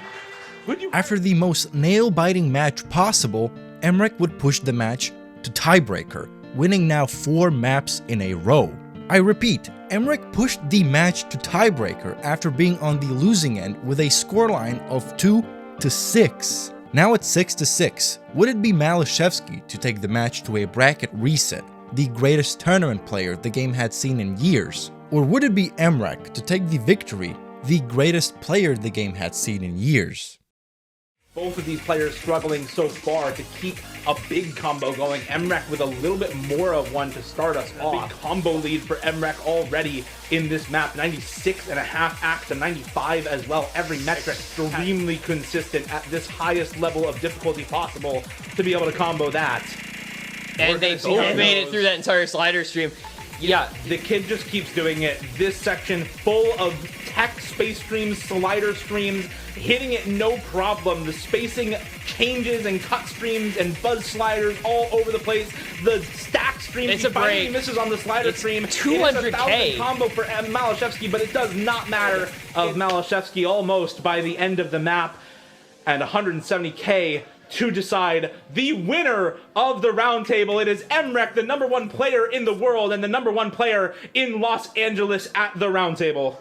After the most nail-biting match possible, Mrekk would push the match to tiebreaker, winning now 4 maps in a row. I repeat, Mrekk pushed the match to tiebreaker after being on the losing end with a scoreline of 2-6. Now it's 6-6. Would it be Maliszewski to take the match to a bracket reset, the greatest tournament player the game had seen in years? Or would it be Mrekk to take the victory, the greatest player the game had seen in years? Both of these players struggling so far to keep a big combo going. Mrekk with a little bit more of one to start us off. Big combo lead for Mrekk already in this map. 96.5 acts to 95 as well. Every metric extremely consistent at this highest level of difficulty possible to be able to combo that. And they both made it through that entire slider stream. Yeah, the kid just keeps doing it. This section full of tech space streams, slider streams, hitting it no problem. The spacing changes and cut streams and buzz sliders all over the place. The stack streams, it's a break. Misses on the slider stream. 200K. It's a 1,000 combo for Maliszewski, but it does not matter of Maliszewski almost by the end of the map. And 170K to decide the winner of the Roundtable. It is Mrekk, the #1 player in the world and the #1 player in Los Angeles at the Roundtable.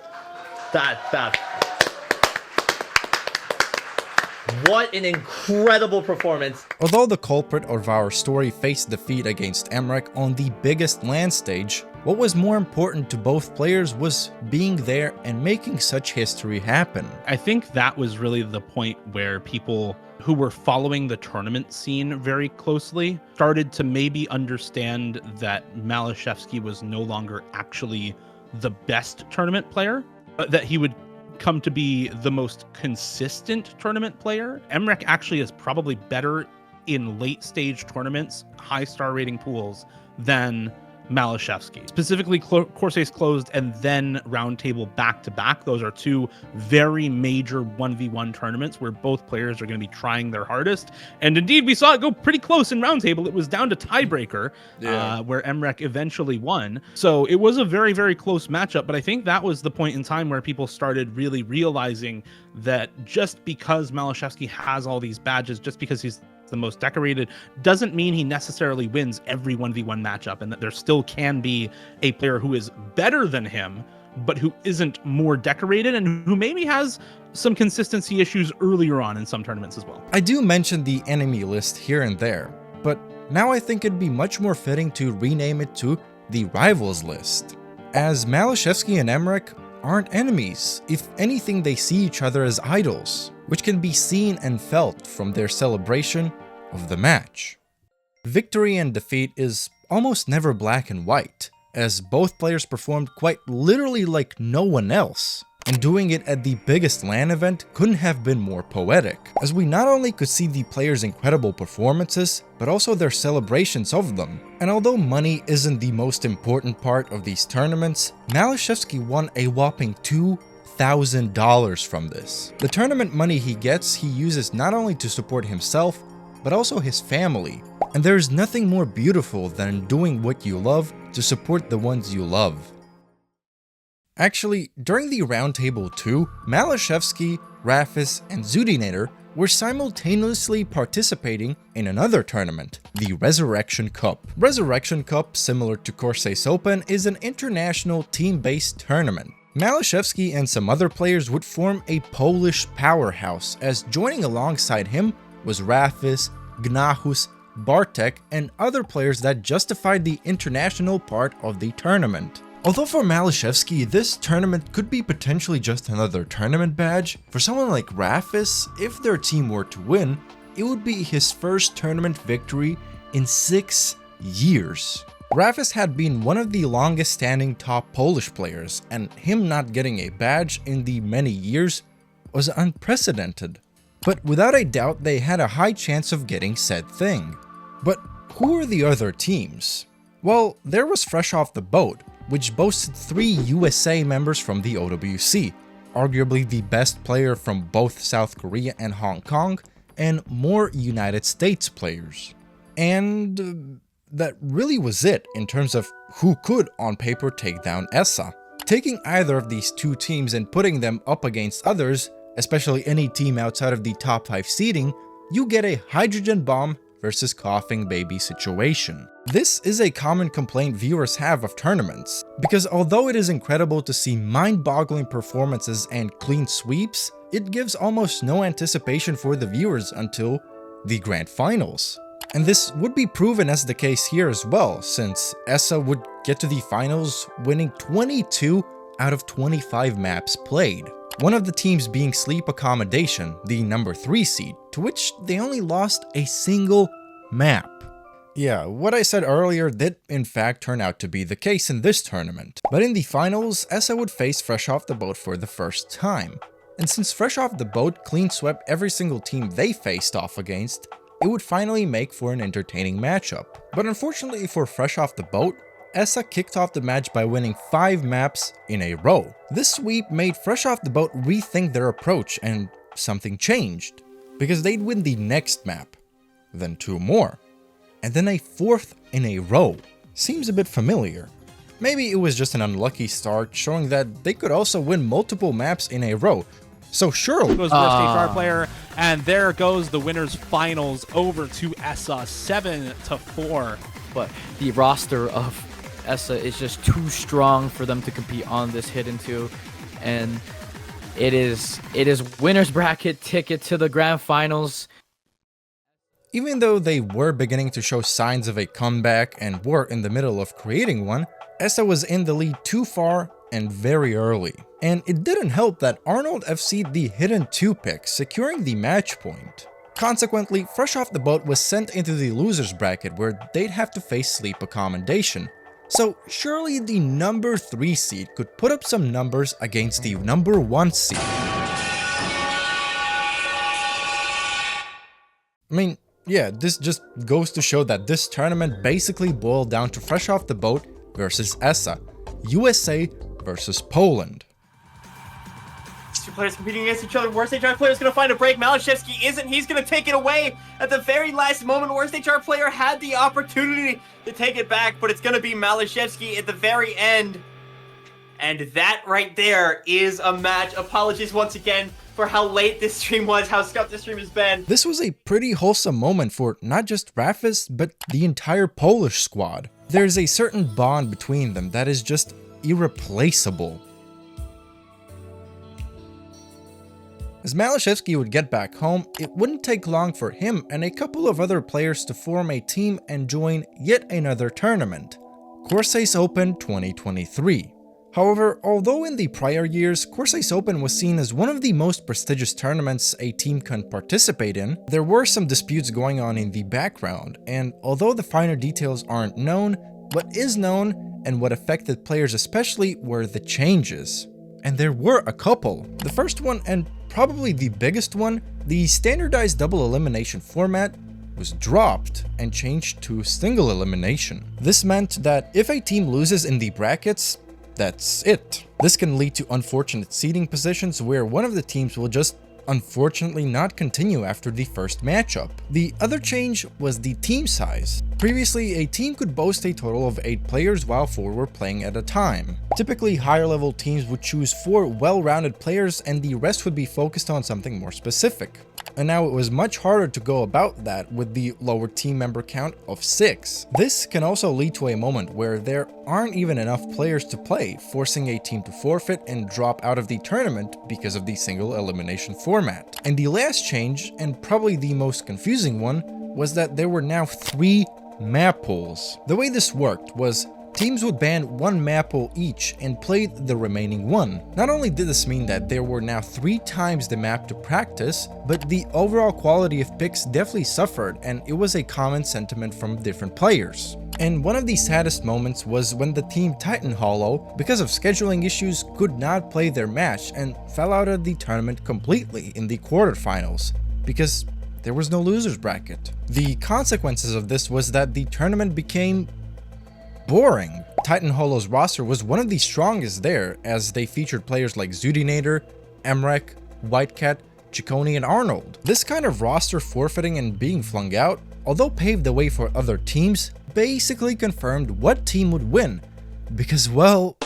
What an incredible performance. Although the culprit of our story faced defeat against Mrekk on the biggest LAN stage, what was more important to both players was being there and making such history happen. I think that was really the point where people who were following the tournament scene very closely started to maybe understand that Maliszewski was no longer actually the best tournament player, but that he would come to be the most consistent tournament player. Mrekk actually is probably better in late stage tournaments, high star rating pools, than Maliszewski. Specifically Corsace Closed and then Roundtable back-to-back. Those are 2 very major 1v1 tournaments where both players are going to be trying their hardest. And indeed, we saw it go pretty close in Roundtable. It was down to tiebreaker, where Mrekk eventually won. So it was a very, very close matchup. But I think that was the point in time where people started really realizing that just because Maliszewski has all these badges, just because he's the most decorated, doesn't mean he necessarily wins every 1v1 matchup, and that there still can be a player who is better than him, but who isn't more decorated and who maybe has some consistency issues earlier on in some tournaments as well. I do mention the enemy list here and there, but now I think it'd be much more fitting to rename it to the rivals list, as Maliszewski and Mrekk aren't enemies. If anything, they see each other as idols, which can be seen and felt from their celebration of the match. Victory and defeat is almost never black and white, as both players performed quite literally like no one else. And doing it at the biggest LAN event couldn't have been more poetic, as we not only could see the players' incredible performances, but also their celebrations of them. And although money isn't the most important part of these tournaments, Maliszewski won a whopping $2,000 from this. The tournament money he gets, he uses not only to support himself, but also his family. And there's nothing more beautiful than doing what you love to support the ones you love. Actually, during the Roundtable II, Maliszewski, Rafis, and xootynator were simultaneously participating in another tournament, the Resurrection Cup. Resurrection Cup, similar to Corsace Open, is an international team-based tournament. Maliszewski and some other players would form a Polish powerhouse, as joining alongside him was Rafis, Gnachus, Bartek, and other players that justified the international part of the tournament. Although for Maliszewski, this tournament could be potentially just another tournament badge, for someone like Rafis, if their team were to win, it would be his first tournament victory in 6 years. Rafis had been one of the longest standing top Polish players, and him not getting a badge in the many years was unprecedented. But without a doubt, they had a high chance of getting said thing. But who were the other teams? Well, there was Fresh Off the Boat, which boasted 3 USA members from the OWC, arguably the best player from both South Korea and Hong Kong, and more United States players. And that really was it in terms of who could on paper take down ESA. Taking either of these two teams and putting them up against others, especially any team outside of the top 5 seeding, you get a hydrogen bomb versus coughing baby situation. This is a common complaint viewers have of tournaments, because although it is incredible to see mind-boggling performances and clean sweeps, it gives almost no anticipation for the viewers until the grand finals. And this would be proven as the case here as well, since ESA would get to the finals winning 22 out of 25 maps played. One of the teams being Sleep Accommodation, the number 3 seed, to which they only lost a single map. Yeah, what I said earlier did in fact turn out to be the case in this tournament. But in the finals, ESA would face Fresh Off the Boat for the first time. And since Fresh Off the Boat clean swept every single team they faced off against, it would finally make for an entertaining matchup. But unfortunately for Fresh Off the Boat, ESA kicked off the match by winning 5 maps in a row. This sweep made Fresh Off the Boat rethink their approach, and something changed, because they'd win the next map, then 2 more, and then a 4th in a row. Seems a bit familiar. Maybe it was just an unlucky start, showing that they could also win multiple maps in a row. So surely goes worst HR player, and there goes the winners finals over to ESA 7-4. But the roster of ESA is just too strong for them to compete on this Hidden 2, and it is winner's bracket ticket to the grand finals. Even though they were beginning to show signs of a comeback and were in the middle of creating one, ESA was in the lead too far and very early. And it didn't help that Arnold FC'd the Hidden 2 pick, securing the match point. Consequently, Fresh Off the Boat was sent into the losers bracket where they'd have to face Sleep Accommodation. So surely the number 3 seed could put up some numbers against the number 1 seed. I mean, yeah, this just goes to show that this tournament basically boiled down to Fresh Off the Boat versus ESA, USA versus Poland. Two players competing against each other. Worst HR player is going to find a break. Maliszewski isn't. He's going to take it away at the very last moment. Worst HR player had the opportunity to take it back, but it's going to be Maliszewski at the very end. And that right there is a match. Apologies once again for how late this stream was, how scuffed this stream has been. This was a pretty wholesome moment for not just Rafis, but the entire Polish squad. There's a certain bond between them that is just irreplaceable. As Maliszewski would get back home, it wouldn't take long for him and a couple of other players to form a team and join yet another tournament, Corsace Open 2023. However, although in the prior years, Corsace Open was seen as one of the most prestigious tournaments a team can participate in, there were some disputes going on in the background, and although the finer details aren't known, what is known and what affected players especially were the changes. And there were a couple. The first one, and probably the biggest one, the standardized double elimination format was dropped and changed to single elimination. This meant that if a team loses in the brackets, that's it. This can lead to unfortunate seeding positions where one of the teams will just unfortunately not continue after the first matchup. The other change was the team size. Previously, a team could boast a total of 8 players while 4 were playing at a time. Typically, higher level teams would choose 4 well-rounded players and the rest would be focused on something more specific. and now it was much harder to go about that with the lower team member count of 6. This can also lead to a moment where there aren't even enough players to play, forcing a team to forfeit and drop out of the tournament because of the single elimination format. And the last change, and probably the most confusing one, was that there were now 3 map pools. The way this worked was teams would ban 1 map pool each and play the remaining 1. Not only did this mean that there were now 3 times the map to practice, but the overall quality of picks definitely suffered, and it was a common sentiment from different players. And one of the saddest moments was when the team Titan Hollow, because of scheduling issues, could not play their match and fell out of the tournament completely in the quarterfinals, because there was no losers bracket. The consequences of this was that the tournament became boring. Titan Hollow's roster was one of the strongest there, as they featured players like xootynator, Mrekk, Whitecat, Chicone, and Arnold. This kind of roster forfeiting and being flung out, although paved the way for other teams, basically confirmed what team would win, because, well,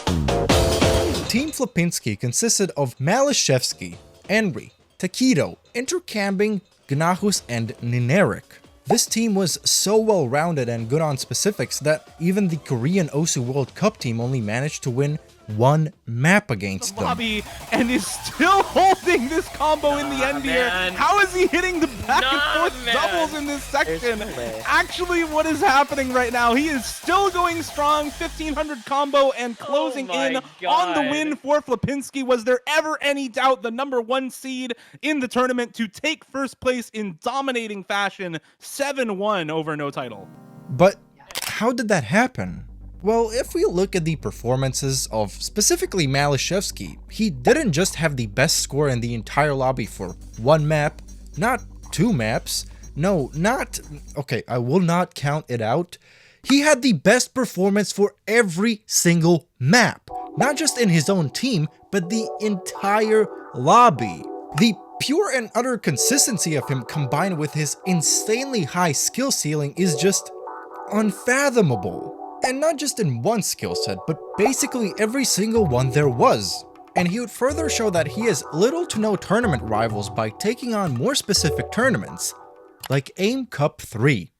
Team Flipinski consisted of Maliszewski, Enri, Takedo, Intercambing, Gnahus, and Nineric. This team was so well-rounded and good on specifics that even the Korean Osu World Cup team only managed to win 1 map against them. Lobby and is still holding this combo in the end here. How is he hitting the back and forth doubles in this section? Actually, what is happening right now? He is still going strong, 1500 combo and closing in on the win for Flipinski. Was there ever any doubt the #1 seed in the tournament to take first place in dominating fashion, 7-1 over no title? But how did that happen? Well, if we look at the performances of specifically Maliszewski, he didn't just have the best score in the entire lobby for 1 map, not 2 maps, no, not, okay, I will not count it out. He had the best performance for every single map, not just in his own team, but the entire lobby. The pure and utter consistency of him combined with his insanely high skill ceiling is just unfathomable. And not just in one skill set, but basically every single one there was. And he would further show that he has little to no tournament rivals by taking on more specific tournaments, like AIM Cup 3.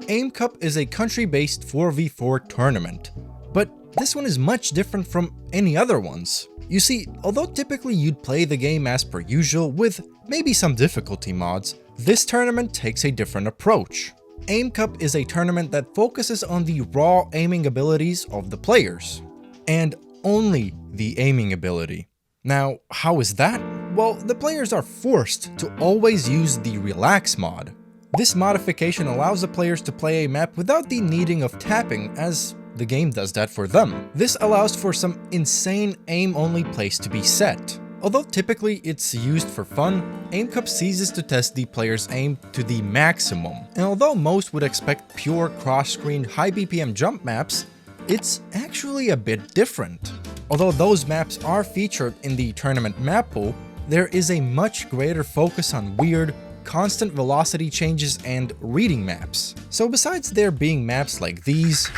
AIM Cup is a country-based 4v4 tournament, but this one is much different from any other ones. You see, although typically you'd play the game as per usual with maybe some difficulty mods, this tournament takes a different approach. AIM Cup is a tournament that focuses on the raw aiming abilities of the players, and only the aiming ability. Now, how is that? Well, the players are forced to always use the Relax mod. This modification allows the players to play a map without the needing of tapping, as the game does that for them. This allows for some insane aim-only place to be set. Although typically it's used for fun, AIM Cup ceases to test the player's aim to the maximum. And although most would expect pure cross-screen high BPM jump maps, it's actually a bit different. Although those maps are featured in the tournament map pool, there is a much greater focus on weird, constant velocity changes and reading maps. So besides there being maps like these,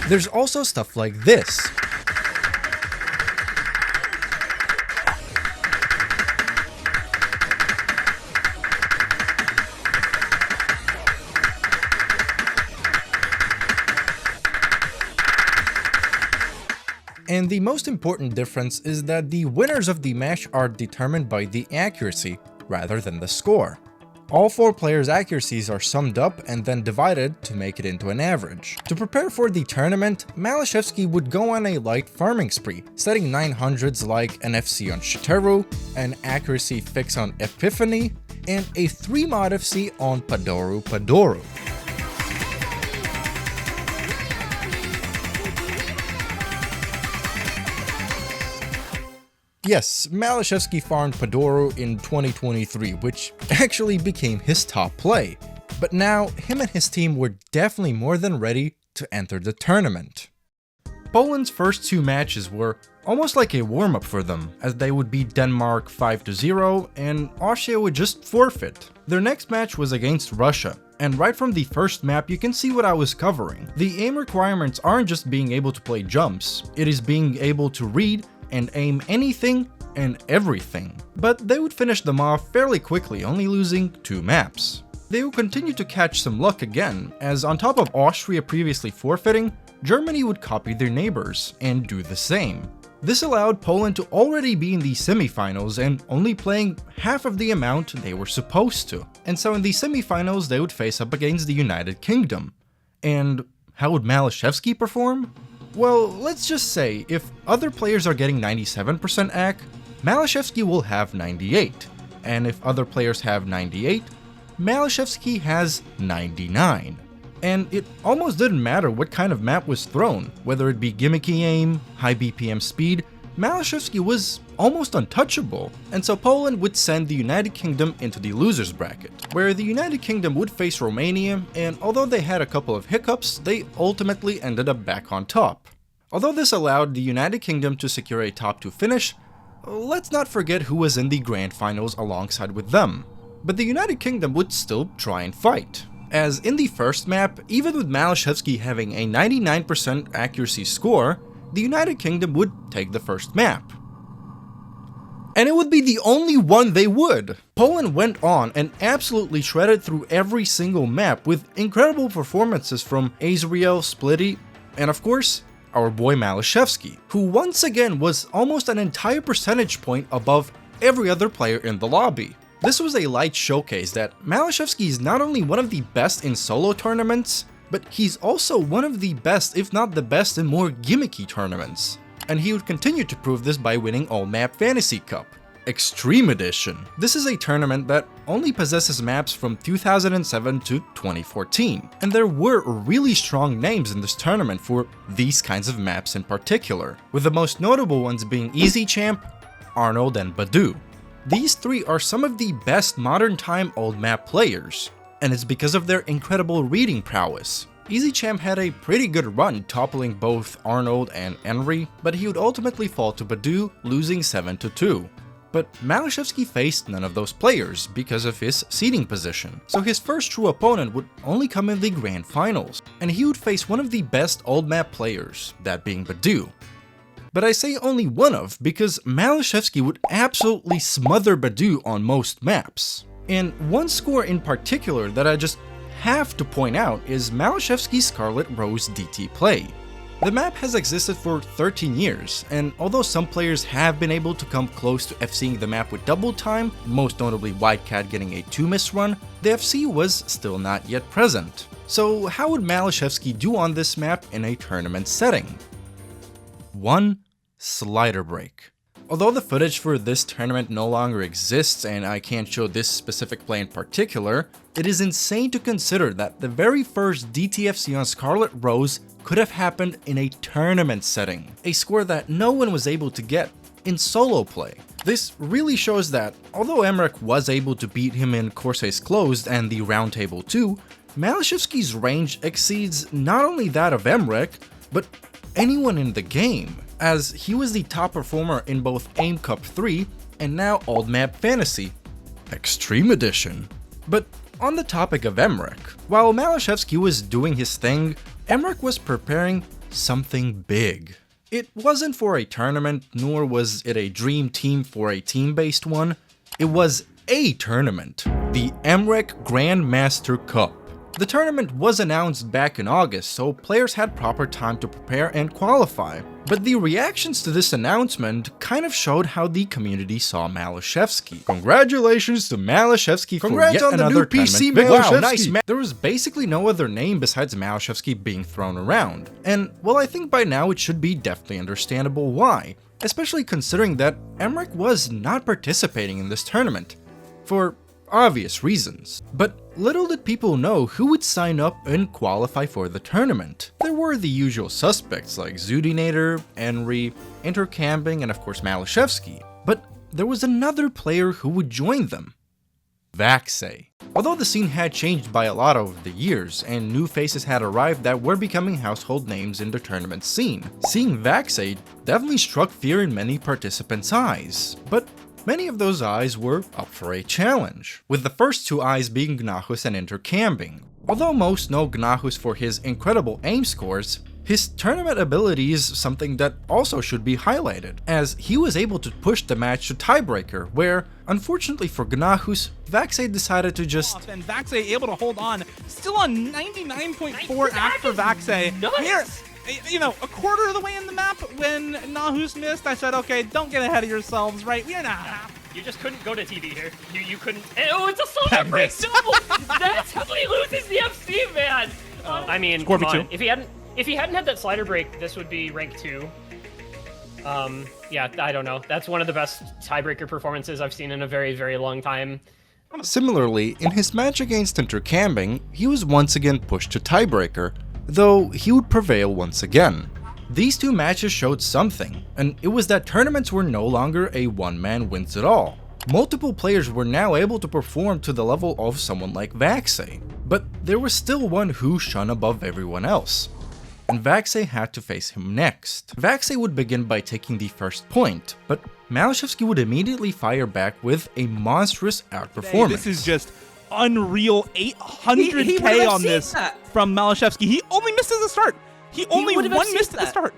there's also stuff like this. And the most important difference is that the winners of the match are determined by the accuracy rather than the score. All 4 players' accuracies are summed up and then divided to make it into an average. To prepare for the tournament, Maliszewski would go on a light farming spree, setting 900s like an FC on Shiteru, an accuracy fix on Epiphany, and a 3-mod FC on Padoru. Yes, Maliszewski farmed Padoru in 2023, which actually became his top play. But now, him and his team were definitely more than ready to enter the tournament. Poland's first 2 matches were almost like a warm-up for them, as they would beat Denmark 5-0 and Austria would just forfeit. Their next match was against Russia, And right from the first map, you can see what I was covering. The aim requirements aren't just being able to play jumps, it is being able to read and aim anything and everything. But they would finish them off fairly quickly, only losing 2 maps. They would continue to catch some luck again, as on top of Austria previously forfeiting, Germany would copy their neighbors and do the same. This allowed Poland to already be in the semifinals and only playing half of the amount they were supposed to. And so in the semifinals they would face up against the United Kingdom. And how would Maliszewski perform? Well, let's just say if other players are getting 97% AC, Maliszewski will have 98. And if other players have 98, Maliszewski has 99. And it almost didn't matter what kind of map was thrown, whether it be gimmicky aim, high BPM speed, Maliszewski was almost untouchable, and so Poland would send the United Kingdom into the losers bracket, where the United Kingdom would face Romania, and although they had a couple of hiccups, they ultimately ended up back on top. Although this allowed the United Kingdom to secure a top 2 finish, let's not forget who was in the grand finals alongside with them. But the United Kingdom would still try and fight, as in the first map, even with Maliszewski having a 99% accuracy score, the United Kingdom would take the first map. And it would be the only one they would! Poland went on and absolutely shredded through every single map with incredible performances from Azriel, Splitty, and of course, our boy Maliszewski, who once again was almost an entire percentage point above every other player in the lobby. This was a light showcase that Maliszewski is not only one of the best in solo tournaments, but he's also one of the best, if not the best, in more gimmicky tournaments. And he would continue to prove this by winning All Map Fantasy Cup Extreme Edition. This is a tournament that only possesses maps from 2007 to 2014, and there were really strong names in this tournament for these kinds of maps in particular, with the most notable ones being Easy Champ, Arnold, and Badu. These 3 are some of the best modern time old map players, and it's because of their incredible reading prowess. Easy Champ had a pretty good run toppling both Arnold and Henry, but he would ultimately fall to Badu, losing 7-2. But Maliszewski faced none of those players because of his seeding position, so his first true opponent would only come in the grand finals, and he would face one of the best old map players, that being Badu. But I say only one of because Maliszewski would absolutely smother Badu on most maps. And one score in particular that I just have to point out is Maliszewski's Scarlet Rose DT play. The map has existed for 13 years, and although some players have been able to come close to FCing the map with double time, most notably Whitecat getting a 2-miss run, the FC was still not yet present. So how would Maliszewski do on this map in a tournament setting? 1. Slider break. Although the footage for this tournament no longer exists and I can't show this specific play in particular, it is insane to consider that the very first DTFC on Scarlet Rose could have happened in a tournament setting, a score that no one was able to get in solo play. This really shows that, although Mrekk was able to beat him in Corsace Closed and the Roundtable II, Maliszewski's range exceeds not only that of Mrekk, but anyone in the game, as he was the top performer in both AIM Cup 3 and now Old Map Fantasy Extreme Edition. But on the topic of Mrekk, while Maliszewski was doing his thing, Mrekk was preparing something big. It wasn't for a tournament, nor was it a dream team for a team-based one. It was a tournament, the Mrekk Grandmaster Cup. The tournament was announced back in August, so players had proper time to prepare and qualify. But the reactions to this announcement kind of showed how the community saw Maliszewski. Congratulations to Maliszewski for yet on the another new PC Wow, Maliszewski. nice. There was basically no other name besides Maliszewski being thrown around. And well, I think by now it should be definitely understandable why, especially considering that Mrekk was not participating in this tournament, for obvious reasons. But little did people know who would sign up and qualify for the tournament. There were the usual suspects like xootynator, Henry, Intercamping, and of course Maliszewski. But there was another player who would join them. Vaxei. Although the scene had changed by a lot over the years, and new faces had arrived that were becoming household names in the tournament scene, seeing Vaxei definitely struck fear in many participants' eyes. But many of those eyes were up for a challenge, with the first 2 eyes being Gnachus and Intercamping. Although most know Gnahus for his incredible aim scores, his tournament ability is something that also should be highlighted, as he was able to push the match to tiebreaker, where, unfortunately for Gnahus, vaxei decided to just... And vaxei able to hold on, still on 99.4 act for vaxei. Here, you know, a quarter of the way in the map when Gnahus missed, I said, okay, don't get ahead of yourselves, right? We're not. You just couldn't go to TV here. You couldn't. Oh, it's a solo break double. That's how he loses the FC, man. I mean, come on. If he hadn't had that slider break, this would be rank 2. Yeah, I don't know. That's one of the best tiebreaker performances I've seen in a very, very long time. Similarly, in his match against Intercambing, he was once again pushed to tiebreaker, though he would prevail once again. These two matches showed something, and it was that tournaments were no longer a one-man wins it all. Multiple players were now able to perform to the level of someone like vaxei, but there was still one who shone above everyone else, and vaxei had to face him next. Vaxei would begin by taking the first point, but Maliszewski would immediately fire back with a monstrous outperformance. This is just unreal. 800k on this from Maliszewski. He only missed at the start. He only one missed at the start.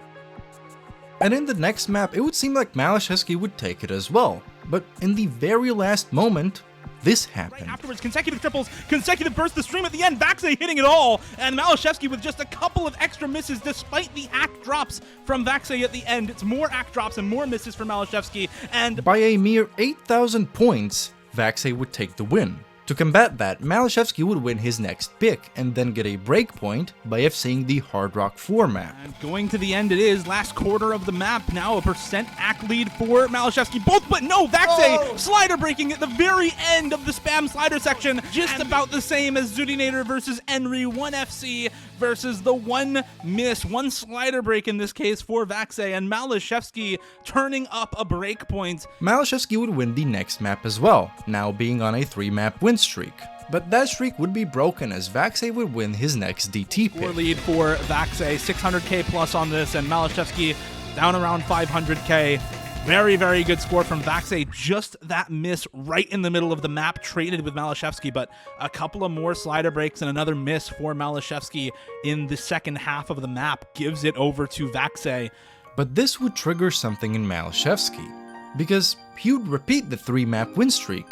And in the next map, it would seem like Maliszewski would take it as well. But in the very last moment, this happened. Right afterwards, consecutive triples, consecutive bursts, the stream at the end, vaxei hitting it all, and Maliszewski with just a couple of extra misses despite the act drops from vaxei at the end. It's more act drops and more misses for Maliszewski, and by a mere 8,000 points, vaxei would take the win. To combat that, Maliszewski would win his next pick and then get a breakpoint by FCing the Hard Rock 4 map. And going to the end it is, last quarter of the map, now a percent act lead for Maliszewski. Both, but no, vaxei slider breaking at the very end of the spam slider section, just about the same as xootynator versus Enry, 1 FC versus the one miss, one slider break in this case for vaxei, and Maliszewski turning up a breakpoint. Maliszewski would win the next map as well, now being on a 3-map win streak. But that streak would be broken as vaxei would win his next DT pick. Score lead for vaxei, 600k plus on this, and Maliszewski down around 500k. Very, very good score from vaxei. Just that miss right in the middle of the map traded with Maliszewski, but a couple of more slider breaks and another miss for Maliszewski in the second half of the map gives it over to vaxei. But this would trigger something in Maliszewski, because he would repeat the 3-map win streak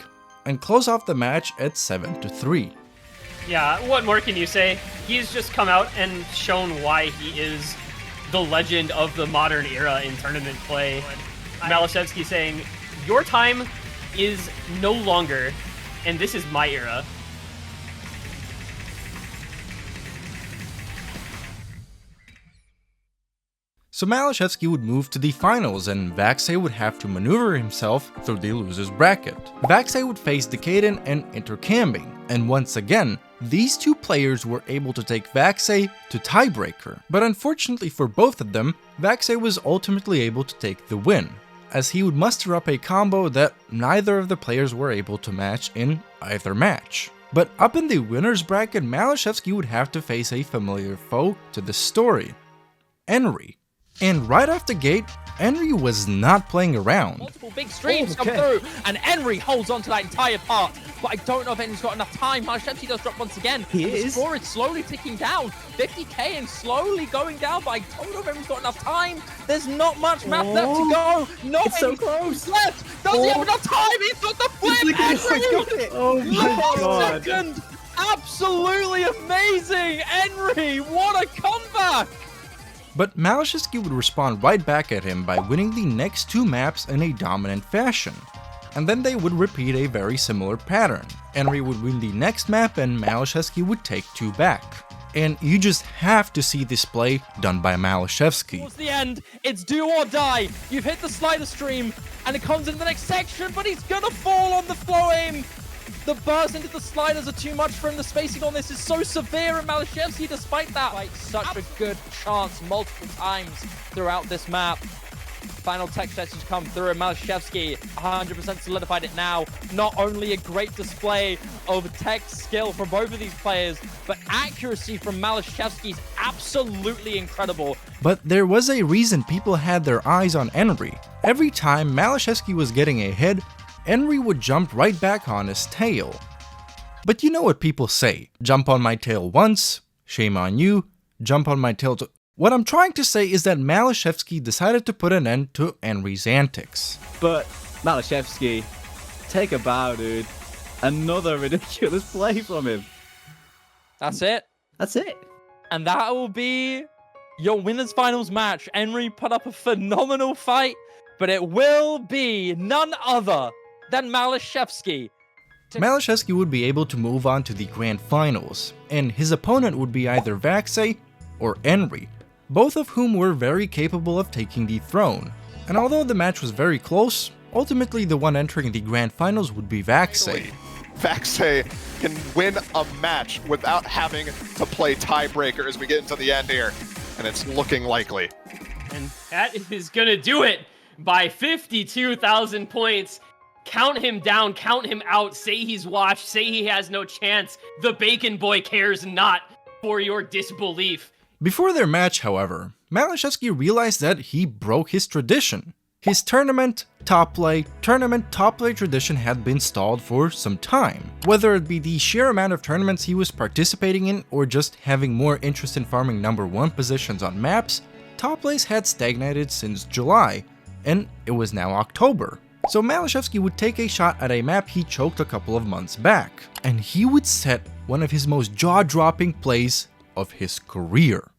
and close off the match at 7-3. Yeah, what more can you say? He's just come out and shown why he is the legend of the modern era in tournament play. Maliszewski saying, your time is no longer, and this is my era. So Maliszewski would move to the finals, and vaxei would have to maneuver himself through the loser's bracket. Vaxei would face Decadent and Intercambing, and once again, these two players were able to take vaxei to tiebreaker. But unfortunately for both of them, vaxei was ultimately able to take the win, as he would muster up a combo that neither of the players were able to match in either match. But up in the winner's bracket, Maliszewski would have to face a familiar foe to the story, Enry. And right off the gate, Enry was not playing around. Multiple big streams come through, and Enry holds on to that entire part. But I don't know if Enry's got enough time. Maliszewski does drop once again. The score is slowly ticking down. 50k and slowly going down, but I don't know if Enry's got enough time. There's not much map left to go. No, it's so close. Left. Does he have enough time? He's got the flip. Enry! Oh my god. Second. Absolutely amazing. Enry, what a comeback. But Maliszewski would respond right back at him by winning the next 2 maps in a dominant fashion. And then they would repeat a very similar pattern. Enry would win the next map and Maliszewski would take 2 back. And you just have to see this play done by Maliszewski. Towards the end, it's do or die. You've hit the slider stream, and it comes into the next section, but he's gonna fall on the flow aim. The burst into the sliders are too much for him. The spacing on this is so severe, and Maliszewski, despite that, like such a good chance multiple times throughout this map. Final text message come through, and Maliszewski 100% solidified it now. Not only a great display of tech skill from both of these players, but accuracy from Maliszewski is absolutely incredible. But there was a reason people had their eyes on Enry. Every time Maliszewski was getting ahead, Enry would jump right back on his tail. But you know what people say, jump on my tail once, shame on you, jump on my tail to... What I'm trying to say is that Maliszewski decided to put an end to Henry's antics. But Maliszewski, take a bow, dude. Another ridiculous play from him. That's it. That's it. And that will be your winners finals match. Henry put up a phenomenal fight, but it will be none other than Maliszewski. Maliszewski would be able to move on to the grand finals, and his opponent would be either vaxei or Henry, both of whom were very capable of taking the throne. And although the match was very close, ultimately the one entering the grand finals would be vaxei. vaxei can win a match without having to play tiebreaker as we get into the end here, and it's looking likely. And that is gonna do it by 52,000 points. Count him down, count him out, say he's washed, say he has no chance. The Bacon Boy cares not for your disbelief. Before their match, however, Maliszewski realized that he broke his tradition. His tournament top play tradition had been stalled for some time. Whether it be the sheer amount of tournaments he was participating in or just having more interest in farming #1 positions on maps, top plays had stagnated since July, and it was now October. So Maliszewski would take a shot at a map he choked a couple of months back, and he would set one of his most jaw-dropping plays of his career.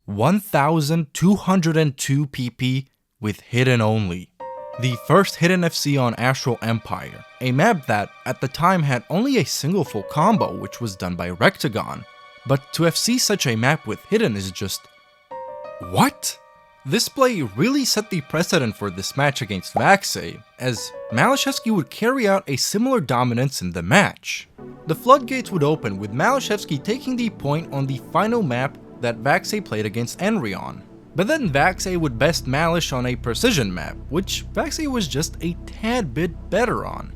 $1,202 PP with Hidden only. The first Hidden FC on Astral Empire, a map that at the time had only a single full combo, which was done by Rectagon. But to FC such a map with Hidden is just... what? This play really set the precedent for this match against vaxei, as Maliszewski would carry out a similar dominance in the match. The floodgates would open with Maliszewski taking the point on the final map that vaxei played against Henry on. But then vaxei would best Malish on a precision map, which vaxei was just a tad bit better on.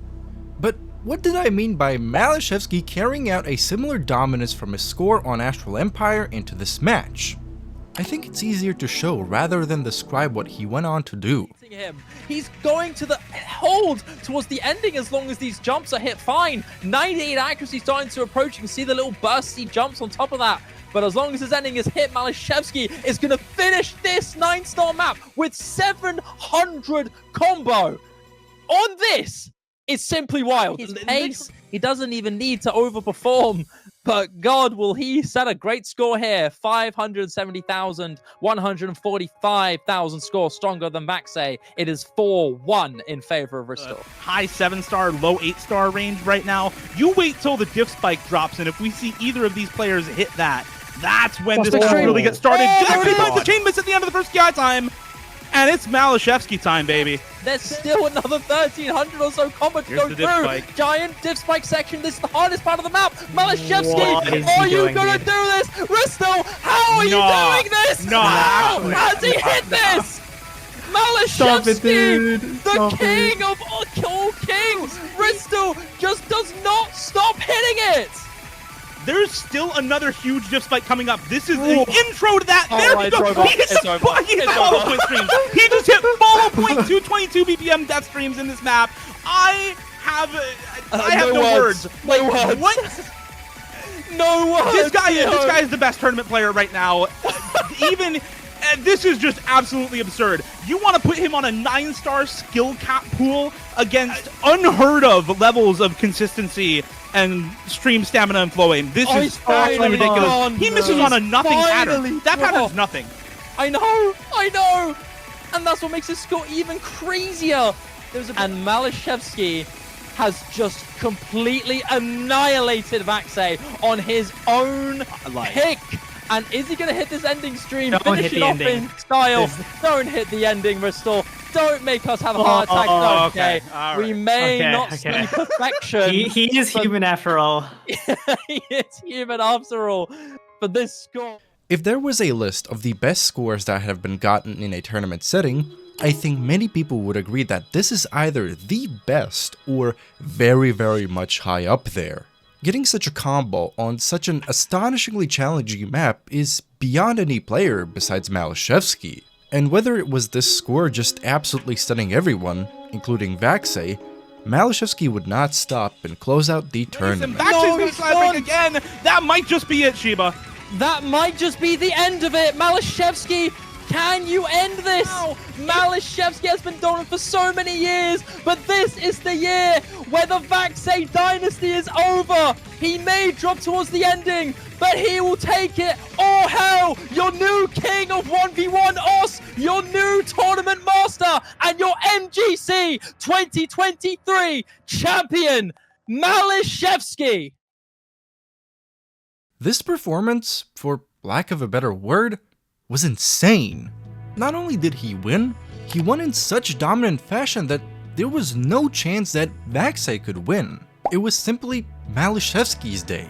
But what did I mean by Maliszewski carrying out a similar dominance from his score on Astral Empire into this match? I think it's easier to show rather than describe what he went on to do. He's going to the hold towards the ending as long as these jumps are hit fine. 98 accuracy starting to approach. You can see the little bursty jumps on top of that. But as long as his ending is hit, Maliszewski is going to finish this 9-star map with 700 combo. On this, it's simply wild. His pace, he doesn't even need to overperform. But God, will he set a great score here. 570,000, 145,000 score stronger than vaxei. It is 4-1 in favor of Bristol. High 7-star, low 8-star range right now. You wait till the diff spike drops, and if we see either of these players hit that, that's when this match really gets started. The chain miss at the end of the first GI time, and it's Maliszewski time, baby. There's still another 1,300 or so combo to go through. Spike. Giant diff spike section. This is the hardest part of the map. Maliszewski, are you gonna do this? Risto, how are you doing this? No. How has he hit this? Maliszewski, the king of all kings. Risto just does not stop hitting it. There's still another huge diff spike coming up. This is the intro to that. There we go. He hit the follow point streams. He just hit follow point 222 BPM death streams in this map. I have no words. No words. What? No words. This guy is the best tournament player right now. Even this is just absolutely absurd. You want to put him on a 9-star skill cap pool against unheard of levels of consistency and stream stamina and flow aim. This is absolutely ridiculous. He misses on a nothing pattern. That pattern's nothing. I know. And that's what makes his score even crazier. and Maliszewski has just completely annihilated vaxei on his own pick. And is he going to hit this ending stream? Don't Finish hit it the off ending. in style. Don't hit the ending, Restore. Don't make us have a heart attack. Okay. All We right. may not see perfection. He is human after all. He is human after all. But this score... If there was a list of the best scores that have been gotten in a tournament setting, I think many people would agree that this is either the best or very, very much high up there. Getting such a combo on such an astonishingly challenging map is beyond any player besides Maliszewski. And whether it was this score just absolutely stunning everyone, including vaxei, Maliszewski would not stop and close out the tournament. Vaxei's gonna slide back again. That might just be it, Shiba. That might just be the end of it. Maliszewski, can you end this? Maliszewski has been dominant for so many years, but this is the year where the vaxei dynasty is over. He may drop towards the ending, but he will take it. Oh hell, your new king of 1v1 OS, your new tournament master, and your MGC 2023 champion, Maliszewski. This performance, for lack of a better word, was insane. Not only did he win in such dominant fashion that there was no chance that vaxei could win. It was simply Maliszewski's day.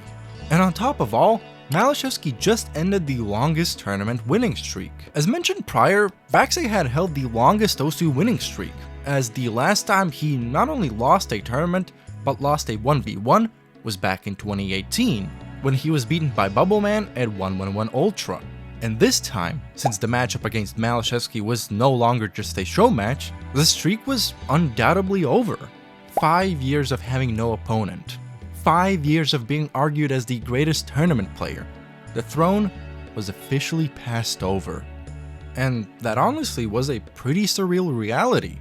And on top of all, Maliszewski just ended the longest tournament winning streak. As mentioned prior, vaxei had held the longest OSU winning streak, as the last time he not only lost a tournament, but lost a 1v1 was back in 2018, when he was beaten by Bubbleman at 1-1-1 Ultra. And this time, since the matchup against Maliszewski was no longer just a show match, the streak was undoubtedly over. 5 years of having no opponent. 5 years of being argued as the greatest tournament player. The throne was officially passed over. And that honestly was a pretty surreal reality.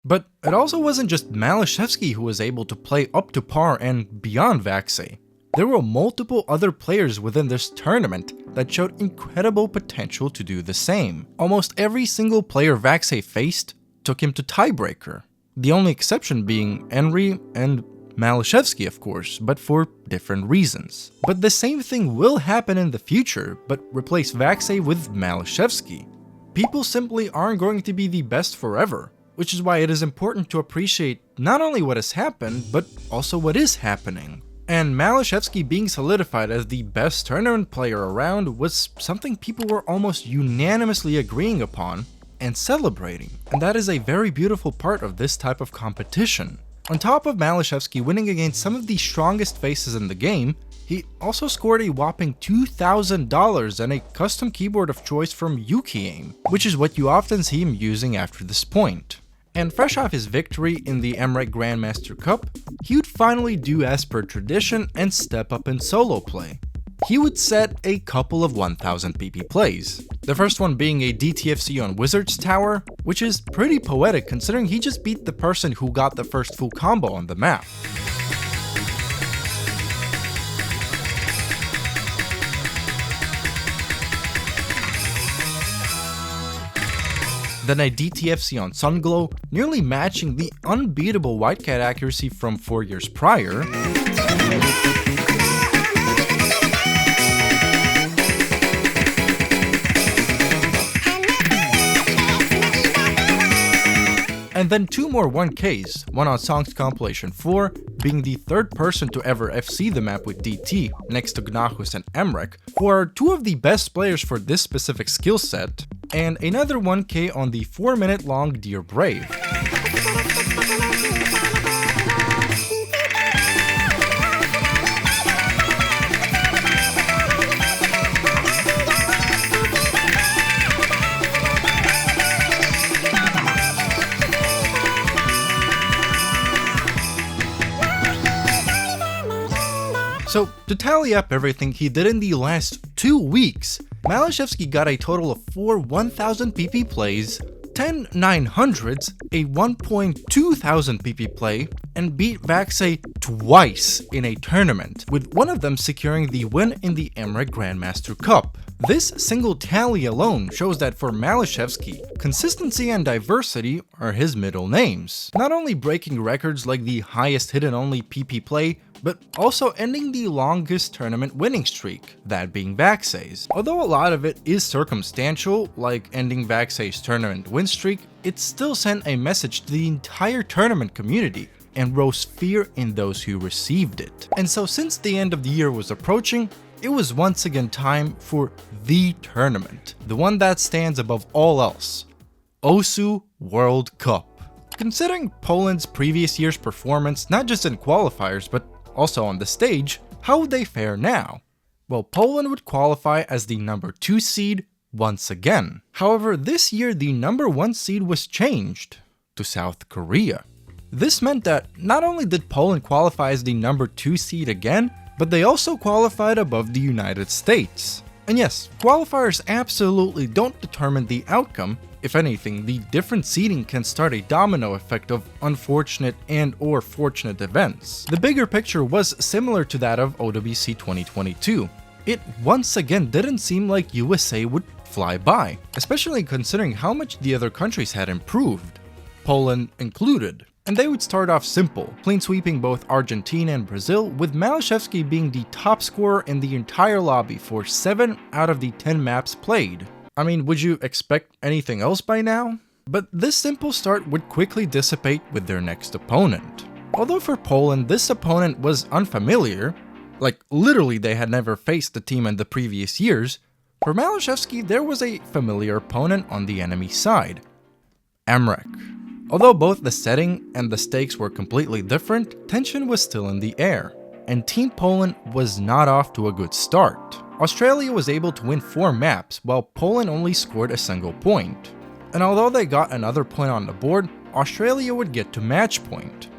But it also wasn't just Maliszewski who was able to play up to par and beyond vaxei. There were multiple other players within this tournament that showed incredible potential to do the same. Almost every single player vaxei faced took him to tiebreaker. The only exception being Henry and Maliszewski, of course, but for different reasons. But the same thing will happen in the future, but replace vaxei with Maliszewski. People simply aren't going to be the best forever, which is why it is important to appreciate not only what has happened, but also what is happening. And Maliszewski being solidified as the best tournament player around was something people were almost unanimously agreeing upon and celebrating. And that is a very beautiful part of this type of competition. On top of Maliszewski winning against some of the strongest faces in the game, he also scored a whopping $2,000 and a custom keyboard of choice from Yuki-Aim, which is what you often see him using after this point. And fresh off his victory in the Mrekk Grandmaster Cup, he would finally do as per tradition and step up in solo play. He would set a couple of 1000 PP plays, the first one being a DTFC on Wizard's Tower, which is pretty poetic considering he just beat the person who got the first full combo on the map. Then a DTFC on Sunglow, nearly matching the unbeatable Whitecat accuracy from 4 years prior. And then 2 more 1Ks, one on Songs Compilation 4, being the third person to ever FC the map with DT, next to Gnahus and Mrekk, who are 2 of the best players for this specific skill set, and another 1K on the 4-minute long Dear Brave. So, to tally up everything he did in the last 2 weeks, Maliszewski got a total of 4 1000 PP plays, 10 900s, a 1.2000 PP play, and beat vaxei twice in a tournament, with one of them securing the win in the Mrekk Grandmaster Cup. This single tally alone shows that for Maliszewski, consistency and diversity are his middle names. Not only breaking records like the highest hidden-only PP play, but also ending the longest tournament winning streak, that being vaxei's. Although a lot of it is circumstantial, like ending vaxei's tournament win streak, it still sent a message to the entire tournament community and rose fear in those who received it. And so since the end of the year was approaching, it was once again time for the tournament, the one that stands above all else, OSU World Cup. Considering Poland's previous year's performance, not just in qualifiers, but also on the stage, how would they fare now? Well, Poland would qualify as the number 2 seed once again. However, this year the number 1 seed was changed to South Korea. This meant that not only did Poland qualify as the number 2 seed again, but they also qualified above the United States. And yes, qualifiers absolutely don't determine the outcome. If anything, the different seeding can start a domino effect of unfortunate and or fortunate events. The bigger picture was similar to that of OWC 2022. It once again didn't seem like USA would fly by, especially considering how much the other countries had improved, Poland included. And they would start off simple, clean sweeping both Argentina and Brazil, with Maliszewski being the top scorer in the entire lobby for 7 out of the 10 maps played. I mean, would you expect anything else by now? But this simple start would quickly dissipate with their next opponent. Although for Poland, this opponent was unfamiliar, like literally they had never faced the team in the previous years, for Maliszewski there was a familiar opponent on the enemy side, Mrekk. Although both the setting and the stakes were completely different, tension was still in the air, and Team Poland was not off to a good start. Australia was able to win 4 maps, while Poland only scored a single point. And although they got another point on the board, Australia would get to match point.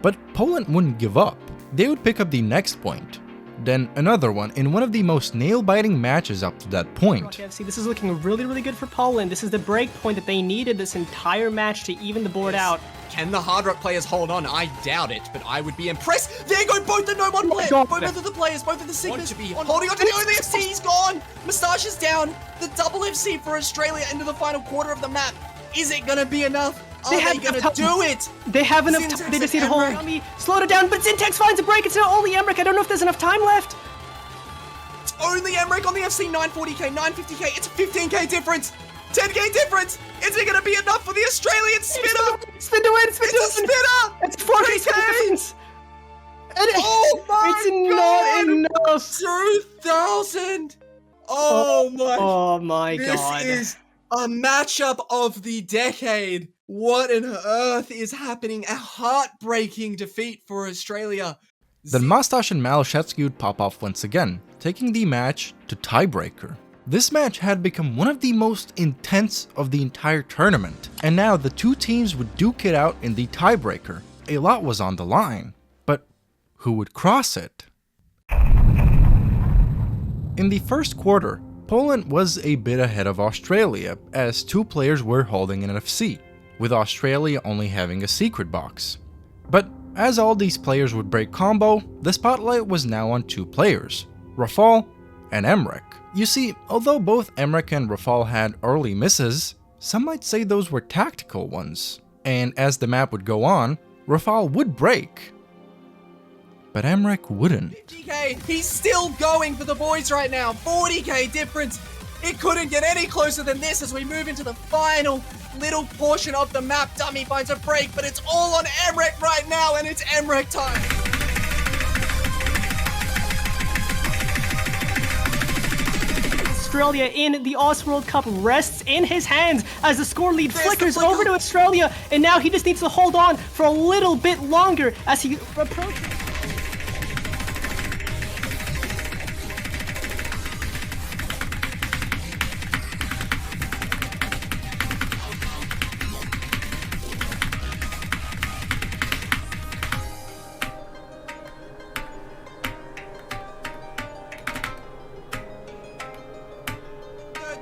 But Poland wouldn't give up. They would pick up the next point, then another one in one of the most nail-biting matches up to that point. See, this is looking really, really good for Poland. This is the break point that they needed this entire match to even the board out. Can the Hard Rock players hold on? I doubt it, but I would be impressed. There go both the No-Mod players. Both of the players, both of the Sigmas holding on to the only FC. He's gone. Moustache is down. The double FC for Australia into the final quarter of the map. Is it going to be enough? Are they going to do it? They have enough time. They just need to hold on. Slowed it down, but Syntax finds a break. It's not only Mrekk. I don't know if there's enough time left. It's only Mrekk on the FC. 940k, 950k. It's a 15k difference. 10k difference. Is it going to be enough for the Australian spinner? Spin to win. Spin to win. It's a spinner. It's 4k difference. Oh my God. It's not enough. 2,000. Oh my God. This is a matchup of the decade. What on earth is happening? A heartbreaking defeat for Australia. Then Moustache and Maliszewski would pop off once again, taking the match to tiebreaker. This match had become one of the most intense of the entire tournament, and now the two teams would duke it out in the tiebreaker. A lot was on the line, but who would cross it? In the first quarter, Poland was a bit ahead of Australia, as 2 players were holding an FC, with Australia only having a secret box. But as all these players would break combo, the spotlight was now on 2 players, Rafal and Mrekk. You see, although both Mrekk and Rafal had early misses, some might say those were tactical ones. And as the map would go on, Rafal would break, but Mrekk wouldn't. 50k, he's still going for the boys right now. 40k difference. It couldn't get any closer than this as we move into the final little portion of the map. Dummy finds a break, but it's all on Mrekk right now, and it's Mrekk time. Australia in the Oz World Cup rests in his hands as the score lead flickers over to Australia, and now he just needs to hold on for a little bit longer as he approaches.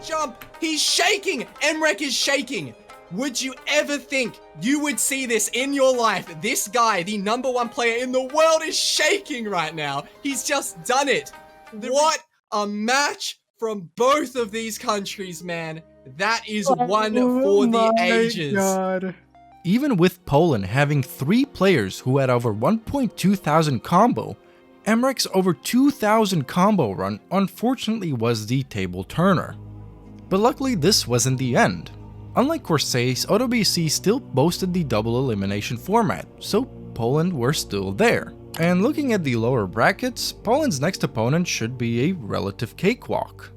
Jump. He's shaking. Mrekk is shaking. Would you ever think you would see this in your life? This guy, the #1 player in the world, is shaking right now. He's just done it. What a match from both of these countries, man. That is one for the ages. God. Even with Poland having 3 players who had over 1.2 thousand combo, Mrekk's over 2,000 combo run unfortunately was the table turner. But luckily this wasn't the end. Unlike Corsace, OWC still boasted the double elimination format, so Poland were still there. And looking at the lower brackets, Poland's next opponent should be a relative cakewalk.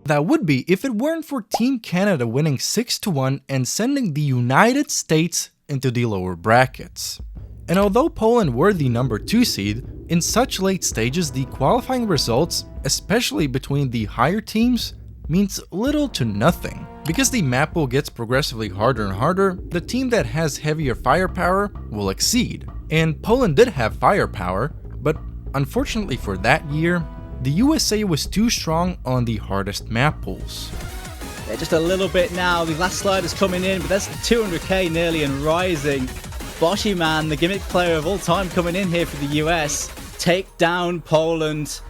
That would be if it weren't for Team Canada winning 6-1 and sending the United States into the lower brackets. And although Poland were the #2 seed, in such late stages the qualifying results, especially between the higher teams, means little to nothing. Because the map pool gets progressively harder and harder, the team that has heavier firepower will exceed. And Poland did have firepower, but unfortunately for that year, the USA was too strong on the hardest map pools. Yeah, just a little bit now. The last slider's coming in, but that's 200k nearly and rising. Boshy Man, the gimmick player of all time, coming in here for the US. Take down Poland.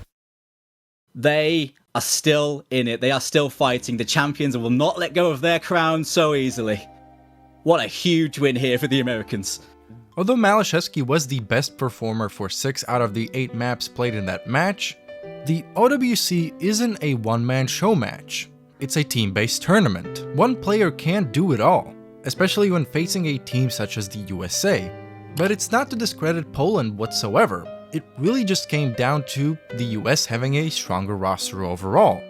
They are still in it. They are still fighting. The champions will not let go of their crown so easily. What a huge win here for the Americans. Although Maliszewski was the best performer for 6 out of the 8 maps played in that match, the OWC isn't a one-man show match. It's a team-based tournament. One player can't do it all, especially when facing a team such as the USA. But it's not to discredit Poland whatsoever. It really just came down to the US having a stronger roster overall.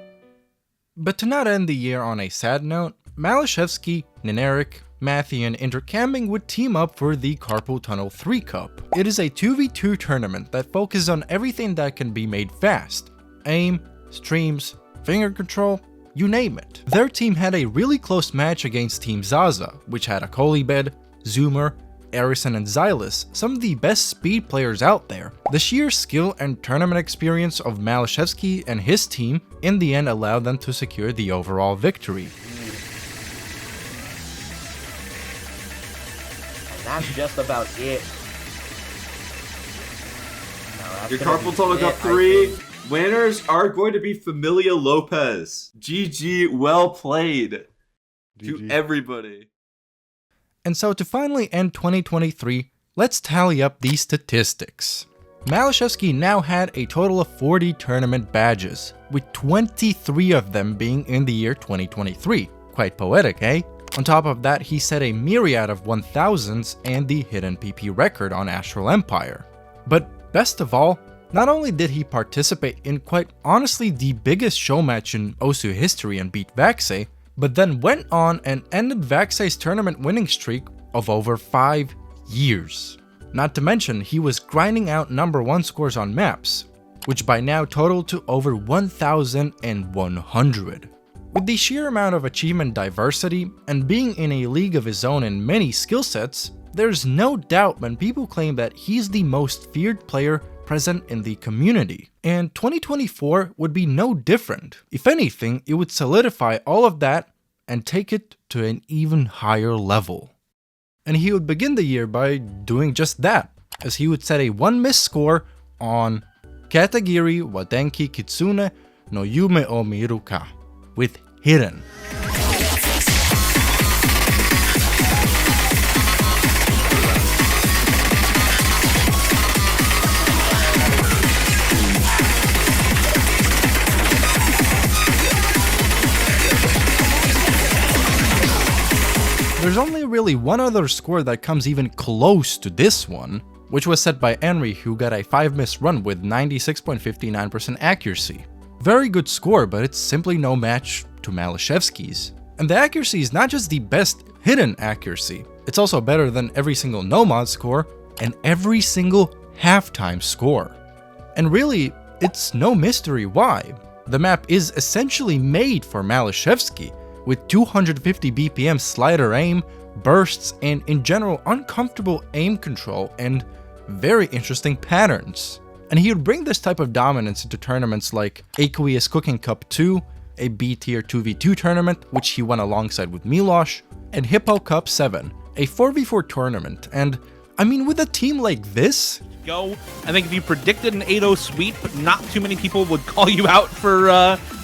But to not end the year on a sad note, Maliszewski, Neneric, Matthew and Intercamping would team up for the Carpool Tunnel 3 Cup. It is a 2v2 tournament that focuses on everything that can be made fast. Aim, streams, finger control, you name it. Their team had a really close match against Team Zaza, which had Akolibed, Zoomer, Arison and Xylus, some of the best speed players out there. The sheer skill and tournament experience of Maliszewski and his team in the end allowed them to secure the overall victory. That's just about it. Your Carpool Tunnel Cup 3 winners are going to be Familia Lopez. GG, well played to everybody. And so to finally end 2023, let's tally up these statistics. Maliszewski now had a total of 40 tournament badges, with 23 of them being in the year 2023. Quite poetic, eh? On top of that, he set a myriad of 1000s and the hidden PP record on Astral Empire. But best of all, not only did he participate in quite honestly the biggest show match in OSU history and beat vaxei, but then went on and ended vaxei's tournament winning streak of over 5 years. Not to mention, he was grinding out #1 scores on maps, which by now totaled to over 1,100. With the sheer amount of achievement diversity and being in a league of his own in many skill sets, there's no doubt when people claim that he's the most feared player present in the community. And 2024 would be no different. If anything, it would solidify all of that and take it to an even higher level. And he would begin the year by doing just that, as he would set a 1-miss score on Katagiri wa Denki Kitsune no Yume o Miruka with Hidden. There's only really one other score that comes even close to this one, which was set by Henry, who got a 5-miss run with 96.59% accuracy. Very good score, but it's simply no match to Maliszewski's. And the accuracy is not just the best hidden accuracy, it's also better than every single no-mod score and every single halftime score. And really, it's no mystery why. The map is essentially made for Maliszewski, with 250 BPM slider aim, bursts, and in general uncomfortable aim control and very interesting patterns. And he would bring this type of dominance into tournaments like Aqueous Cooking Cup 2, a B-tier 2v2 tournament, which he won alongside with Milosh, and Hippo Cup 7, a 4v4 tournament, and I mean, with a team like this, go. I think if you predicted an 8-0 sweep, not too many people would call you out for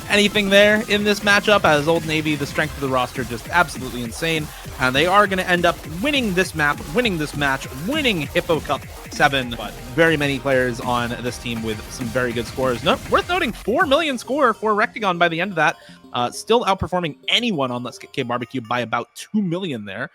anything there in this matchup, as Old Navy, the strength of the roster, just absolutely insane. And they are going to end up winning this map, winning this match, winning Hippo Cup 7. But very many players on this team with some very good scores. No, worth noting, 4 million score for Rectagon by the end of that. Still outperforming anyone on Let's Get K Barbecue by about 2 million there.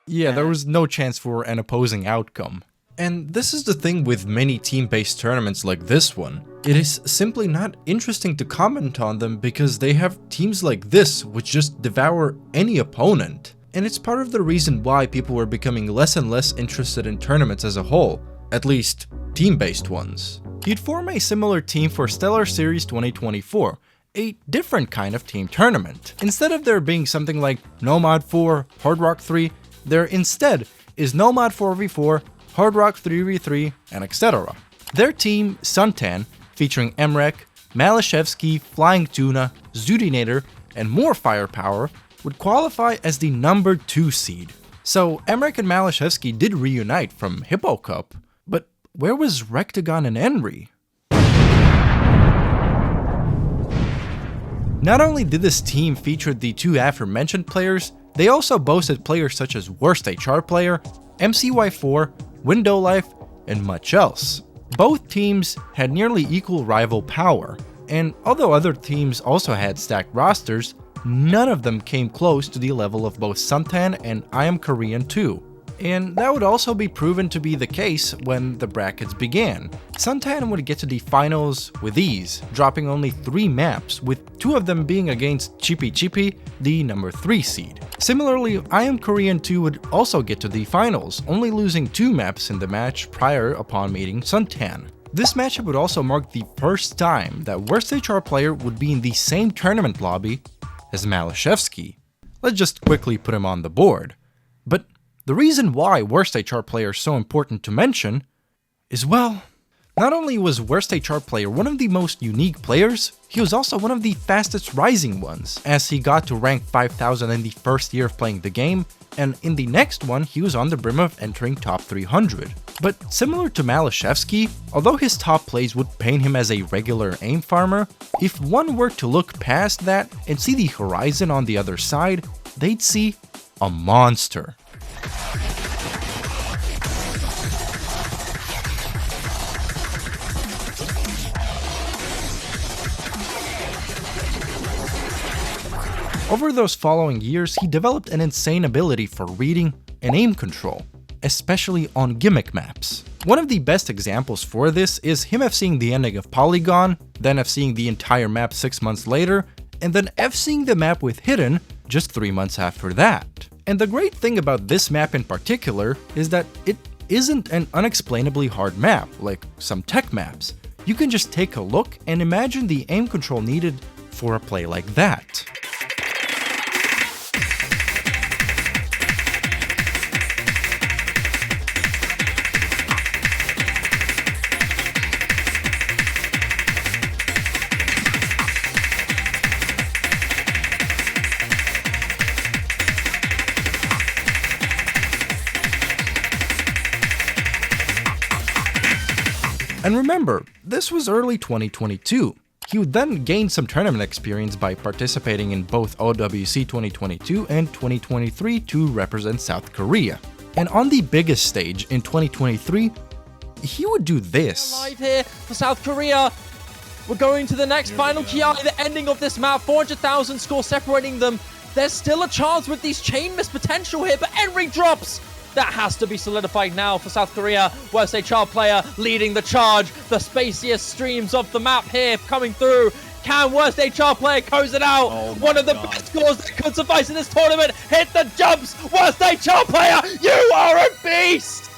Yeah, there was no chance for an opposing outcome. And this is the thing with many team-based tournaments like this one. It is simply not interesting to comment on them because they have teams like this which just devour any opponent. And it's part of the reason why people were becoming less and less interested in tournaments as a whole, at least team-based ones. You'd form a similar team for Stellar Series 2024, a different kind of team tournament. Instead of there being something like Nomad 4, Hard Rock 3, there instead is Nomad 4v4, Hard Rock 3v3, and etc. Their team, Suntan, featuring Mrekk, Maliszewski, Flying Tuna, xootynator, and more firepower, would qualify as the number 2 seed. So Mrekk and Maliszewski did reunite from Hippo Cup, but where was Rectagon and Henry? Not only did this team feature the two aforementioned players, they also boasted players such as Worst HR Player, MCY4, Window Life, and much else. Both teams had nearly equal rival power, and although other teams also had stacked rosters, none of them came close to the level of both Suntan and I Am Korean 2. And that would also be proven to be the case when the brackets began. Suntan would get to the finals with ease, dropping only 3 maps, with 2 of them being against Chippy Chippy, the number 3 seed. Similarly, I Am Korean 2 would also get to the finals, only losing 2 maps in the match prior upon meeting Suntan. This matchup would also mark the first time that Worst HR Player would be in the same tournament lobby as Maliszewski. Let's just quickly put him on the board. But the reason why Worst HR Player is so important to mention is, well, not only was Worst HR Player one of the most unique players, he was also one of the fastest rising ones, as he got to rank 5000 in the first year of playing the game, and in the next one he was on the brim of entering top 300. But similar to Maliszewski, although his top plays would paint him as a regular aim farmer, if one were to look past that and see the horizon on the other side, they'd see a monster. Over those following years, he developed an insane ability for reading and aim control, especially on gimmick maps. One of the best examples for this is him FCing the ending of Polygon, then FCing the entire map 6 months later, and then FCing the map with Hidden just 3 months after that. And the great thing about this map in particular is that it isn't an unexplainably hard map like some tech maps. You can just take a look and imagine the aim control needed for a play like that. And remember, this was early 2022. He would then gain some tournament experience by participating in both OWC 2022 and 2023 to represent South Korea. And on the biggest stage in 2023, he would do this. Live here for South Korea. We're going to the next final Ki, the ending of this map. 400,000 score separating them. There's still a chance with these chain miss potential here, but Henry drops. That has to be solidified now for South Korea. Worst HR Player leading the charge. The spaciest streams of the map here coming through. Can Worst HR Player close it out? One of the best scores that could suffice in this tournament. Hit the jumps. Worst HR Player, you are a beast.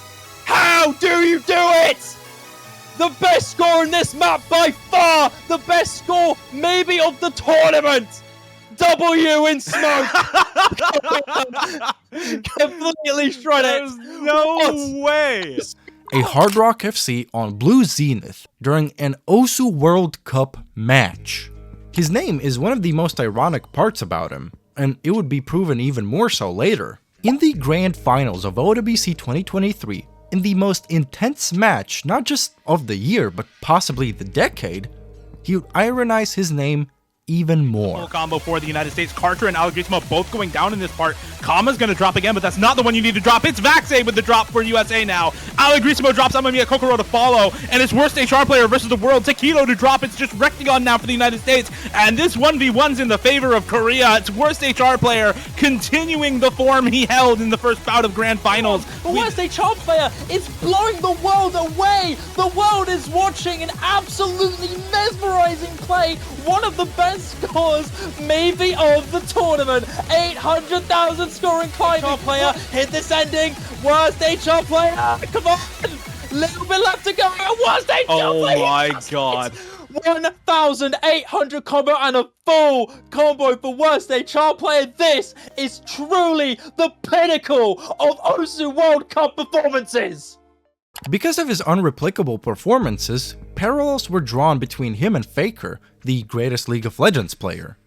How do you do it? The best score in this map by far. The best score maybe of the tournament. W in smoke. Completely shredded. There's no way. A Hard Rock FC on Blue Zenith during an Osu World Cup match. His name is one of the most ironic parts about him. and it would be proven even more so later. In the grand finals of OWC 2023, in the most intense match, not just of the year, but possibly the decade, he would ironize his name even more. Full combo for the United States. Carter and Allegrisimo both going down in this part. Kama's gonna drop again, but that's not the one you need to drop. It's vaxei with the drop for USA now. Allegrisimo drops Amamiya Kokoro to follow, and it's worst HR player versus the world. Takedo to drop. It's just Rectagon now for the United States, and this 1v1's in the favor of Korea. It's worst HR player continuing the form he held in the first bout of grand finals. The worst HR player is blowing the world away. The world is watching an absolutely mesmerizing play. One of the best scores maybe of the tournament. 800,000 scoring climbing player. Hit this ending. Worst HR player. Come on. Little bit left to go. Worst HR player. Oh my god. 1,800 combo and a full combo for worst HR player. This is truly the pinnacle of OSU World Cup performances. Because of his unreplicable performances, parallels were drawn between him and Faker, the greatest League of Legends player.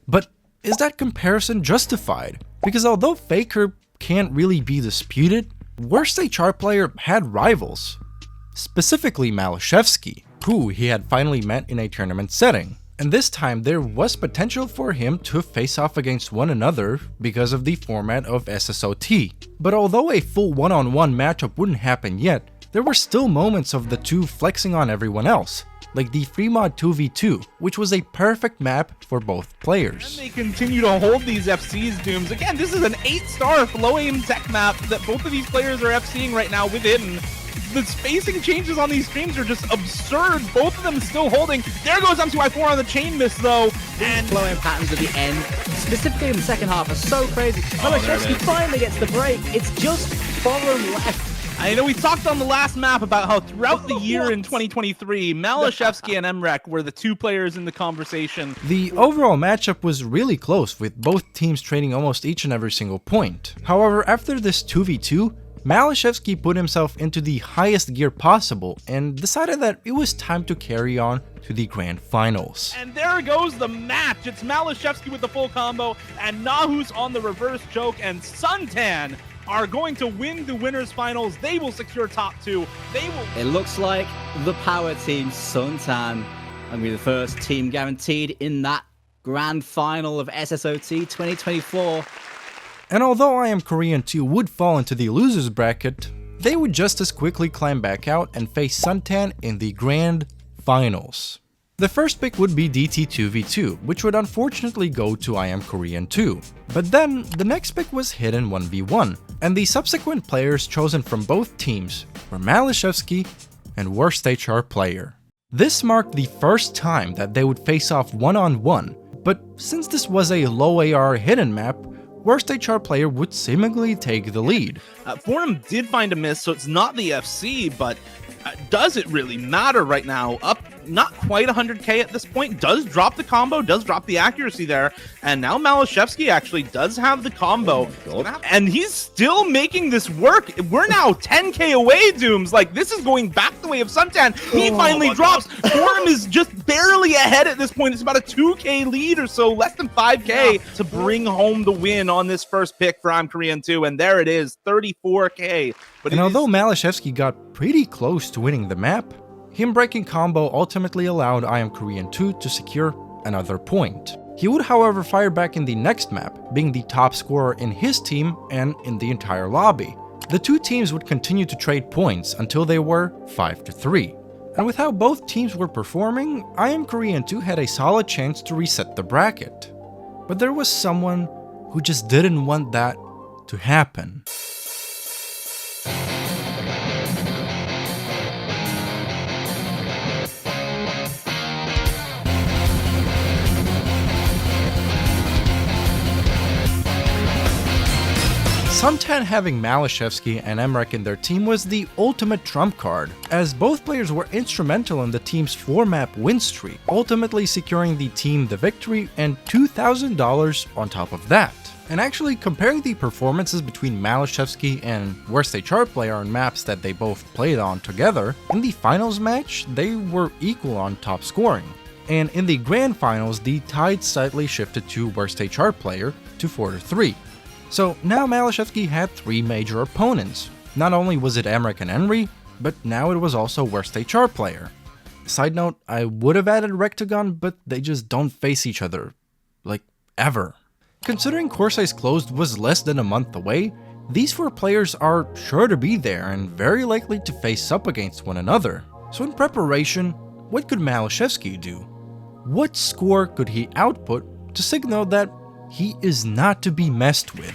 But is that comparison justified? Because although Faker can't really be disputed, worst HR player had rivals. Specifically Maliszewski, who he had finally met in a tournament setting. And this time there was potential for him to face off against one another because of the format of SSOT. But although a full one-on-one matchup wouldn't happen yet, there were still moments of the two flexing on everyone else, like the Fremod 2v2, which was a perfect map for both players. And they continue to hold these FCs, Dooms. Again, this is an 8-star low aim tech map that both of these players are FCing right now with Hidden. The spacing changes on these streams are just absurd. Both of them still holding. There goes M2I4 on the chain miss though. And flowing patterns at the end, specifically in the second half, are so crazy. Maliszewski finally gets the break. It's just forum left. I know we talked on the last map about how throughout the year in 2023, Maliszewski and Mrekk were the two players in the conversation. The overall matchup was really close, with both teams trading almost each and every single point. However, after this 2v2, Maliszewski put himself into the highest gear possible and decided that it was time to carry on to the grand finals. And there goes the match. It's Maliszewski with the full combo, and Nahu's on the reverse choke, and Suntan are going to win the winners finals. They will secure top 2. They will. It looks like the power team Suntan will be the first team guaranteed in that grand final of SSOT 2024. And although I Am Korean 2 would fall into the losers bracket, they would just as quickly climb back out and face Suntan in the grand finals. The first pick would be DT2v2, which would unfortunately go to I Am Korean 2. But then, the next pick was Hidden 1v1, and the subsequent players chosen from both teams were Maliszewski and worst HR player. This marked the first time that they would face off one-on-one, but since this was a low AR hidden map, worst HR player would seemingly take the lead. Forum did find a miss, so it's not the FC, but does it really matter right now? Up not quite 100k at this point, does drop the combo, does drop the accuracy there, and now Maliszewski actually does have the combo, and he's still making this work. We're now 10k away, Dooms. Like, this is going back the way of Suntan. He finally drops. Forum is just barely ahead at this point. It's about a 2k lead or so, less than 5k to bring home the win on this first pick for I'm Korean 2, and there it is, 34k. But and although Maliszewski got pretty close to winning the map, him breaking combo ultimately allowed I Am Korean 2 to secure another point. He would however fire back in the next map, being the top scorer in his team and in the entire lobby. The two teams would continue to trade points until they were 5-3. And with how both teams were performing, I Am Korean 2 had a solid chance to reset the bracket. But there was someone who just didn't want that to happen. Suntan having Maliszewski and Mrekk in their team was the ultimate trump card, as both players were instrumental in the team's 4-map win streak, ultimately securing the team the victory and $2,000 on top of that. And actually, comparing the performances between Maliszewski and worst HR player on maps that they both played on together, in the finals match, they were equal on top scoring. and in the grand finals, the tide slightly shifted to worst HR player to 4-3. So now Maliszewski had 3 major opponents. Not only was it Mrekk and Henry, but now it was also worst HR player. Side note, I would have added Rectagon, but they just don't face each other. Like, ever. Considering Corsace Closed was less than a month away, these 4 players are sure to be there and very likely to face up against one another. So in preparation, what could Maliszewski do? What score could he output to signal that he is not to be messed with?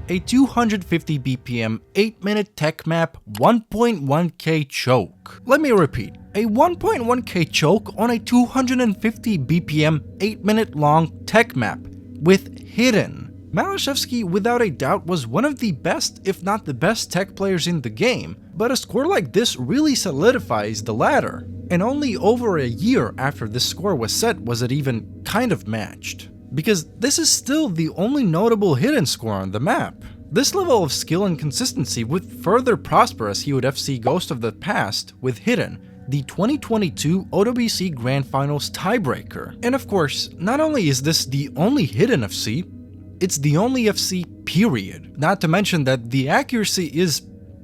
A 250 BPM 8-minute tech map 1.1k choke. Let me repeat, a 1.1k choke on a 250 BPM 8-minute long tech map with hidden. Maliszewski without a doubt was one of the best, if not the best tech players in the game, but a score like this really solidifies the latter. And only over a year after this score was set was it even kind of matched. Because this is still the only notable hidden score on the map. This level of skill and consistency would further prosper as he would FC Ghost of the Past with Hidden, the 2022 OWC Grand Finals tiebreaker. And of course, not only is this the only hidden FC, it's the only FC period. Not to mention that the accuracy is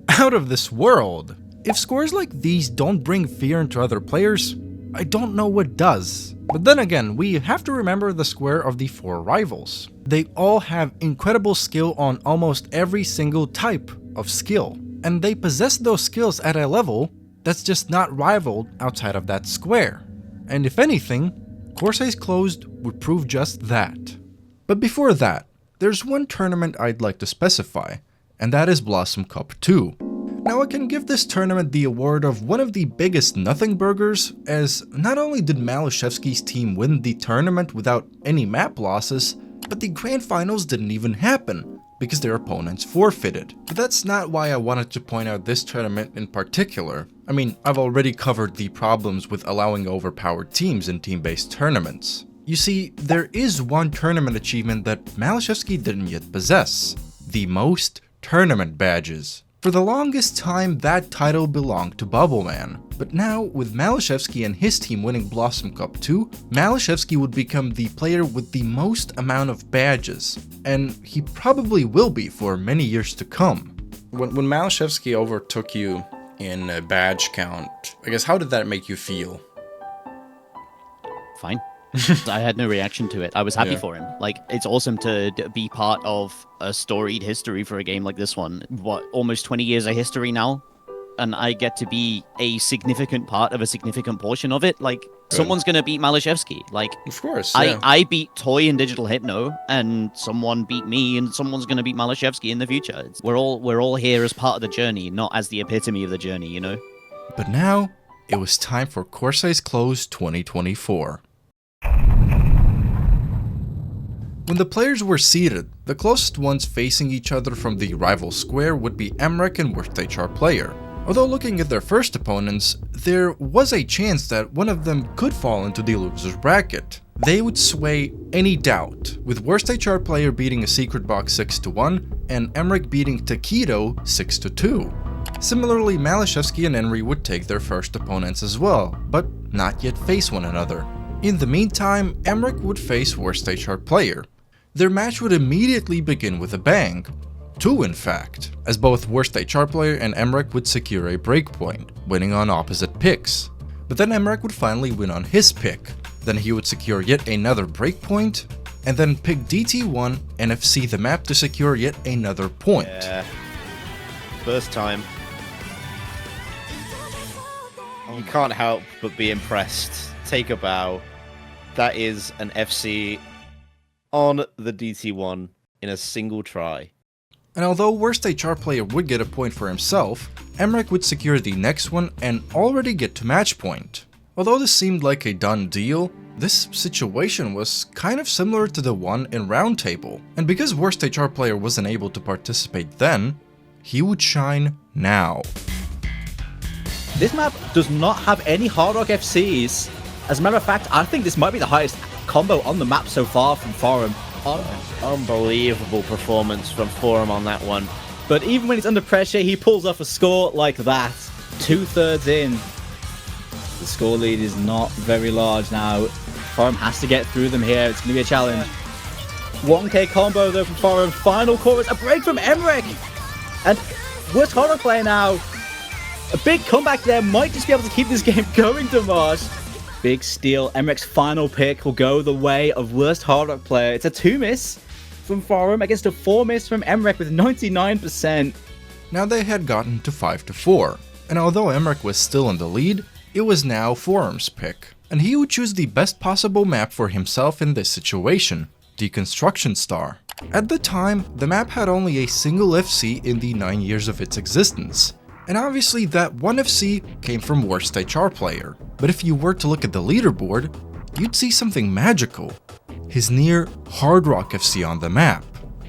out of this world. If scores like these don't bring fear into other players, I don't know what does. But then again, we have to remember the square of the 4 rivals. They all have incredible skill on almost every single type of skill, and they possess those skills at a level that's just not rivaled outside of that square. And if anything, Corsace Closed would prove just that. But before that, there's one tournament I'd like to specify, and that is Blossom Cup 2. Now I can give this tournament the award of one of the biggest nothing burgers, as not only did Maliszewski's team win the tournament without any map losses, but the grand finals didn't even happen, because their opponents forfeited. But that's not why I wanted to point out this tournament in particular. I mean, I've already covered the problems with allowing overpowered teams in team-based tournaments. You see, there is one tournament achievement that Maliszewski didn't yet possess: the most tournament badges. For the longest time, that title belonged to Bubbleman, but now, with Maliszewski and his team winning Blossom Cup 2, Maliszewski would become the player with the most amount of badges, and he probably will be for many years to come. When Maliszewski overtook you in a badge count, I guess how did that make you feel? Fine. I had no reaction to it. I was happy for him. Like, it's awesome to be part of a storied history for a game like this one. What, almost 20 years of history now? And I get to be a significant part of a significant portion of it. Like, someone's gonna beat Maliszewski. Like, of course, I beat Toy and Digital Hypno, and someone beat me, and someone's gonna beat Maliszewski in the future. We're all here as part of the journey, not as the epitome of the journey, you know? But now, it was time for Corsace Closed 2024. When the players were seated, the closest ones facing each other from the rival square would be Mrekk and worst HR player. Although looking at their first opponents, there was a chance that one of them could fall into the loser's bracket. They would sway any doubt, with worst HR player beating a secret box 6-1 and Mrekk beating Taquito 6-2. Similarly, Maliszewski and Henry would take their first opponents as well, but not yet face one another. In the meantime, Mrekk would face worst HR player. Their match would immediately begin with a bang. 2 in fact, as both worst HR player and Mrekk would secure a breakpoint, winning on opposite picks. But then Mrekk would finally win on his pick, then he would secure yet another breakpoint, and then pick DT1 and FC the map to secure yet another point. Yeah. First time. You can't help but be impressed. Take a bow. That is an FC on the DT1 in a single try. And although worst HR player would get a point for himself, Mrekk would secure the next one and already get to match point. Although this seemed like a done deal, this situation was kind of similar to the one in Roundtable, and because worst HR player wasn't able to participate then, he would shine now. This map does not have any Hard Rock FCs. As a matter of fact, I think this might be the highest combo on the map so far from Forum. Unbelievable performance from Forum on that one. But even when he's under pressure, he pulls off a score like that. 2/3 in. The score lead is not very large now. Forum has to get through them here. It's going to be a challenge. 1k combo though from Forum. Final chorus. A break from Mrekk. And worst Hard Rock player now. A big comeback there. Might just be able to keep this game going, Dimash. Big steal. Mrekk's final pick will go the way of worst Hard Rock player. It's a 2 miss from Forum against a 4 miss from Mrekk with 99%. Now they had gotten to 5-4, and although Mrekk was still in the lead, it was now Forum's pick, and he would choose the best possible map for himself in this situation, the Construction Star. At the time, the map had only a single FC in the 9 years of its existence, and obviously that one FC came from worst HR player. But if you were to look at the leaderboard, you'd see something magical. His near Hard Rock FC on the map.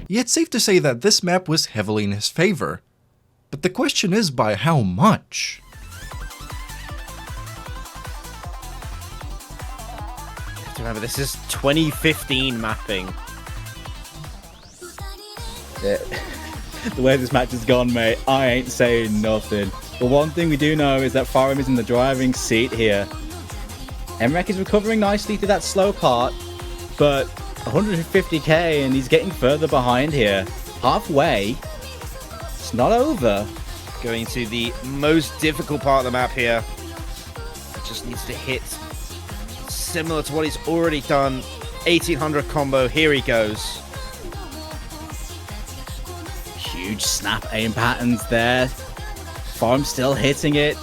Yet safe to say that this map was heavily in his favor. But the question is by how much? Remember, this is 2015 mapping. The way this match has gone, mate, I ain't saying nothing. But one thing we do know is that Forum is in the driving seat here. Mrekk is recovering nicely through that slow part, but 150k and he's getting further behind here. Halfway. It's not over. Going to the most difficult part of the map here. Just needs to hit similar to what he's already done. 1800 combo, here he goes. Huge snap aim patterns there. Forum still hitting it.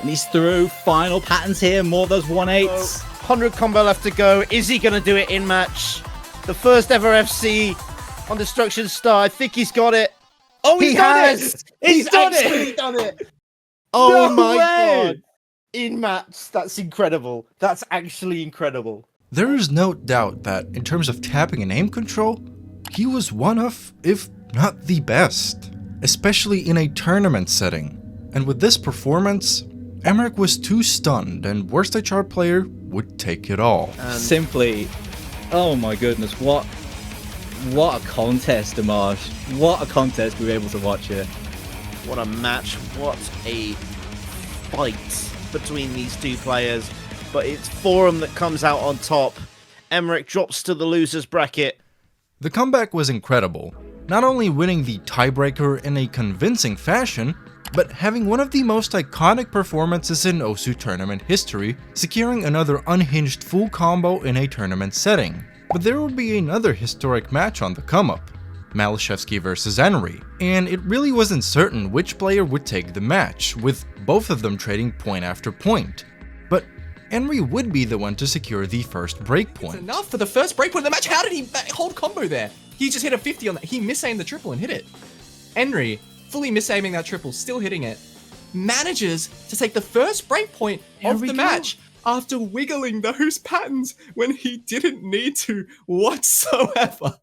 And he's through. Final patterns here, more of those 1/8s. 100 combo left to go. Is he going to do it in match? The first ever FC on Destruction Star. I think he's got it. Oh, He has! He's done it! Oh No my way! god. In match. That's incredible. That's actually incredible. There is no doubt that in terms of tapping and aim control, he was one of, if not the best, especially in a tournament setting. And with this performance, Mrekk was too stunned and worst HR player would take it all. Simply, oh my goodness, what a contest, Dimash. What a contest we were able to watch here. What a match. What a fight between these two players. But it's Forum that comes out on top. Mrekk drops to the loser's bracket. The comeback was incredible, not only winning the tiebreaker in a convincing fashion, but having one of the most iconic performances in OSU tournament history, securing another unhinged full combo in a tournament setting. But there would be another historic match on the come-up, Maliszewski versus Henry, and it really wasn't certain which player would take the match, with both of them trading point after point. But Henry would be the one to secure the first breakpoint. Enough for the first breakpoint of the match. How did he hold combo there? He just hit a 50 on that. He misaimed the triple and hit it. Henry, fully misaiming that triple, still hitting it, manages to take the first breakpoint of the match after wiggling those patterns when he didn't need to whatsoever.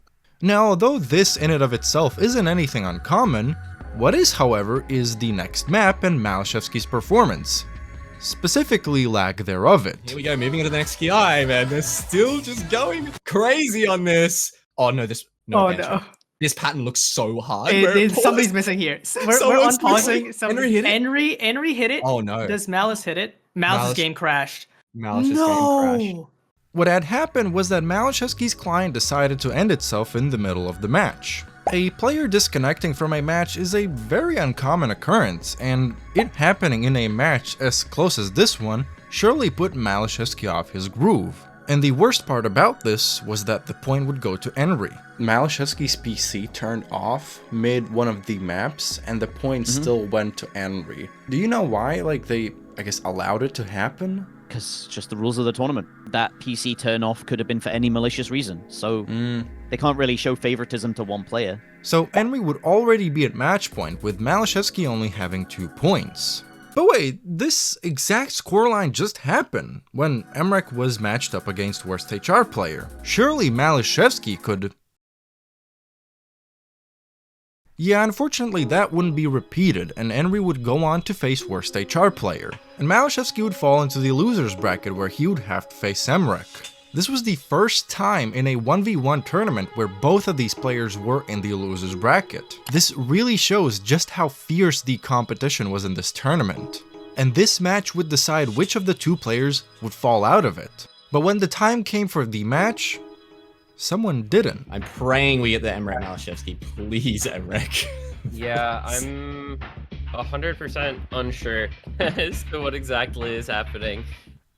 Now, although this in and of itself isn't anything uncommon, what is, however, is the next map and Maliszewski's performance. Specifically, lack thereof it. Here we go, moving into the next KI, man. They're still just going crazy on this. Oh no, no. This pattern looks so hard. Somebody's missing here. We're unpausing. Henry hit it? Henry hit it. Oh no. Does Malice hit it? Malice's game crashed. Malice's game crashed. What had happened was that Maliszewski's client decided to end itself in the middle of the match. A player disconnecting from a match is a very uncommon occurrence, and it happening in a match as close as this one surely put Maliszewski off his groove. And the worst part about this was that the point would go to Henry. Maliszewski's PC turned off mid one of the maps, and the point still went to Henry. Do you know why? Like, they, I guess, allowed it to happen? Because just the rules of the tournament. That PC turn off could have been for any malicious reason, so they can't really show favoritism to one player. So Henry would already be at match point, with Maliszewski only having 2 points. But wait, this exact scoreline just happened when Mrekk was matched up against worst HR player. Surely Maliszewski could... Yeah, unfortunately that wouldn't be repeated, and Henry would go on to face worst HR player. And Maliszewski would fall into the losers bracket where he would have to face Mrekk. This was the first time in a 1v1 tournament where both of these players were in the losers bracket. This really shows just how fierce the competition was in this tournament. And this match would decide which of the 2 players would fall out of it. But when the time came for the match, someone didn't. I'm praying we get the Mrekk Maliszewski. Please, Mrekk. Yeah, I'm 100% unsure as to what exactly is happening.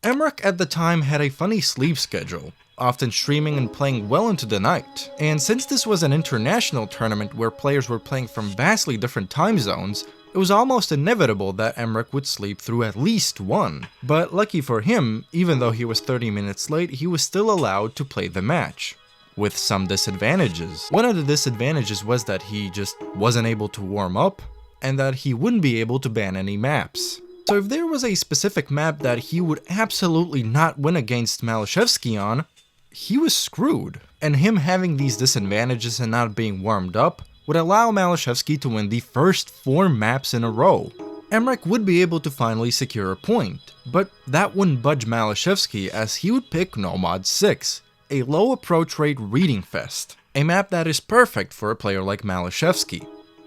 Mrekk at the time had a funny sleep schedule, often streaming and playing well into the night. And since this was an international tournament where players were playing from vastly different time zones, it was almost inevitable that Mrekk would sleep through at least one. But lucky for him, even though he was 30 minutes late, he was still allowed to play the match. With some disadvantages. One of the disadvantages was that he just wasn't able to warm up, and that he wouldn't be able to ban any maps. So if there was a specific map that he would absolutely not win against Maliszewski on, he was screwed. And him having these disadvantages and not being warmed up would allow Maliszewski to win the first 4 maps in a row. Mrekk would be able to finally secure a point, but that wouldn't budge Maliszewski as he would pick Nomad 6, a low approach rate reading fest, a map that is perfect for a player like Maliszewski.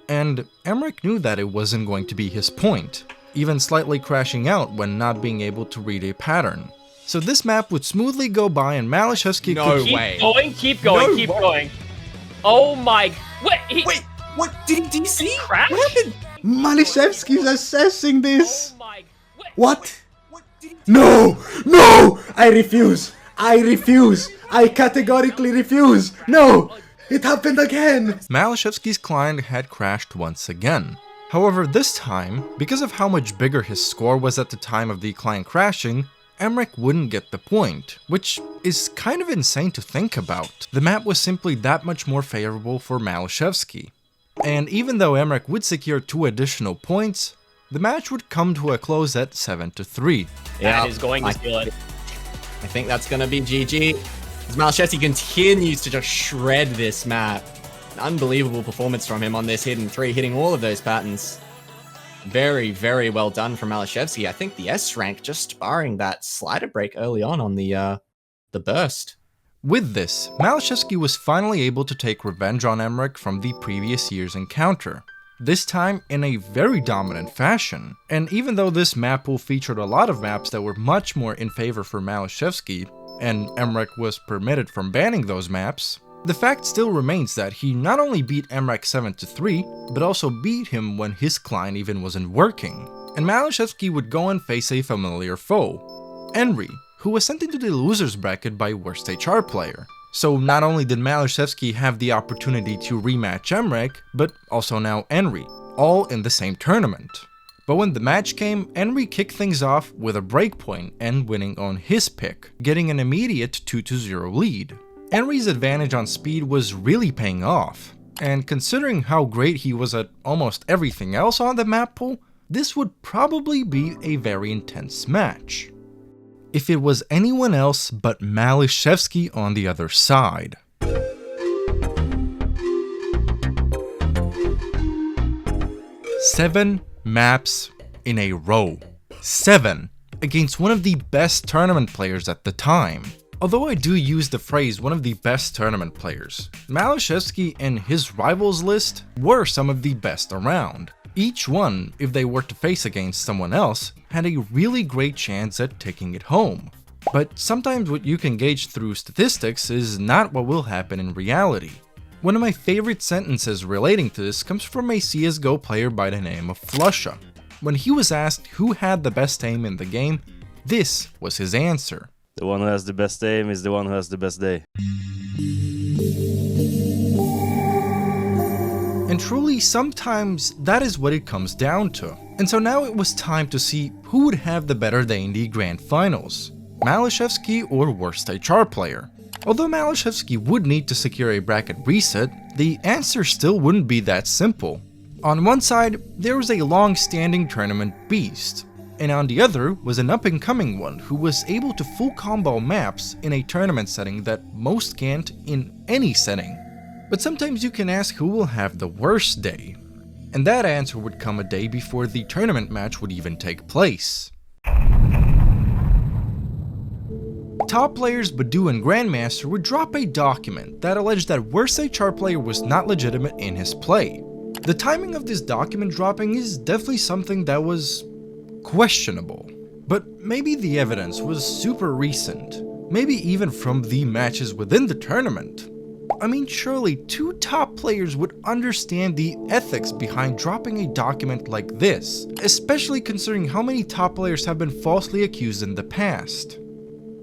And Mrekk knew that it wasn't going to be his point, even slightly crashing out when not being able to read a pattern. So this map would smoothly go by and Maliszewski could... Keep going. Oh my... Wait, what? Did he DC? Crash? What happened? Maliszewski's assessing this! What? No! No! I refuse! I categorically refuse! No! It happened again! Maliszewski's client had crashed once again. However, this time, because of how much bigger his score was at the time of the client crashing, Mrekk wouldn't get the point, which is kind of insane to think about. The map was simply that much more favorable for Maliszewski. And even though Mrekk would secure 2 additional points, the match would come to a close at 7-3. That is going to seal it. I think that's going to be GG. As Maliszewski continues to just shred this map. An unbelievable performance from him on this hidden 3, hitting all of those patterns. Very, very well done from Maliszewski. I think the S rank just barring that slider break early on the burst. With this, Maliszewski was finally able to take revenge on Mrekk from the previous year's encounter. This time in a very dominant fashion. And even though this map pool featured a lot of maps that were much more in favor for Maliszewski, and Mrekk was permitted from banning those maps, the fact still remains that he not only beat Mrekk 7-3, but also beat him when his client even wasn't working. And Maliszewski would go and face a familiar foe, Henry, who was sent into the losers bracket by worst HR player. So not only did Maliszewski have the opportunity to rematch Mrekk, but also now Henry, all in the same tournament. But when the match came, Henry kicked things off with a breakpoint and winning on his pick, getting an immediate 2-0 lead. Henry's advantage on speed was really paying off, and considering how great he was at almost everything else on the map pool, this would probably be a very intense match. If it was anyone else but Maliszewski on the other side. Seven maps in a row. 7 against one of the best tournament players at the time. Although I do use the phrase one of the best tournament players, Maliszewski and his rivals list were some of the best around. Each one, if they were to face against someone else, had a really great chance at taking it home. But sometimes what you can gauge through statistics is not what will happen in reality. One of my favorite sentences relating to this comes from a CSGO player by the name of Flusha. When he was asked who had the best aim in the game, This was his answer. The one who has the best aim is the one who has the best day. And truly, sometimes that is what it comes down to. And so now it was time to see who would have the better day in the grand finals, Maliszewski or worst HR player. Although Maliszewski would need to secure a bracket reset, the answer still wouldn't be that simple. On one side, there was a long-standing tournament beast, and on the other was an up-and-coming one who was able to full combo maps in a tournament setting that most can't in any setting. But sometimes you can ask who will have the worst day, and that answer would come a day before the tournament match would even take place. Top players Badu and Grandmaster would drop a document that alleged that worst HR player was not legitimate in his play. The timing of this document dropping is definitely something that was questionable, but maybe the evidence was super recent, maybe even from the matches within the tournament. I mean, surely two top players would understand the ethics behind dropping a document like this, especially considering how many top players have been falsely accused in the past.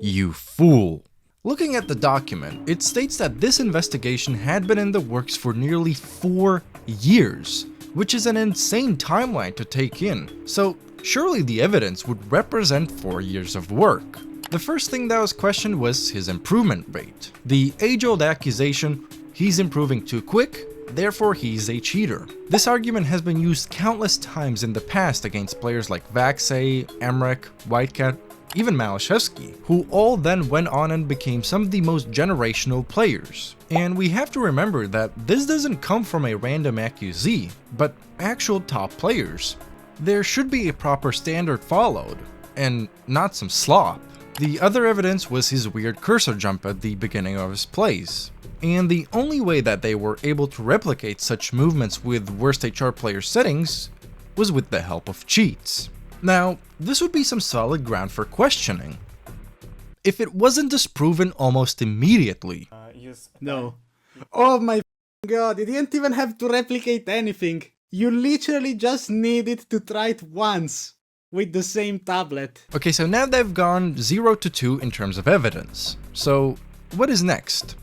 You fool! Looking at the document, it states that this investigation had been in the works for nearly 4 years, which is an insane timeline to take in, so surely the evidence would represent 4 years of work. The first thing that was questioned was his improvement rate. The age-old accusation, he's improving too quick, therefore he's a cheater. This argument has been used countless times in the past against players like vaxei, Mrekk, Whitecat, even Maliszewski, who all then went on and became some of the most generational players. And we have to remember that this doesn't come from a random accusee, but actual top players. There should be a proper standard followed, and not some slop. The other evidence was his weird cursor jump at the beginning of his plays. And the only way that they were able to replicate such movements with worst HR player settings was with the help of cheats. Now, this would be some solid ground for questioning, if it wasn't disproven almost immediately. No. Oh my god, you didn't even have to replicate anything. You literally just needed to try it once with the same tablet. Okay, so now they've gone 0 to 2 in terms of evidence. So, what is next?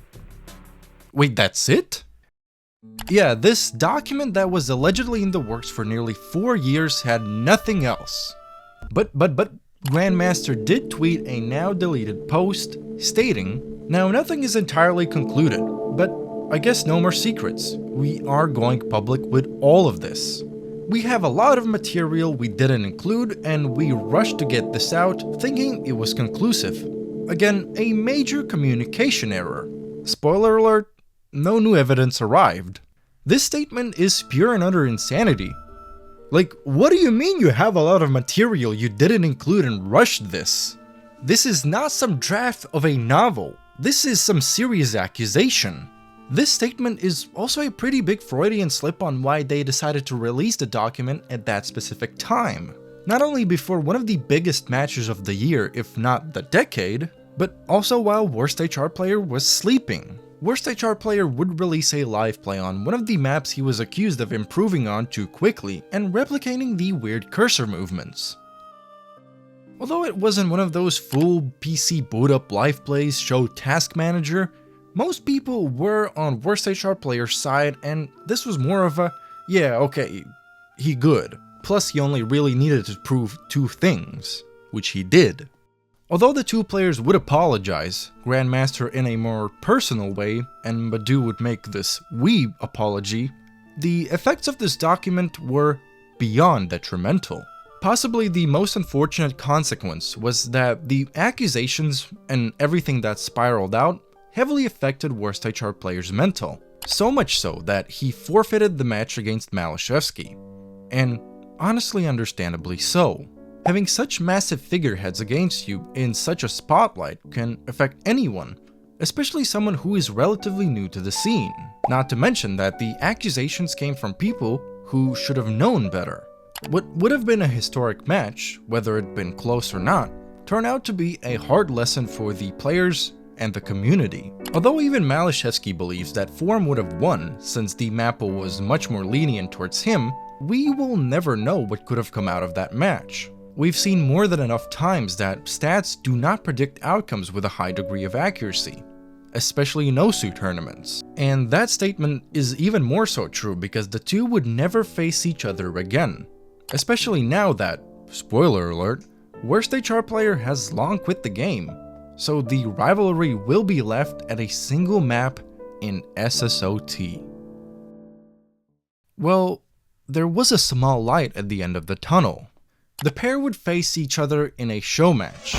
Wait, that's it? Yeah, this document that was allegedly in the works for nearly 4 years had nothing else. But Grandmaster did tweet a now deleted post stating, "Now nothing is entirely concluded, but I guess no more secrets. We are going public with all of this. We have a lot of material we didn't include and we rushed to get this out thinking it was conclusive. Again, a major communication error. Spoiler alert, no new evidence arrived." This statement is pure and utter insanity. Like, what do you mean you have a lot of material you didn't include and rushed this? This is not some draft of a novel. This is some serious accusation. This statement is also a pretty big Freudian slip on why they decided to release the document at that specific time. Not only before one of the biggest matches of the year, if not the decade, but also while Worst HR Player was sleeping. Worst HR Player would release a live play on one of the maps he was accused of improving on too quickly and replicating the weird cursor movements. Although it wasn't one of those full PC boot up live plays show task manager, most people were on Worst HR Player's side, and this was more of a, yeah, okay, he good. Plus he only really needed to prove 2 things, which he did. Although the 2 players would apologize, Grandmaster in a more personal way, and Badu would make this "we" apology, the effects of this document were beyond detrimental. Possibly the most unfortunate consequence was that the accusations and everything that spiraled out heavily affected Worst HR Player's mental, so much so that he forfeited the match against Maliszewski. And honestly, understandably so. Having such massive figureheads against you in such a spotlight can affect anyone, especially someone who is relatively new to the scene. Not to mention that the accusations came from people who should have known better. What would have been a historic match, whether it had been close or not, turned out to be a hard lesson for the players and the community. Although even Maliszewski believes that Form would have won since the map was much more lenient towards him, we will never know what could have come out of that match. We've seen more than enough times that stats do not predict outcomes with a high degree of accuracy, especially in OSU tournaments. And that statement is even more so true because the two would never face each other again, especially now that, spoiler alert, Worst HR player has long quit the game, so the rivalry will be left at a single map in SSOT. Well, there was a small light at the end of the tunnel. The pair would face each other in a show match.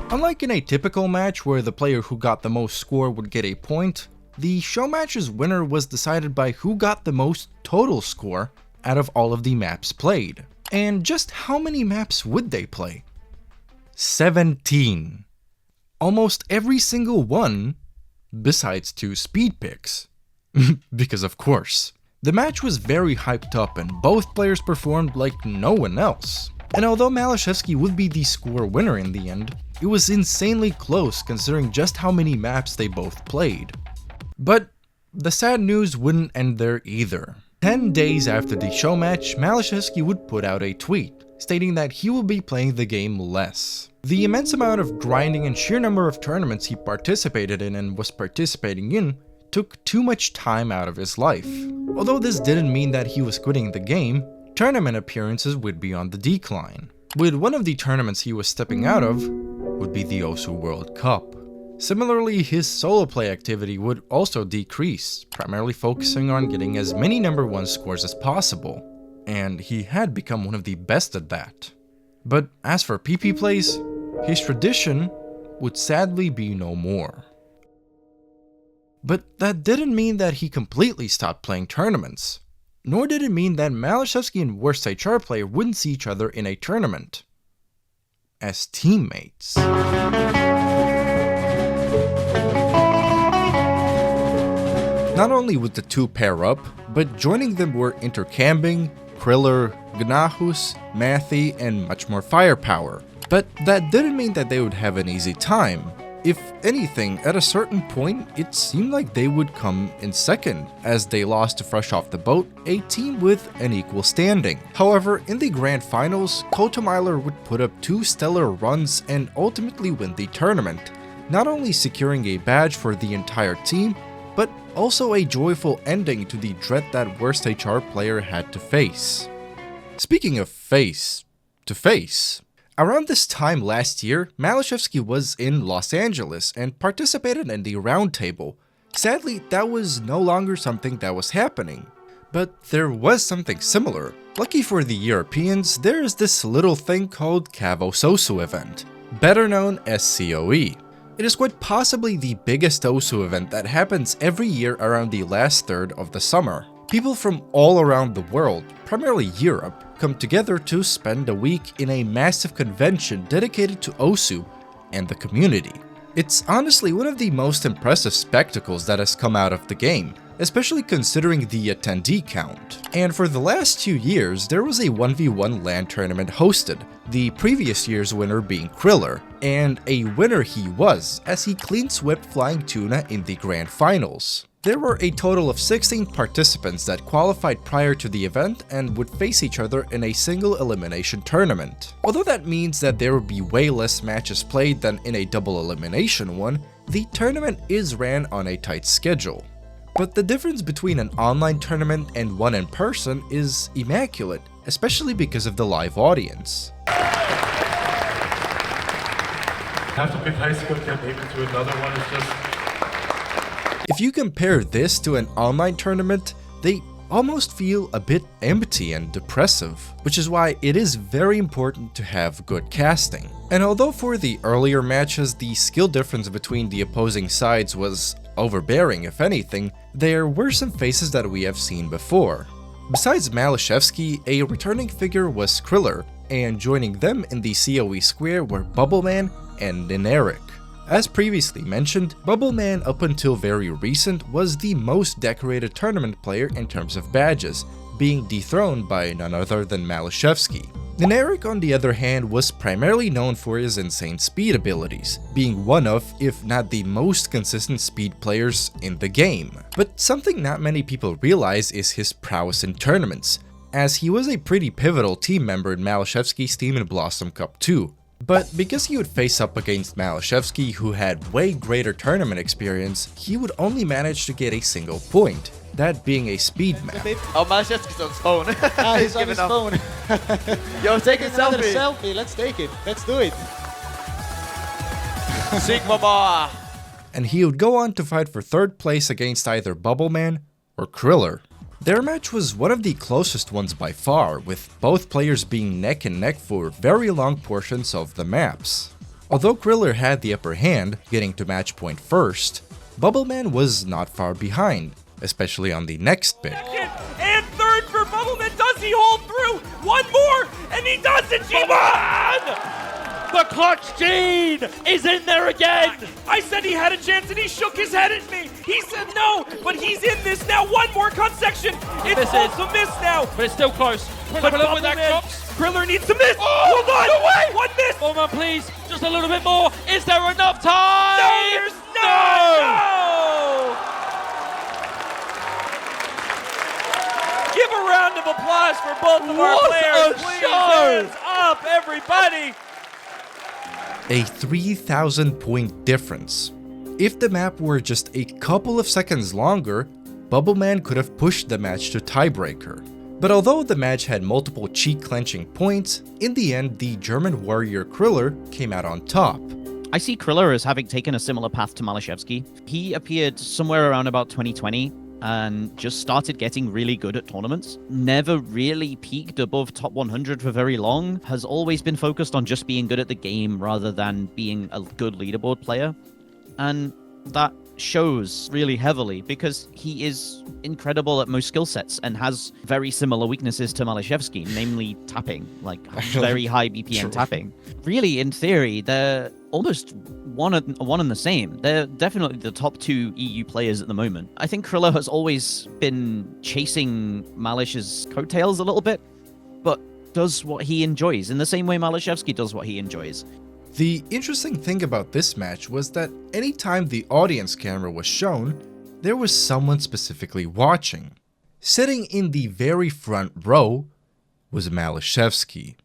Unlike in a typical match where the player who got the most score would get a point, the show match's winner was decided by who got the most total score out of all of the maps played. And just how many maps would they play? 17. Almost every single one, besides 2 speed picks. Because of course. The match was very hyped up and both players performed like no one else. And although Maliszewski would be the score winner in the end, it was insanely close considering just how many maps they both played. But the sad news wouldn't end there either. 10 days after the show match, Maliszewski would put out a tweet stating that he will be playing the game less. The immense amount of grinding and sheer number of tournaments he participated in and was participating in took too much time out of his life. Although this didn't mean that he was quitting the game, tournament appearances would be on the decline. With one of the tournaments he was stepping out of would be the OSU World Cup. Similarly, his solo play activity would also decrease, primarily focusing on getting as many number 1 scores as possible, and he had become one of the best at that. But as for PP plays, his tradition would sadly be no more. But that didn't mean that he completely stopped playing tournaments, nor did it mean that Maliszewski and Worst HR player wouldn't see each other in a tournament as teammates. Not only would the two pair up, but joining them were Intercambing, Kriller, Gnahus, Mathy, and much more firepower. But that didn't mean that they would have an easy time. If anything, at a certain point, it seemed like they would come in second, as they lost to Fresh Off the Boat, a team with an equal standing. However, in the grand finals, Kotomiler would put up 2 stellar runs and ultimately win the tournament, not only securing a badge for the entire team, but also a joyful ending to the dread that Worst HR player had to face. Speaking of face to face, around this time last year, Maliszewski was in Los Angeles and participated in the Roundtable. Sadly, that was no longer something that was happening. But there was something similar. Lucky for the Europeans, there is this little thing called Cavo Sosu event, better known as COE. It is quite possibly the biggest OSU event that happens every year around the last third of the summer. People from all around the world, primarily Europe, come together to spend a week in a massive convention dedicated to OSU and the community. It's honestly one of the most impressive spectacles that has come out of the game, especially considering the attendee count. And for the last 2 years, there was a 1v1 LAN tournament hosted, the previous year's winner being Kriller, and a winner he was, as he clean swept Flying Tuna in the grand finals. There were a total of 16 participants that qualified prior to the event and would face each other in a single elimination tournament. Although that means that there would be way less matches played than in a double elimination one, the tournament is ran on a tight schedule. But the difference between an online tournament and one in person is immaculate, especially because of the live audience. Have to pick high school campaign to another one is just... If you compare this to an online tournament, they almost feel a bit empty and depressive, which is why it is very important to have good casting. And although for the earlier matches the skill difference between the opposing sides was overbearing if anything, there were some faces that we have seen before. Besides Maliszewski, a returning figure was Kriller, and joining them in the COE square were Bubbleman and Neneric. As previously mentioned, Bubbleman up until very recent was the most decorated tournament player in terms of badges, being dethroned by none other than Maliszewski. Neneric on the other hand was primarily known for his insane speed abilities, being one of, if not the most consistent speed players in the game. But something not many people realize is his prowess in tournaments, as he was a pretty pivotal team member in Maliszewski's team in Blossom Cup 2. But because he would face up against Maliszewski, who had way greater tournament experience, he would only manage to get a single point, that being a speed map. Oh, Maliszewski's on his phone. He's on his phone. Yo, take a Another selfie. selfie. Let's take it. Let's do it. Sigma bar. And he would go on to fight for 3rd place against either Bubbleman or Kriller. Their match was one of the closest ones by far, with both players being neck and neck for very long portions of the maps. Although Kriller had the upper hand, getting to match point first, Bubbleman was not far behind, especially on the next bit. And 3rd for Bubbleman. Does he hold through? One more, and he does it, G1! The clutch gene is in there again. I said he had a chance, and he shook his head at me. He said no, but he's in this now. One more cut section. It's also missed now. But it's still close. But Kriller needs to miss. Hold on. No way. One miss. Bubbleman, please. Just a little bit more. Is there enough time? No, there's no. Give a round of applause for both of our players. Please, hands up, everybody. A 3,000 point difference. If the map were just a couple of seconds longer, Bubbleman could have pushed the match to tiebreaker. But although the match had multiple cheek-clenching points, in the end the German warrior Kriller came out on top. I see Kriller as having taken a similar path to Maliszewski. He appeared somewhere around about 2020 and just started getting really good at tournaments. Never really peaked above top 100 for very long. Has always been focused on just being good at the game rather than being a good leaderboard player. And that shows really heavily because he is incredible at most skill sets and has very similar weaknesses to Maliszewski, namely tapping, like very high BPM tapping. Really, in theory, they're almost one and the same. They're definitely the top 2 EU players at the moment. I think Kriller has always been chasing Malish's coattails a little bit, but does what he enjoys in the same way Maliszewski does what he enjoys. The interesting thing about this match was that anytime the audience camera was shown, there was someone specifically watching. Sitting in the very front row was Maliszewski.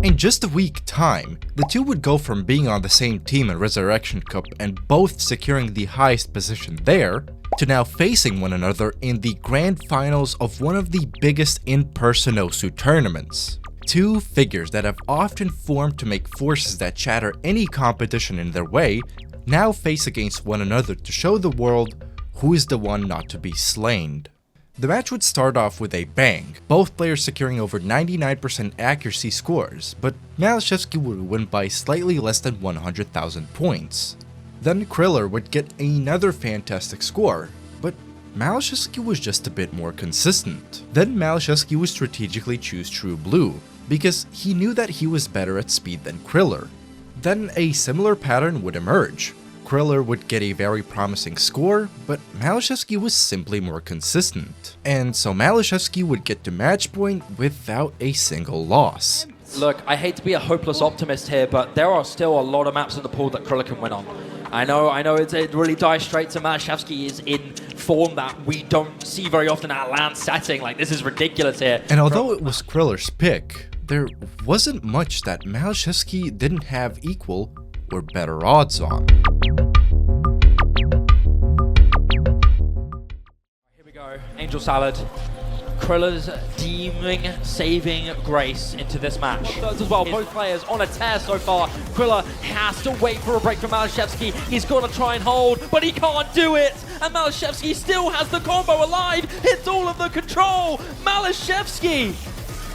In just a week's time, the two would go from being on the same team in Resurrection Cup and both securing the highest position there, to now facing one another in the grand finals of one of the biggest in-person OSU tournaments. Two figures that have often formed to make forces that shatter any competition in their way, now face against one another to show the world who is the one not to be slain. The match would start off with a bang, both players securing over 99% accuracy scores, but Maliszewski would win by slightly less than 100,000 points. Then Kriller would get another fantastic score, but Maliszewski was just a bit more consistent. Then Maliszewski would strategically choose True Blue, because he knew that he was better at speed than Kriller. Then a similar pattern would emerge. Kriller would get a very promising score, but Maliszewski was simply more consistent. And so Maliszewski would get to match point without a single loss. Look, I hate to be a hopeless optimist here, but there are still a lot of maps in the pool that Kriller can win on. I know it really dives straight to Maliszewski is in form that we don't see very often at a LAN setting. Like, this is ridiculous here. And although it was Kriller's pick, there wasn't much that Maliszewski didn't have equal or better odds on. Here we go, Angel Salad. Kriller's deeming saving grace into this match. As well, both players on a tear so far. Kriller has to wait for a break from Maliszewski. He's got to try and hold, but he can't do it. And Maliszewski still has the combo alive. Hits all of the control. Maliszewski.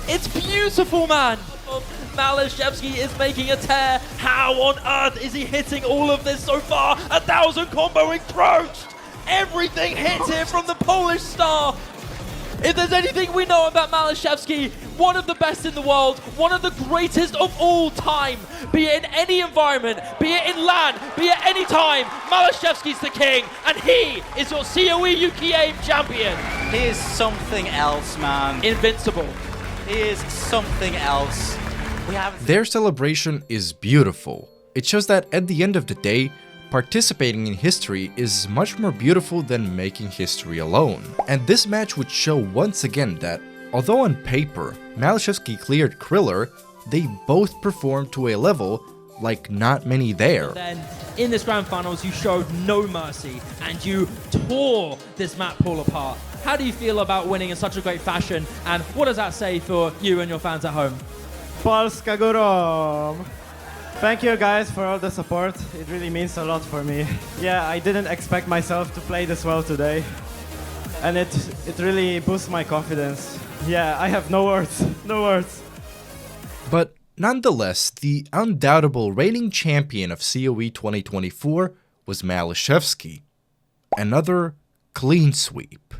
It's beautiful, man. Maliszewski is making a tear. How on earth is he hitting all of this so far? 1,000 comboing throats. Everything hits here from the Polish star. If there's anything we know about Maliszewski, one of the best in the world, one of the greatest of all time, be it in any environment, be it in LAN, be it any time, Maliszewski's the king, and he is your COE UK AIM champion. He is something else, man. Invincible. He is something else. Their celebration is beautiful. It shows that at the end of the day, participating in history is much more beautiful than making history alone. And this match would show once again that, although on paper, Maliszewski cleared Kriller, they both performed to a level like not many there. Then, in this grand finals, you showed no mercy, and you tore this map pool apart. How do you feel about winning in such a great fashion, and what does that say for you and your fans at home? Polska Górą! Thank you guys for all the support. It really means a lot for me. Yeah, I didn't expect myself to play this well today, and it really boosts my confidence. Yeah, I have no words, no words. But nonetheless, the undoubtable reigning champion of COE 2024 was Maliszewski. Another clean sweep.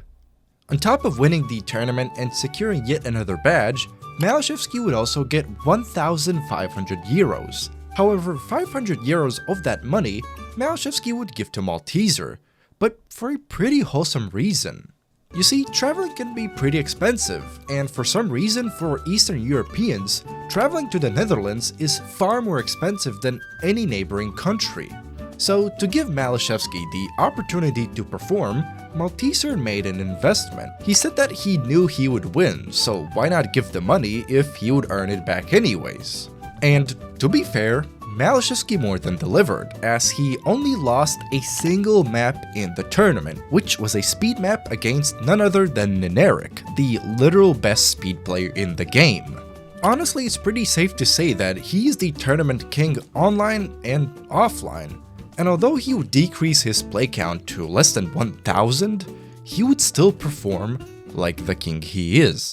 On top of winning the tournament and securing yet another badge, Maliszewski would also get 1,500 euros. However, 500 euros of that money, Maliszewski would give to Malteser, but for a pretty wholesome reason. You see, traveling can be pretty expensive, and for some reason for Eastern Europeans, traveling to the Netherlands is far more expensive than any neighboring country. So to give Maliszewski the opportunity to perform, Malteser made an investment. He said that he knew he would win, so why not give the money if he would earn it back anyways? And to be fair, Maliszewski more than delivered, as he only lost a single map in the tournament, which was a speed map against none other than Mrekk, the literal best speed player in the game. Honestly, it's pretty safe to say that he is the tournament king online and offline, and although he would decrease his play count to less than 1,000, he would still perform like the king he is.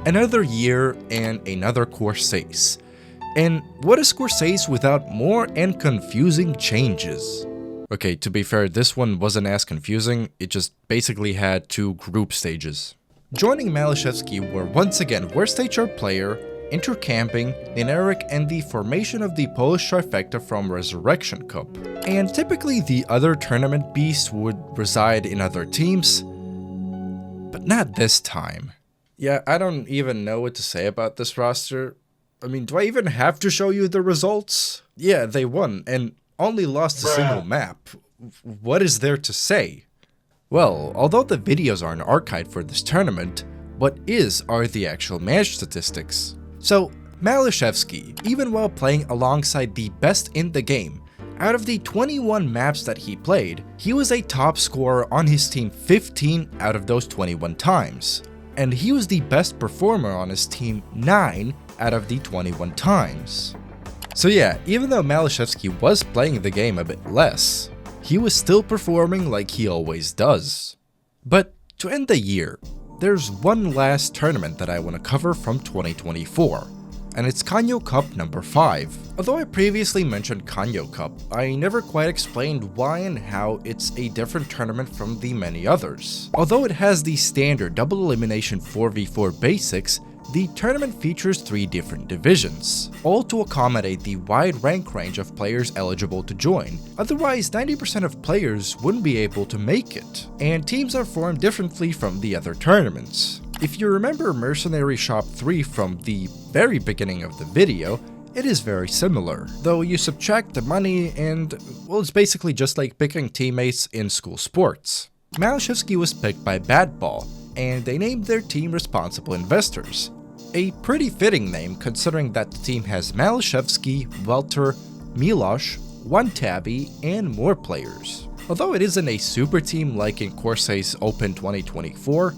Another year and another Corsace. And what is Corsace without more and confusing changes? Okay, to be fair, this one wasn't as confusing, it just basically had two group stages. Joining Maliszewski were once again Worst HR Player, Intercamping, Mrekk, and the formation of the Polish trifecta from Resurrection Cup. And typically the other tournament beasts would reside in other teams, but not this time. Yeah, I don't even know what to say about this roster. I mean, do I even have to show you the results? Yeah, they won, and only lost a single map. What is there to say? Well, although the videos aren't archived for this tournament, what are the actual match statistics. So, Maliszewski, even while playing alongside the best in the game, out of the 21 maps that he played, he was a top scorer on his team 15 out of those 21 times. And he was the best performer on his team 9 out of the 21 times. So yeah, even though Maliszewski was playing the game a bit less, he was still performing like he always does. But to end the year, there's one last tournament that I want to cover from 2024, and it's Kanyo Cup number 5. Although I previously mentioned Kanyo Cup, I never quite explained why and how it's a different tournament from the many others. Although it has the standard double elimination 4v4 basics, the tournament features 3 different divisions, all to accommodate the wide rank range of players eligible to join. Otherwise, 90% of players wouldn't be able to make it, and teams are formed differently from the other tournaments. If you remember Mercenary Shop 3 from the very beginning of the video, it is very similar, though you subtract the money and, well, it's basically just like picking teammates in school sports. Maliszewski was picked by Badball, and they named their team Responsible Investors. A pretty fitting name considering that the team has Maliszewski, Welter, Milosz, One Tabby, and more players. Although it isn't a super team like in Corsace Open 2024,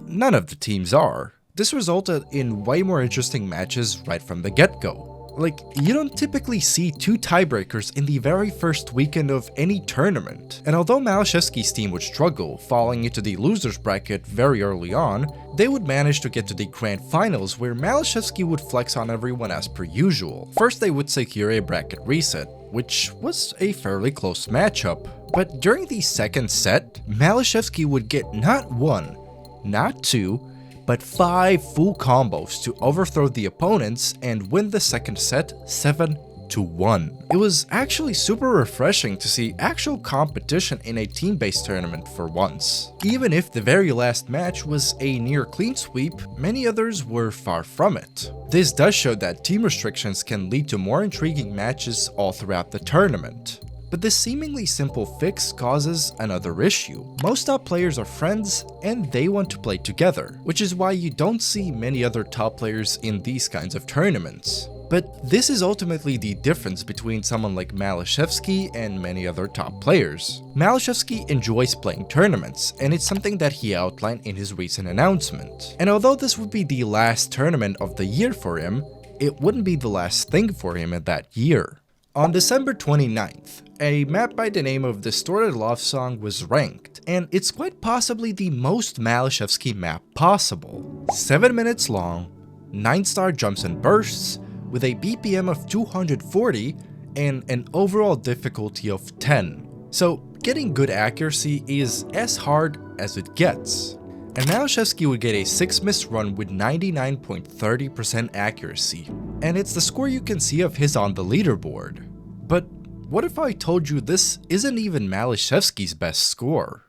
none of the teams are. This resulted in way more interesting matches right from the get-go. Like, you don't typically see 2 tiebreakers in the very first weekend of any tournament. And although Maliszewski's team would struggle, falling into the losers bracket very early on, they would manage to get to the grand finals where Maliszewski would flex on everyone as per usual. First they would secure a bracket reset, which was a fairly close matchup. But during the second set, Maliszewski would get not 1, not 2, but 5 full combos to overthrow the opponents and win the second set 7-2. 2-1. It was actually super refreshing to see actual competition in a team-based tournament for once. Even if the very last match was a near clean sweep, many others were far from it. This does show that team restrictions can lead to more intriguing matches all throughout the tournament. But this seemingly simple fix causes another issue. Most top players are friends and they want to play together, which is why you don't see many other top players in these kinds of tournaments. But this is ultimately the difference between someone like Maliszewski and many other top players. Maliszewski enjoys playing tournaments, and it's something that he outlined in his recent announcement. And although this would be the last tournament of the year for him, it wouldn't be the last thing for him in that year. On December 29th, a map by the name of Distorted Love Song was ranked, and it's quite possibly the most Maliszewski map possible. 7 minutes long, 9-star jumps and bursts, with a BPM of 240 and an overall difficulty of 10. So getting good accuracy is as hard as it gets. And Maliszewski would get a 6-miss run with 99.30% accuracy, and it's the score you can see of his on the leaderboard. But what if I told you this isn't even Maliszewski's best score?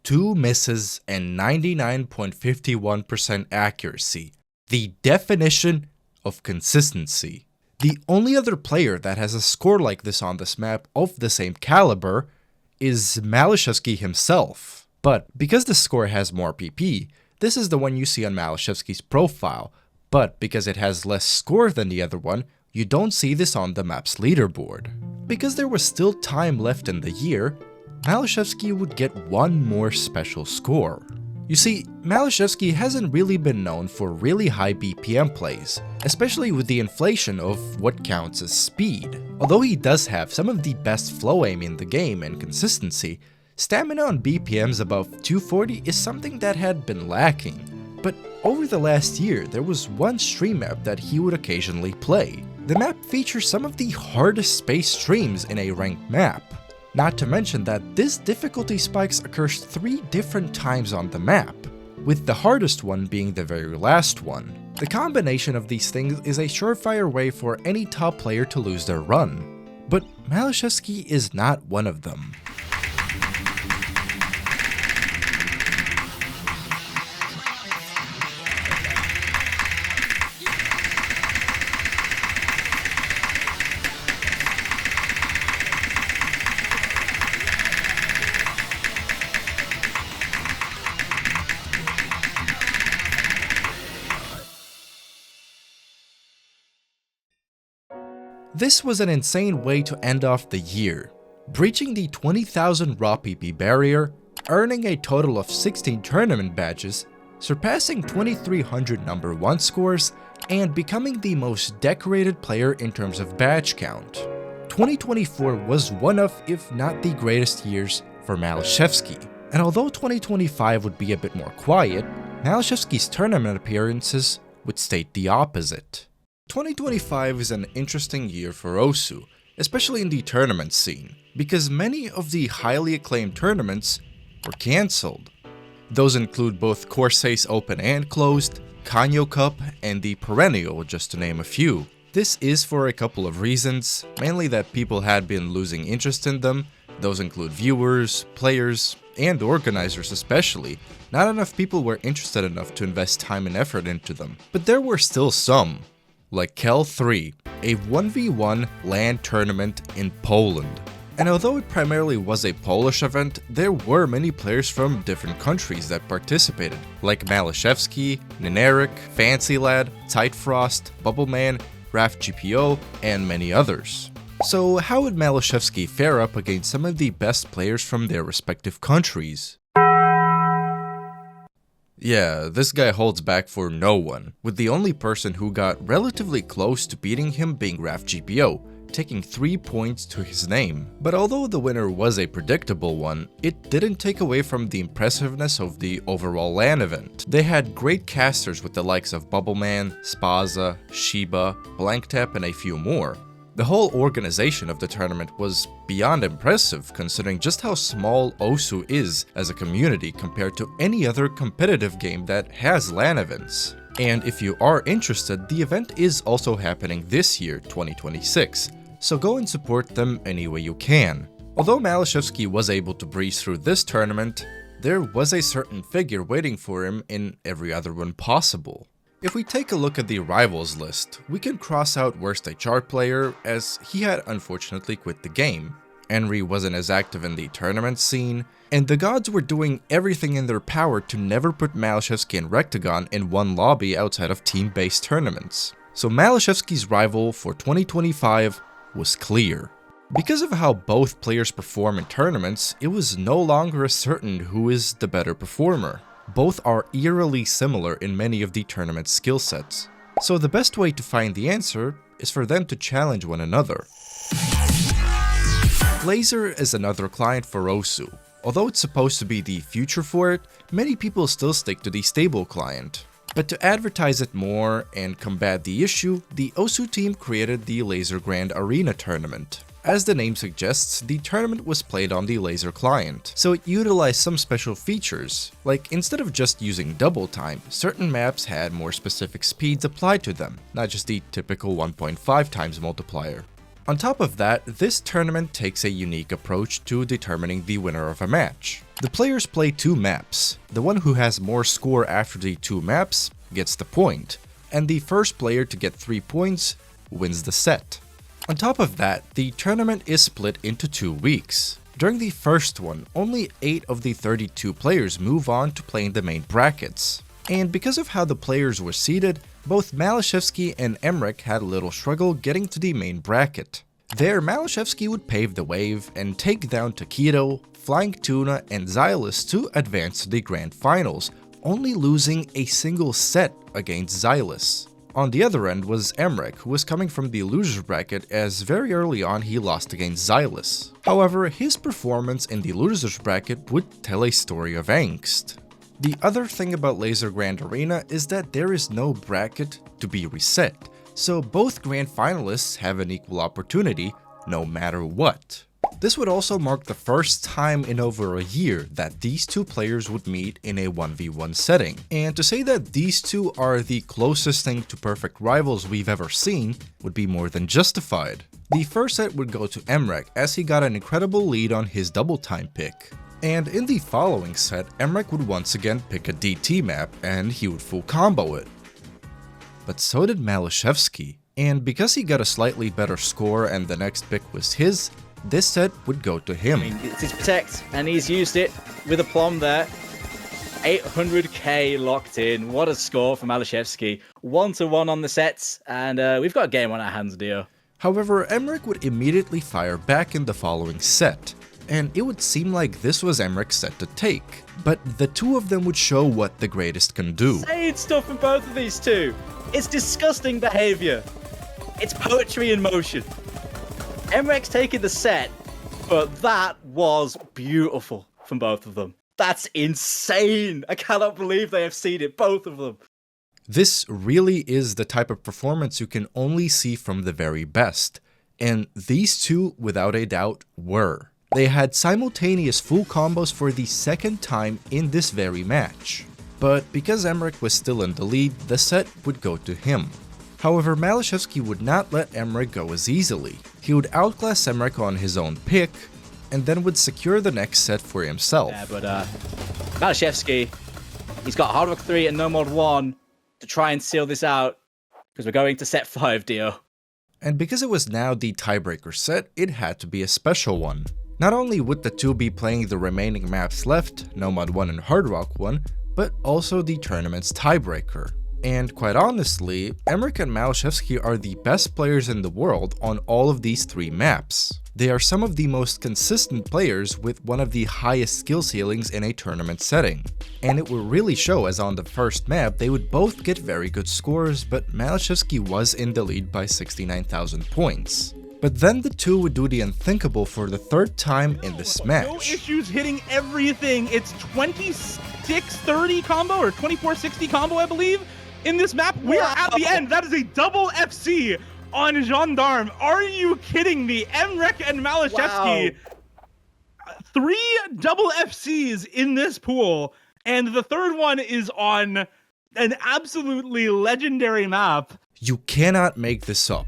Two misses and 99.51% accuracy. The definition of consistency. The only other player that has a score like this on this map of the same caliber is Maliszewski himself. But because the score has more PP, this is the one you see on Maliszewski's profile. But because it has less score than the other one, you don't see this on the map's leaderboard. Because there was still time left in the year, Maliszewski would get one more special score. You see, Maliszewski hasn't really been known for really high BPM plays, especially with the inflation of what counts as speed. Although he does have some of the best flow aim in the game and consistency, stamina on BPMs above 240 is something that had been lacking. But over the last year, there was one stream map that he would occasionally play. The map features some of the hardest space streams in a ranked map. Not to mention that this difficulty spikes occurs 3 different times on the map, with the hardest one being the very last one. The combination of these things is a surefire way for any top player to lose their run, but Maliszewski is not one of them. This was an insane way to end off the year, breaching the 20,000 raw PP barrier, earning a total of 16 tournament badges, surpassing 2,300 number 1 scores, and becoming the most decorated player in terms of badge count. 2024 was one of, if not the greatest years for Maliszewski, and although 2025 would be a bit more quiet, Maliszewski's tournament appearances would state the opposite. 2025 is an interesting year for Osu, especially in the tournament scene, because many of the highly acclaimed tournaments were cancelled. Those include both Corsace Open and Closed, Kanyo Cup, and the Perennial, just to name a few. This is for a couple of reasons, mainly that people had been losing interest in them. Those include viewers, players, and organizers especially. Not enough people were interested enough to invest time and effort into them, but there were still some. Like Kel 3, a 1v1 LAN tournament in Poland. And although it primarily was a Polish event, there were many players from different countries that participated, like Maliszewski, Neneric, Fancy Lad, Tightfrost, Bubbleman, Raft GPO, and many others. So how would Maliszewski fare up against some of the best players from their respective countries? Yeah, this guy holds back for no one, with the only person who got relatively close to beating him being RafGPO, taking 3 points to his name. But although the winner was a predictable one, it didn't take away from the impressiveness of the overall LAN event. They had great casters with the likes of Bubbleman, Spaza, Shiba, Blanktap, and a few more. The whole organization of the tournament was beyond impressive, considering just how small Osu is as a community compared to any other competitive game that has LAN events. And if you are interested, the event is also happening this year, 2026, so go and support them any way you can. Although Maliszewski was able to breeze through this tournament, there was a certain figure waiting for him in every other one possible. If we take a look at the rivals list, we can cross out worst HR player, as he had unfortunately quit the game. Henry wasn't as active in the tournament scene, and the gods were doing everything in their power to never put Maliszewski and Rectagon in one lobby outside of team-based tournaments. So Maliszewski's rival for 2025 was clear. Because of how both players perform in tournaments, it was no longer certain who is the better performer. Both are eerily similar in many of the tournament's skill sets. So the best way to find the answer is for them to challenge one another. Laser is another client for Osu. Although it's supposed to be the future for it, many people still stick to the stable client. But to advertise it more and combat the issue, the Osu team created the Laser Grand Arena tournament. As the name suggests, the tournament was played on the Laser client, so it utilized some special features, like instead of just using double time, certain maps had more specific speeds applied to them, not just the typical 1.5 times multiplier. On top of that, this tournament takes a unique approach to determining the winner of a match. The players play 2 maps. The one who has more score after the 2 maps gets the point, and the first player to get 3 points wins the set. On top of that, the tournament is split into 2 weeks. During the first one, only 8 of the 32 players move on to play in the main brackets. And because of how the players were seeded, both Maliszewski and Mrekk had a little struggle getting to the main bracket. There, Maliszewski would pave the wave and take down Taquito, Flying Tuna, and Xylus to advance to the grand finals, only losing a single set against Xylus. On the other end was Mrekk, who was coming from the losers bracket, as very early on he lost against Xylus. However, his performance in the losers bracket would tell a story of angst. The other thing about Laser Grand Arena is that there is no bracket to be reset, so both grand finalists have an equal opportunity, no matter what. This would also mark the first time in over a year that these 2 players would meet in a 1v1 setting. And to say that these 2 are the closest thing to perfect rivals we've ever seen would be more than justified. The first set would go to Mrekk, as he got an incredible lead on his double time pick. And in the following set, Mrekk would once again pick a DT map and he would full combo it. But so did Maliszewski. And because he got a slightly better score and the next pick was his, this set would go to him. I mean, it's his protect, and he's used it with a plum there. 800k locked in. What a score for Maliszewski. 1-1 on the sets, and we've got a game on our hands, Dio. However, Mrekk would immediately fire back in the following set, and it would seem like this was Mrekk's set to take. But the 2 of them would show what the greatest can do. Insane stuff from both of these 2. It's disgusting behavior. It's poetry in motion. Mrekk's taking the set, but that was beautiful from both of them. That's insane. I cannot believe they have seeded both of them. This really is the type of performance you can only see from the very best, and these 2, without a doubt, were. They had simultaneous full combos for the second time in this very match. But because Mrekk was still in the lead, the set would go to him. However, Maliszewski would not let Mrekk go as easily. He would outclass Mrekk on his own pick, and then would secure the next set for himself. Yeah, but Maliszewski, he's got Hard Rock 3 and No Mod 1 to try and seal this out, because we're going to set 5, Dio. And because it was now the tiebreaker set, it had to be a special one. Not only would the 2 be playing the remaining maps left, No Mod 1 and Hard Rock 1, but also the tournament's tiebreaker. And quite honestly, Mrekk and Maliszewski are the best players in the world on all of these 3 maps. They are some of the most consistent players with one of the highest skill ceilings in a tournament setting. And it will really show, as on the first map they would both get very good scores, but Maliszewski was in the lead by 69,000 points. But then the two would do the unthinkable for the 3rd time in this match. No issues hitting everything. It's 2630 combo or 2460 combo, I believe, in this map. We are at the end. That is a double FC on Gendarme. Are you kidding me? Mrekk and Maliszewski. 3 double FCs in this pool, and the 3rd one is on an absolutely legendary map. You cannot make this up.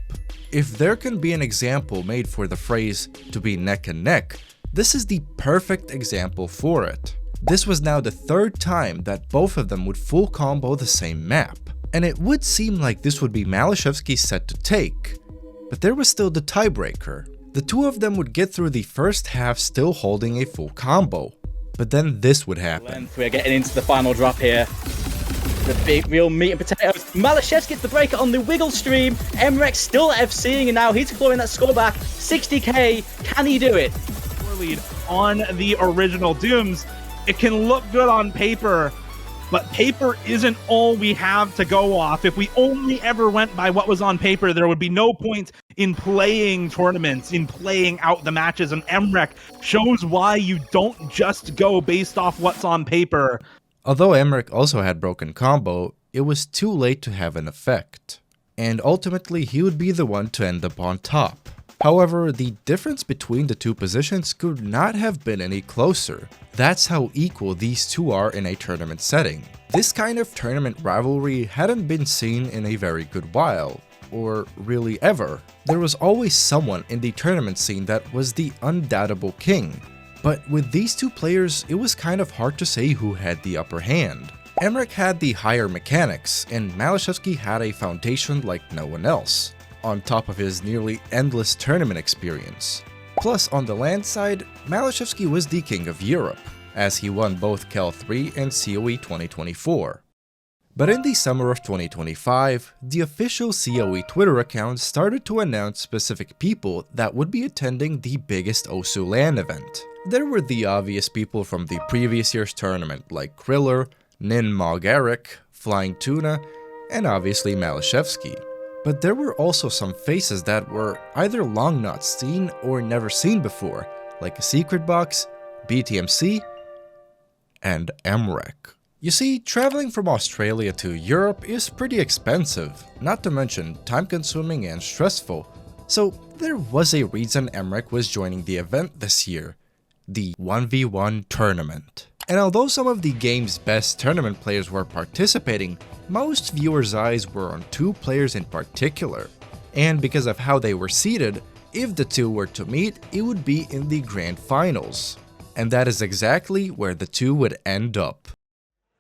If there can be an example made for the phrase to be neck and neck, this is the perfect example for it. This was now the 3rd time that both of them would full combo the same map. And it would seem like this would be Maliszewski's set to take. But there was still the tiebreaker. The two of them would get through the first half still holding a full combo. But then this would happen. We're getting into the final drop here. The big real meat and potatoes. Maliszewski gets the breaker on the wiggle stream. Mrekk still FCing, and now he's clawing that score back. 60k, can he do it? Lead on the original Dooms. It can look good on paper, but paper isn't all we have to go off. If we only ever went by what was on paper, there would be no point in playing tournaments, in playing out the matches, and Mrekk shows why you don't just go based off what's on paper. Although Mrekk also had broken combo, it was too late to have an effect, and ultimately he would be the one to end up on top. However, the difference between the two positions could not have been any closer. That's how equal these two are in a tournament setting. This kind of tournament rivalry hadn't been seen in a very good while, or really ever. There was always someone in the tournament scene that was the undoubtable king. But with these two players, it was kind of hard to say who had the upper hand. Mrekk had the higher mechanics, and Maliszewski had a foundation like no one else, on top of his nearly endless tournament experience. Plus, on the land side, Maliszewski was the king of Europe, as he won both Cal 3 and COE 2024. But in the summer of 2025, the official COE Twitter account started to announce specific people that would be attending the biggest OSU LAN event. There were the obvious people from the previous year's tournament like Kriller, Ninmog Eric, Flying Tuna, and obviously Maliszewski. But there were also some faces that were either long not seen or never seen before, like a Secret Box, BTMC, and Mrekk. You see, traveling from Australia to Europe is pretty expensive, not to mention time-consuming and stressful, so there was a reason Mrekk was joining the event this year, the 1v1 tournament. And although some of the game's best tournament players were participating, most viewers' eyes were on 2 players in particular. And because of how they were seeded, if the two were to meet, it would be in the grand finals. And that is exactly where the two would end up.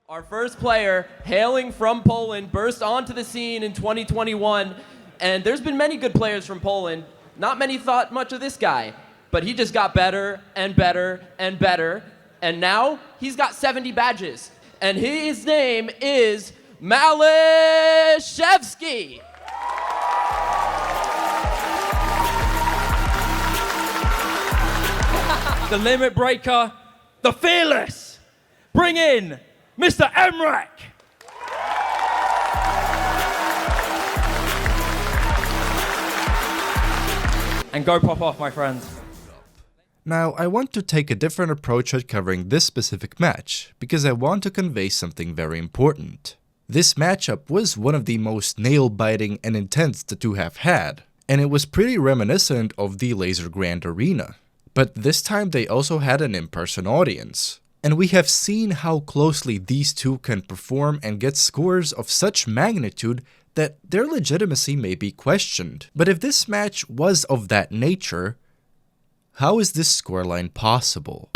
Our first player, hailing from Poland, burst onto the scene in 2021, and there's been many good players from Poland. Not many thought much of this guy, but he just got better and better and better, and now he's got 70 badges, and his name is Maliszewski. The limit breaker, the fearless. Bring in Mr. Mrekk. And go pop off, my friends. Now, I want to take a different approach at covering this specific match, because I want to convey something very important. This matchup was one of the most nail-biting and intense the two have had, and it was pretty reminiscent of the Laser Grand Arena. But this time they also had an in-person audience. And we have seen how closely these two can perform and get scores of such magnitude that their legitimacy may be questioned. But if this match was of that nature, how is this scoreline possible?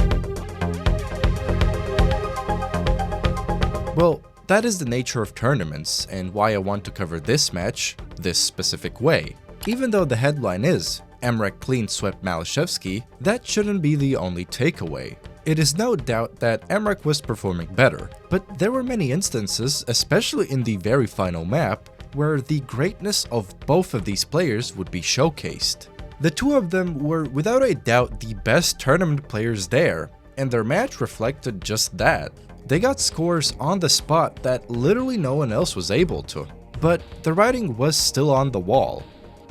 Well, that is the nature of tournaments and why I want to cover this match this specific way. Even though the headline is Mrekk clean swept Maliszewski, that shouldn't be the only takeaway. It is no doubt that Mrekk was performing better, but there were many instances, especially in the very final map, where the greatness of both of these players would be showcased. The two of them were without a doubt the best tournament players there, and their match reflected just that. They got scores on the spot that literally no one else was able to. But the writing was still on the wall.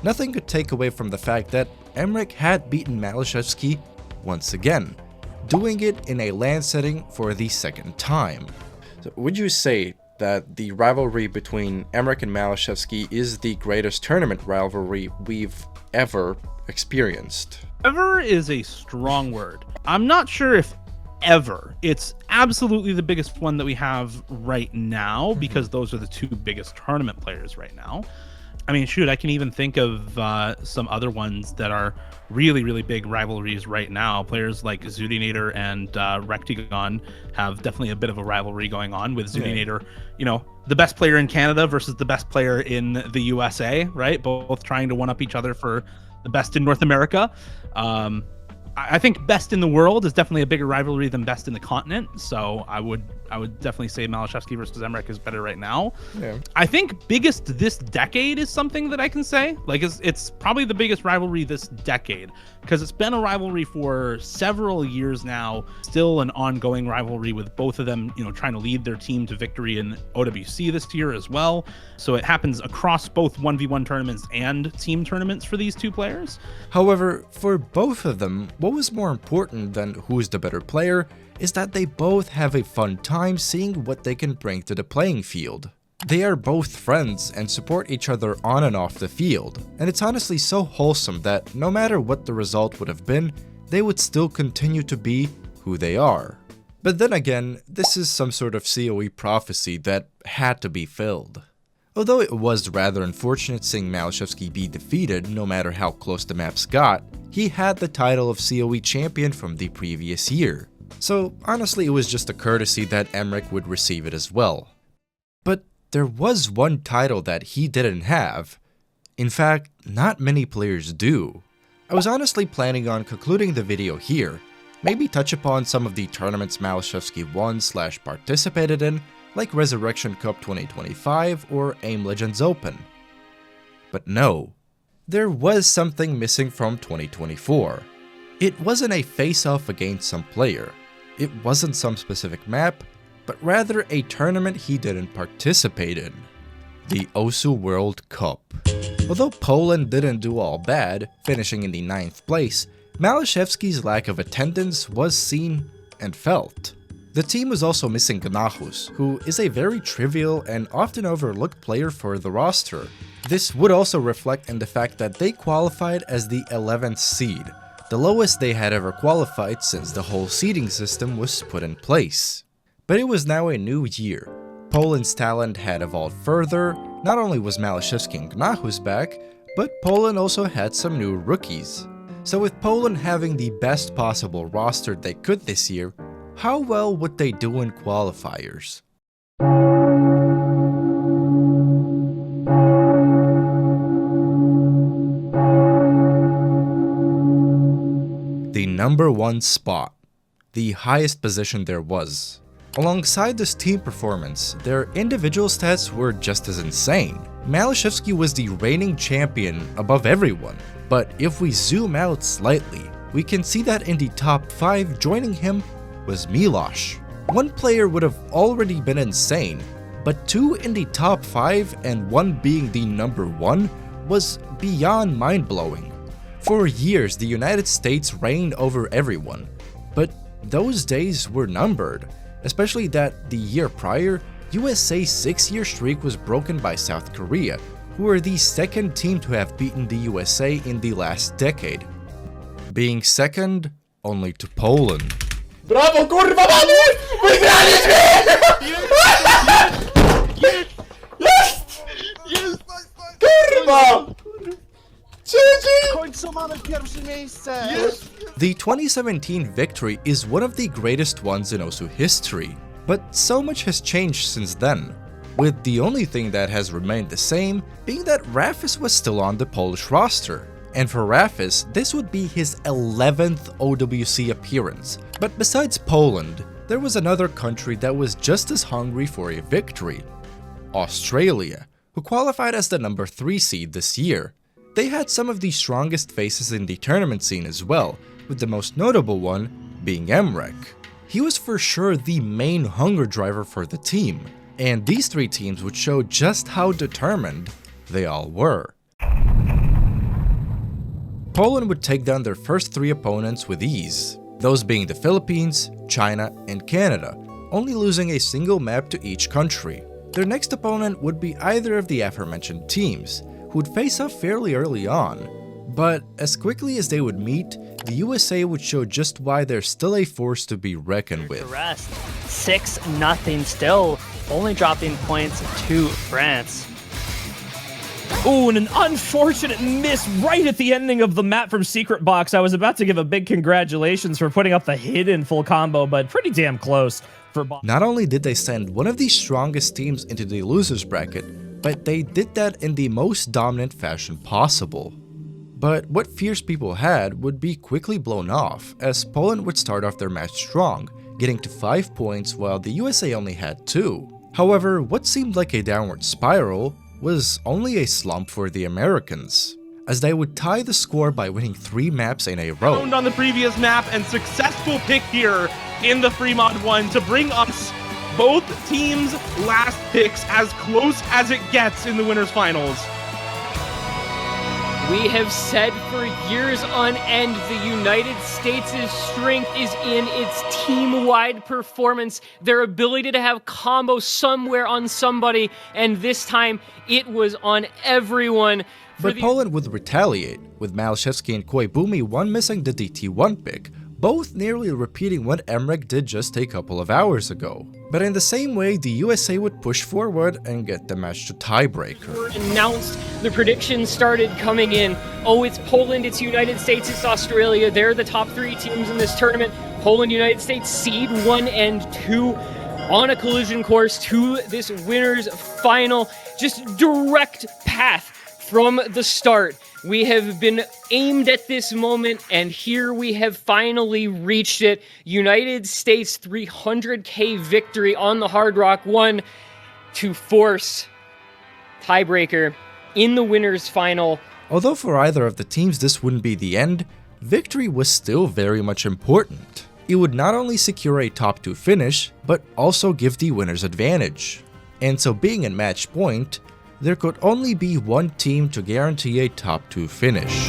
Nothing could take away from the fact that Mrekk had beaten Maliszewski once again, doing it in a LAN setting for the second time. So would you say that the rivalry between Mrekk and Maliszewski is the greatest tournament rivalry we've ever experienced? Ever is a strong word. I'm not sure if ever. It's absolutely the biggest one that we have right now, because those are the two biggest tournament players right now. I mean, shoot, I can even think of some other ones that are really, really big rivalries right now. Players like xootynator and Rectagon have definitely a bit of a rivalry going on, with xootynator, you know, the best player in Canada versus the best player in the USA, right? Both trying to one-up each other for the best in North America. I think best in the world is definitely a bigger rivalry than best in the continent. So I would definitely say Maliszewski versus Mrekk is better right now. Yeah. I think biggest this decade is something that I can say. Like it's probably the biggest rivalry this decade, because it's been a rivalry for several years now. Still an ongoing rivalry with both of them, you know, trying to lead their team to victory in OWC this year as well. So it happens across both 1v1 tournaments and team tournaments for these two players. However, for both of them, what was more important than who's the better player is that they both have a fun time seeing what they can bring to the playing field. They are both friends and support each other on and off the field, and it's honestly so wholesome that no matter what the result would have been, they would still continue to be who they are. But then again, this is some sort of CoE prophecy that had to be filled. Although it was rather unfortunate seeing Maliszewski be defeated no matter how close the maps got, he had the title of CoE champion from the previous year. So honestly, it was just a courtesy that Mrekk would receive it as well. But there was one title that he didn't have. In fact, not many players do. I was honestly planning on concluding the video here, maybe touch upon some of the tournaments Maliszewski won/participated in, like Resurrection Cup 2025 or AIM Legends Open. But no, there was something missing from 2024. It wasn't a face-off against some player, it wasn't some specific map, but rather a tournament he didn't participate in. The OSU World Cup. Although Poland didn't do all bad, finishing in the 9th place, Maliszewski's lack of attendance was seen and felt. The team was also missing Gnahus, who is a very trivial and often overlooked player for the roster. This would also reflect in the fact that they qualified as the 11th seed, the lowest they had ever qualified since the whole seeding system was put in place. But it was now a new year. Poland's talent had evolved further. Not only was Maliszewski and Gnahus back, but Poland also had some new rookies. So with Poland having the best possible roster they could this year, how well would they do in qualifiers? The number 1 spot, the highest position there was. Alongside this team performance, their individual stats were just as insane. Maliszewski was the reigning champion above everyone, but if we zoom out slightly, we can see that in the top 5 joining him was Milosh. One player would have already been insane, but 2 in the top 5 and 1 being the number 1 was beyond mind-blowing. For years, the United States reigned over everyone, but those days were numbered, especially that the year prior, USA's 6-year streak was broken by South Korea, who were the second team to have beaten the USA in the last decade, being second only to Poland. Brawo, kurwa, mamy! Wygraliśmy! Jest! Jest! Kurwa! The 2017 victory is one of the greatest ones in OSU history, but so much has changed since then, with the only thing that has remained the same being that Rafis was still on the Polish roster, And for Rafis, this would be his 11th OWC appearance. But besides Poland, there was another country that was just as hungry for a victory. Australia, who qualified as the number 3 seed this year. They had some of the strongest faces in the tournament scene as well, with the most notable one being Mrekk. He was for sure the main hunger driver for the team, and these 3 teams would show just how determined they all were. Poland would take down their first 3 opponents with ease, those being the Philippines, China, and Canada, only losing a single map to each country. Their next opponent would be either of the aforementioned teams, who would face up fairly early on, but as quickly as they would meet, the USA would show just why they're still a force to be reckoned with. 6-0 still, only dropping points to France. Ooh, and an unfortunate miss right at the ending of the map from Secret Box. I was about to give a big congratulations for putting up the hidden full combo, but pretty damn close for Box. Not only did they send one of the strongest teams into the losers bracket, but they did that in the most dominant fashion possible. But what fears people had would be quickly blown off, as Poland would start off their match strong, getting to 5 points while the USA only had 2. However, what seemed like a downward spiral was only a slump for the Americans, as they would tie the score by winning 3 maps in a row. On the previous map and successful pick here in the free mod 1 to bring us both teams' last picks as close as it gets in the winners finals. We have said for years on end the United States' strength is in its team-wide performance, their ability to have combos somewhere on somebody, and this time it was on everyone. But Poland would retaliate, with Maliszewski and Koibumi one missing the DT1 pick, both nearly repeating what Mrekk did just a couple of hours ago. But in the same way, the USA would push forward and get the match to tiebreaker. Announced, the predictions started coming in. Oh, it's Poland, it's United States, it's Australia. They're the top 3 teams in this tournament. Poland, United States, seed 1 and 2 on a collision course to this winners final. Just direct path from the start. We have been aimed at this moment, and here we have finally reached it. United States 300k victory on the Hard Rock 1 to force tiebreaker in the winners final. Although for either of the teams this wouldn't be the end, victory was still very much important. It would not only secure a top 2 finish, but also give the winners advantage. And so being in match point, there could only be one team to guarantee a top 2 finish.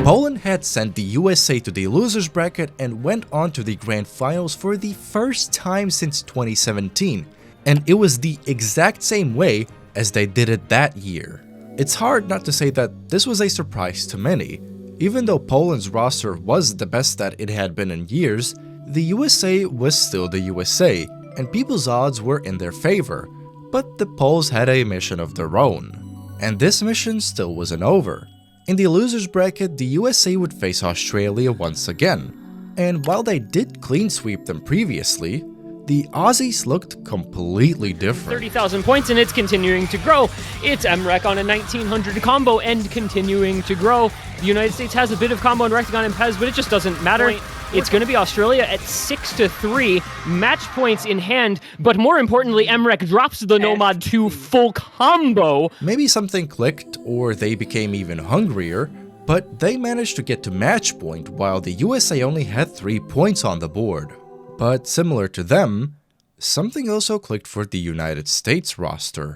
Poland had sent the USA to the losers bracket and went on to the grand finals for the first time since 2017, and it was the exact same way as they did it that year. It's hard not to say that this was a surprise to many. Even though Poland's roster was the best that it had been in years, the USA was still the USA, and people's odds were in their favor. But the Poles had a mission of their own, and this mission still wasn't over. In the losers bracket, the USA would face Australia once again, and while they did clean sweep them previously, the Aussies looked completely different. 30,000 points, and it's continuing to grow. It's Mrekk on a 1900 combo and continuing to grow. The United States has a bit of combo on Rectagon and Pez, but it just doesn't matter. It's going to be Australia at 6-3, match points in hand, but more importantly, Mrekk drops the Nomad to full combo. Maybe something clicked, or they became even hungrier, but they managed to get to match point while the USA only had 3 points on the board. But similar to them, something also clicked for the United States roster.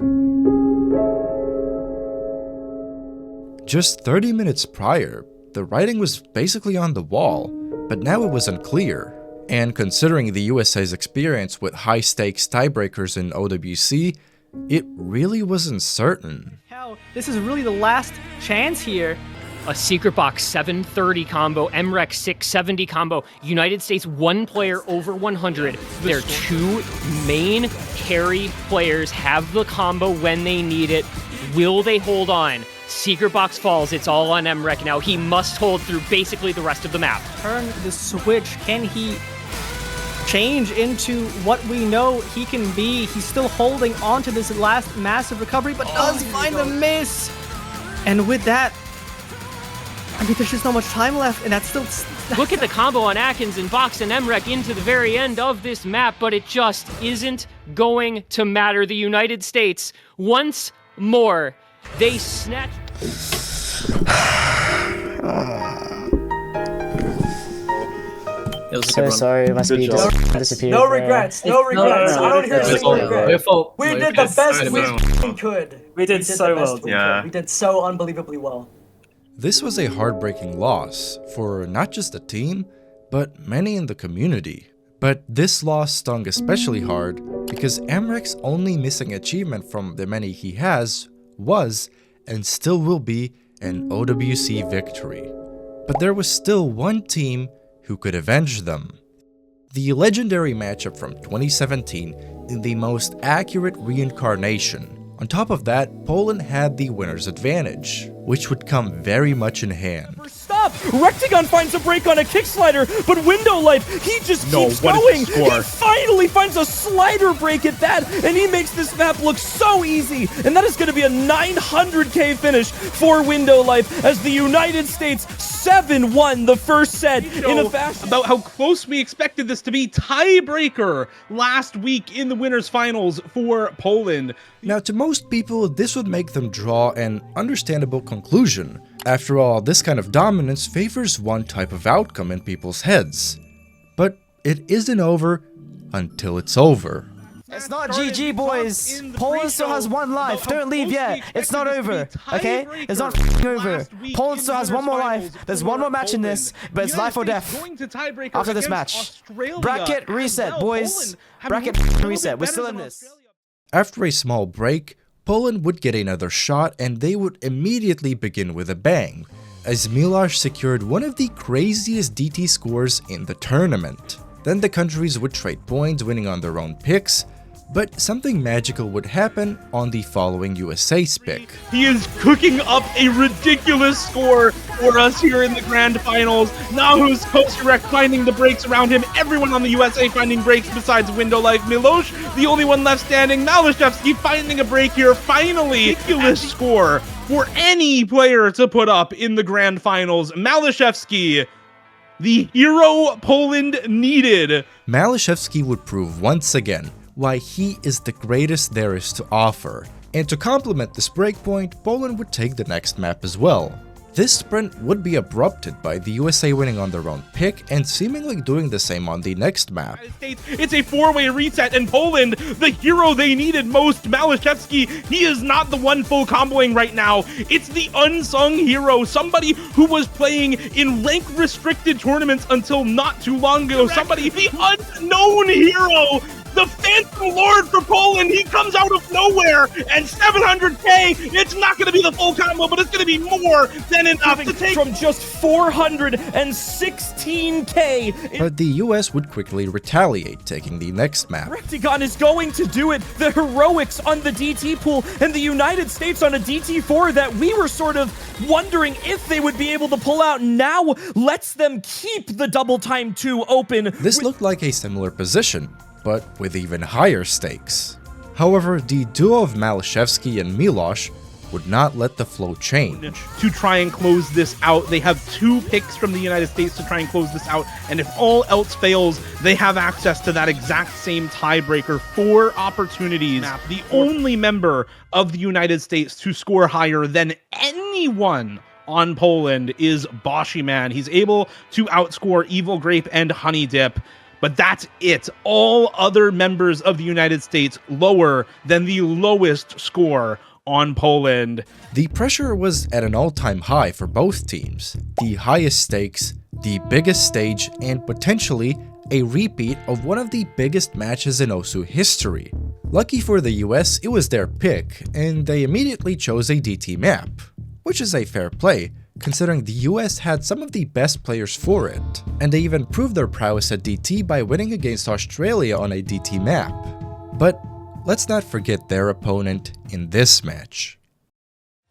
Just 30 minutes prior, the writing was basically on the wall, but now it was unclear. And considering the USA's experience with high-stakes tiebreakers in OWC, it really wasn't certain. Hell, this is really the last chance here. A Secret Box 730 combo, Mrekk 670 combo, United States 1 player over 100. Their 2 main carry players have the combo when they need it. Will they hold on? Secret box falls. It's all on Mrekk now. He must hold through basically the rest of the map. Turn the switch. Can he change into what we know he can be? He's still holding on to this last massive recovery, but does find the miss. And with that, I mean, there's just not much time left, and that's still... Look at the combo on Atkins and Vox and Mrekk into the very end of this map, but it just isn't going to matter. The United States, once more, they snatch... So sorry, my speed disappeared. No regrets, no regrets. I don't hear a single regret. We did the best we could. We did so well. Yeah. We did so unbelievably well. This was a heartbreaking loss for not just the team, but many in the community. But this loss stung especially hard because Mrekk's only missing achievement from the many he has was, and still will be, an OWC victory. But there was still one team who could avenge them. The legendary matchup from 2017 in the most accurate reincarnation. On top of that, Poland had the winner's advantage, which would come very much in hand. Stop! Rectagon finds a break on a kick slider, but Window Life, he just keeps going! He finally finds a slider break at that, and he makes this map look so easy! And that is going to be a 900k finish for Window Life as the United States 7-1 the first set in a fashion. About how close we expected this to be. Tiebreaker last week in the winners finals for Poland. Now, to most people, this would make them draw an understandable conclusion. After all, this kind of dominance favors one type of outcome in people's heads. But it isn't over until it's over. It's not GG, boys. Poland still has one life. Don't leave yet. It's not over, okay? It's not over. Poland still has one more life. There's one more match in this, but it's life or death after this match. Bracket reset, boys. Bracket reset. We're still in this. After a small break, Poland would get another shot and they would immediately begin with a bang, as Milosz secured one of the craziest DT scores in the tournament. Then the countries would trade points, winning on their own picks, but something magical would happen on the following USA's pick. He is cooking up a ridiculous score for us here in the grand finals. Nahu's Kosarek finding the breaks around him. Everyone on the USA finding breaks besides Window Life. Milosz, the only one left standing. Maliszewski finding a break here. Finally, ridiculous score for any player to put up in the grand finals. Maliszewski, the hero Poland needed. Maliszewski would prove once again why he is the greatest there is to offer. And to complement this breakpoint, Poland would take the next map as well. This sprint would be abrupted by the USA winning on their own pick and seemingly doing the same on the next map. It's a four-way reset, and Poland, the hero they needed most, Maliszewski, he is not the one full comboing right now. It's the unsung hero, somebody who was playing in rank-restricted tournaments until not too long ago. Somebody, the unknown hero, the Phantom Lord for Poland, he comes out of nowhere, and 700k, it's not going to be the full combo, but it's going to be more than enough to take from just 416k. But the US would quickly retaliate, taking the next map. Rectagon is going to do it. The heroics on the DT pool and the United States on a DT4 that we were sort of wondering if they would be able to pull out now lets them keep the double time 2 open. This looked like a similar position, but with even higher stakes. However, the duo of Maliszewski and Milosz would not let the flow change. To try and close this out, they have 2 picks from the United States to try and close this out, and if all else fails, they have access to that exact same tiebreaker. 4 opportunities. The only member of the United States to score higher than anyone on Poland is Bubbleman. He's able to outscore Evil Grape and Honey Dip, but that's it. All other members of the United States lower than the lowest score on Poland. The pressure was at an all-time high for both teams. The highest stakes, the biggest stage, and potentially a repeat of one of the biggest matches in OSU history. Lucky for the US, it was their pick, and they immediately chose a DT map, which is a fair play, considering the US had some of the best players for it, and they even proved their prowess at DT by winning against Australia on a DT map. But let's not forget their opponent in this match.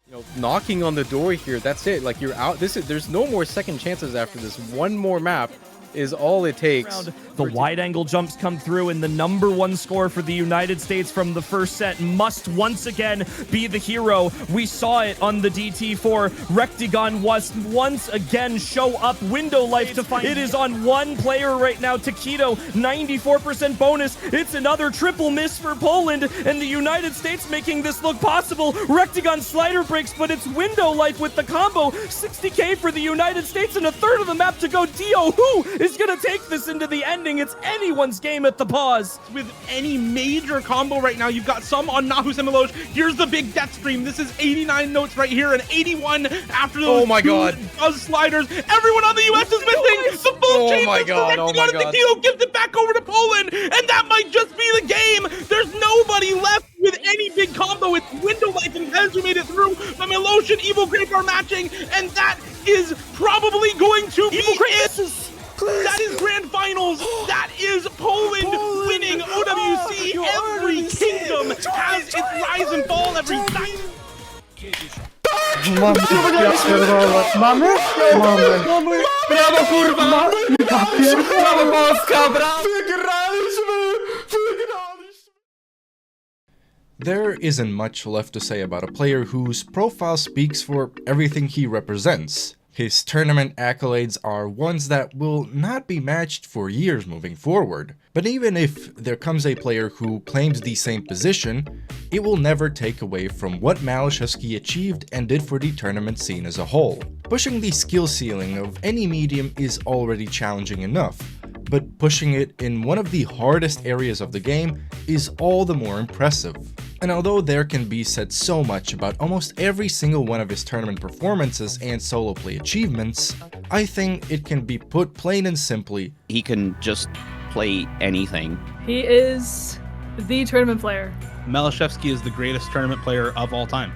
You know, knocking on the door here, that's it. Like, you're out. There's no more second chances after this. One more map is all it takes. The wide angle jumps come through, and the #1 score for the United States from the first set must once again be the hero. We saw it on the DT4. Rectigon was once again show up. Window life to find. It is on one player right now. Taquito, 94% bonus. It's another triple miss for Poland, and the United States making this look possible. Rectigon slider breaks, but it's window life with the combo. 60k for the United States and a third of the map to go. Dio, who is going to take this into the ending? It's anyone's game at the pause. With any major combo right now, you've got some on Nahu Semilosh. Here's the big death stream. This is 89 notes right here and 81 after those buzz sliders. Everyone on the US is missing. The full chain is correcting. Taquito gives it back over to Poland, and that might just be the game. There's nobody left with any big combo. It's Window Life and Pez who made it through. But Milosh and Evil Grape are matching, and that is probably going to be it. That is grand finals. That is Poland winning OWC. Every kingdom has its rise and fall every night. Mamy? Brawo, kurwa! Brawo, Polska, brawo! There isn't much left to say about a player whose profile speaks for everything he represents. His tournament accolades are ones that will not be matched for years moving forward. But even if there comes a player who claims the same position, it will never take away from what Maliszewski achieved and did for the tournament scene as a whole. Pushing the skill ceiling of any medium is already challenging enough, but pushing it in one of the hardest areas of the game is all the more impressive. And although there can be said so much about almost every single one of his tournament performances and solo play achievements, I think it can be put plain and simply: he can just play anything. He is the tournament player. Maliszewski is the greatest tournament player of all time.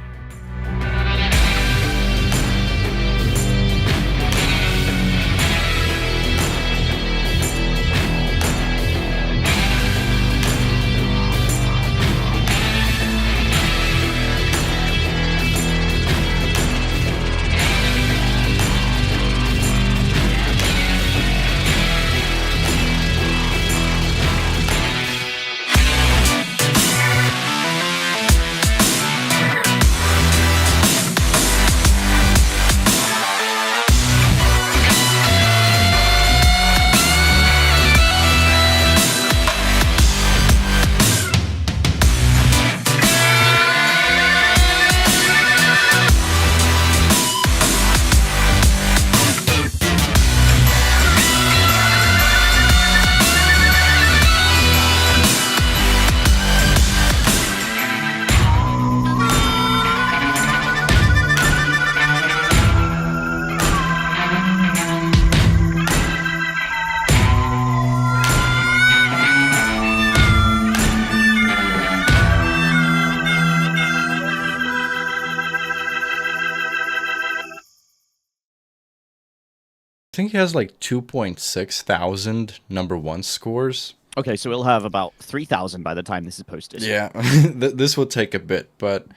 I think he has like 2.6 thousand #1 scores. Okay, so we'll have about 3,000 by the time this is posted. Yeah, this will take a bit, but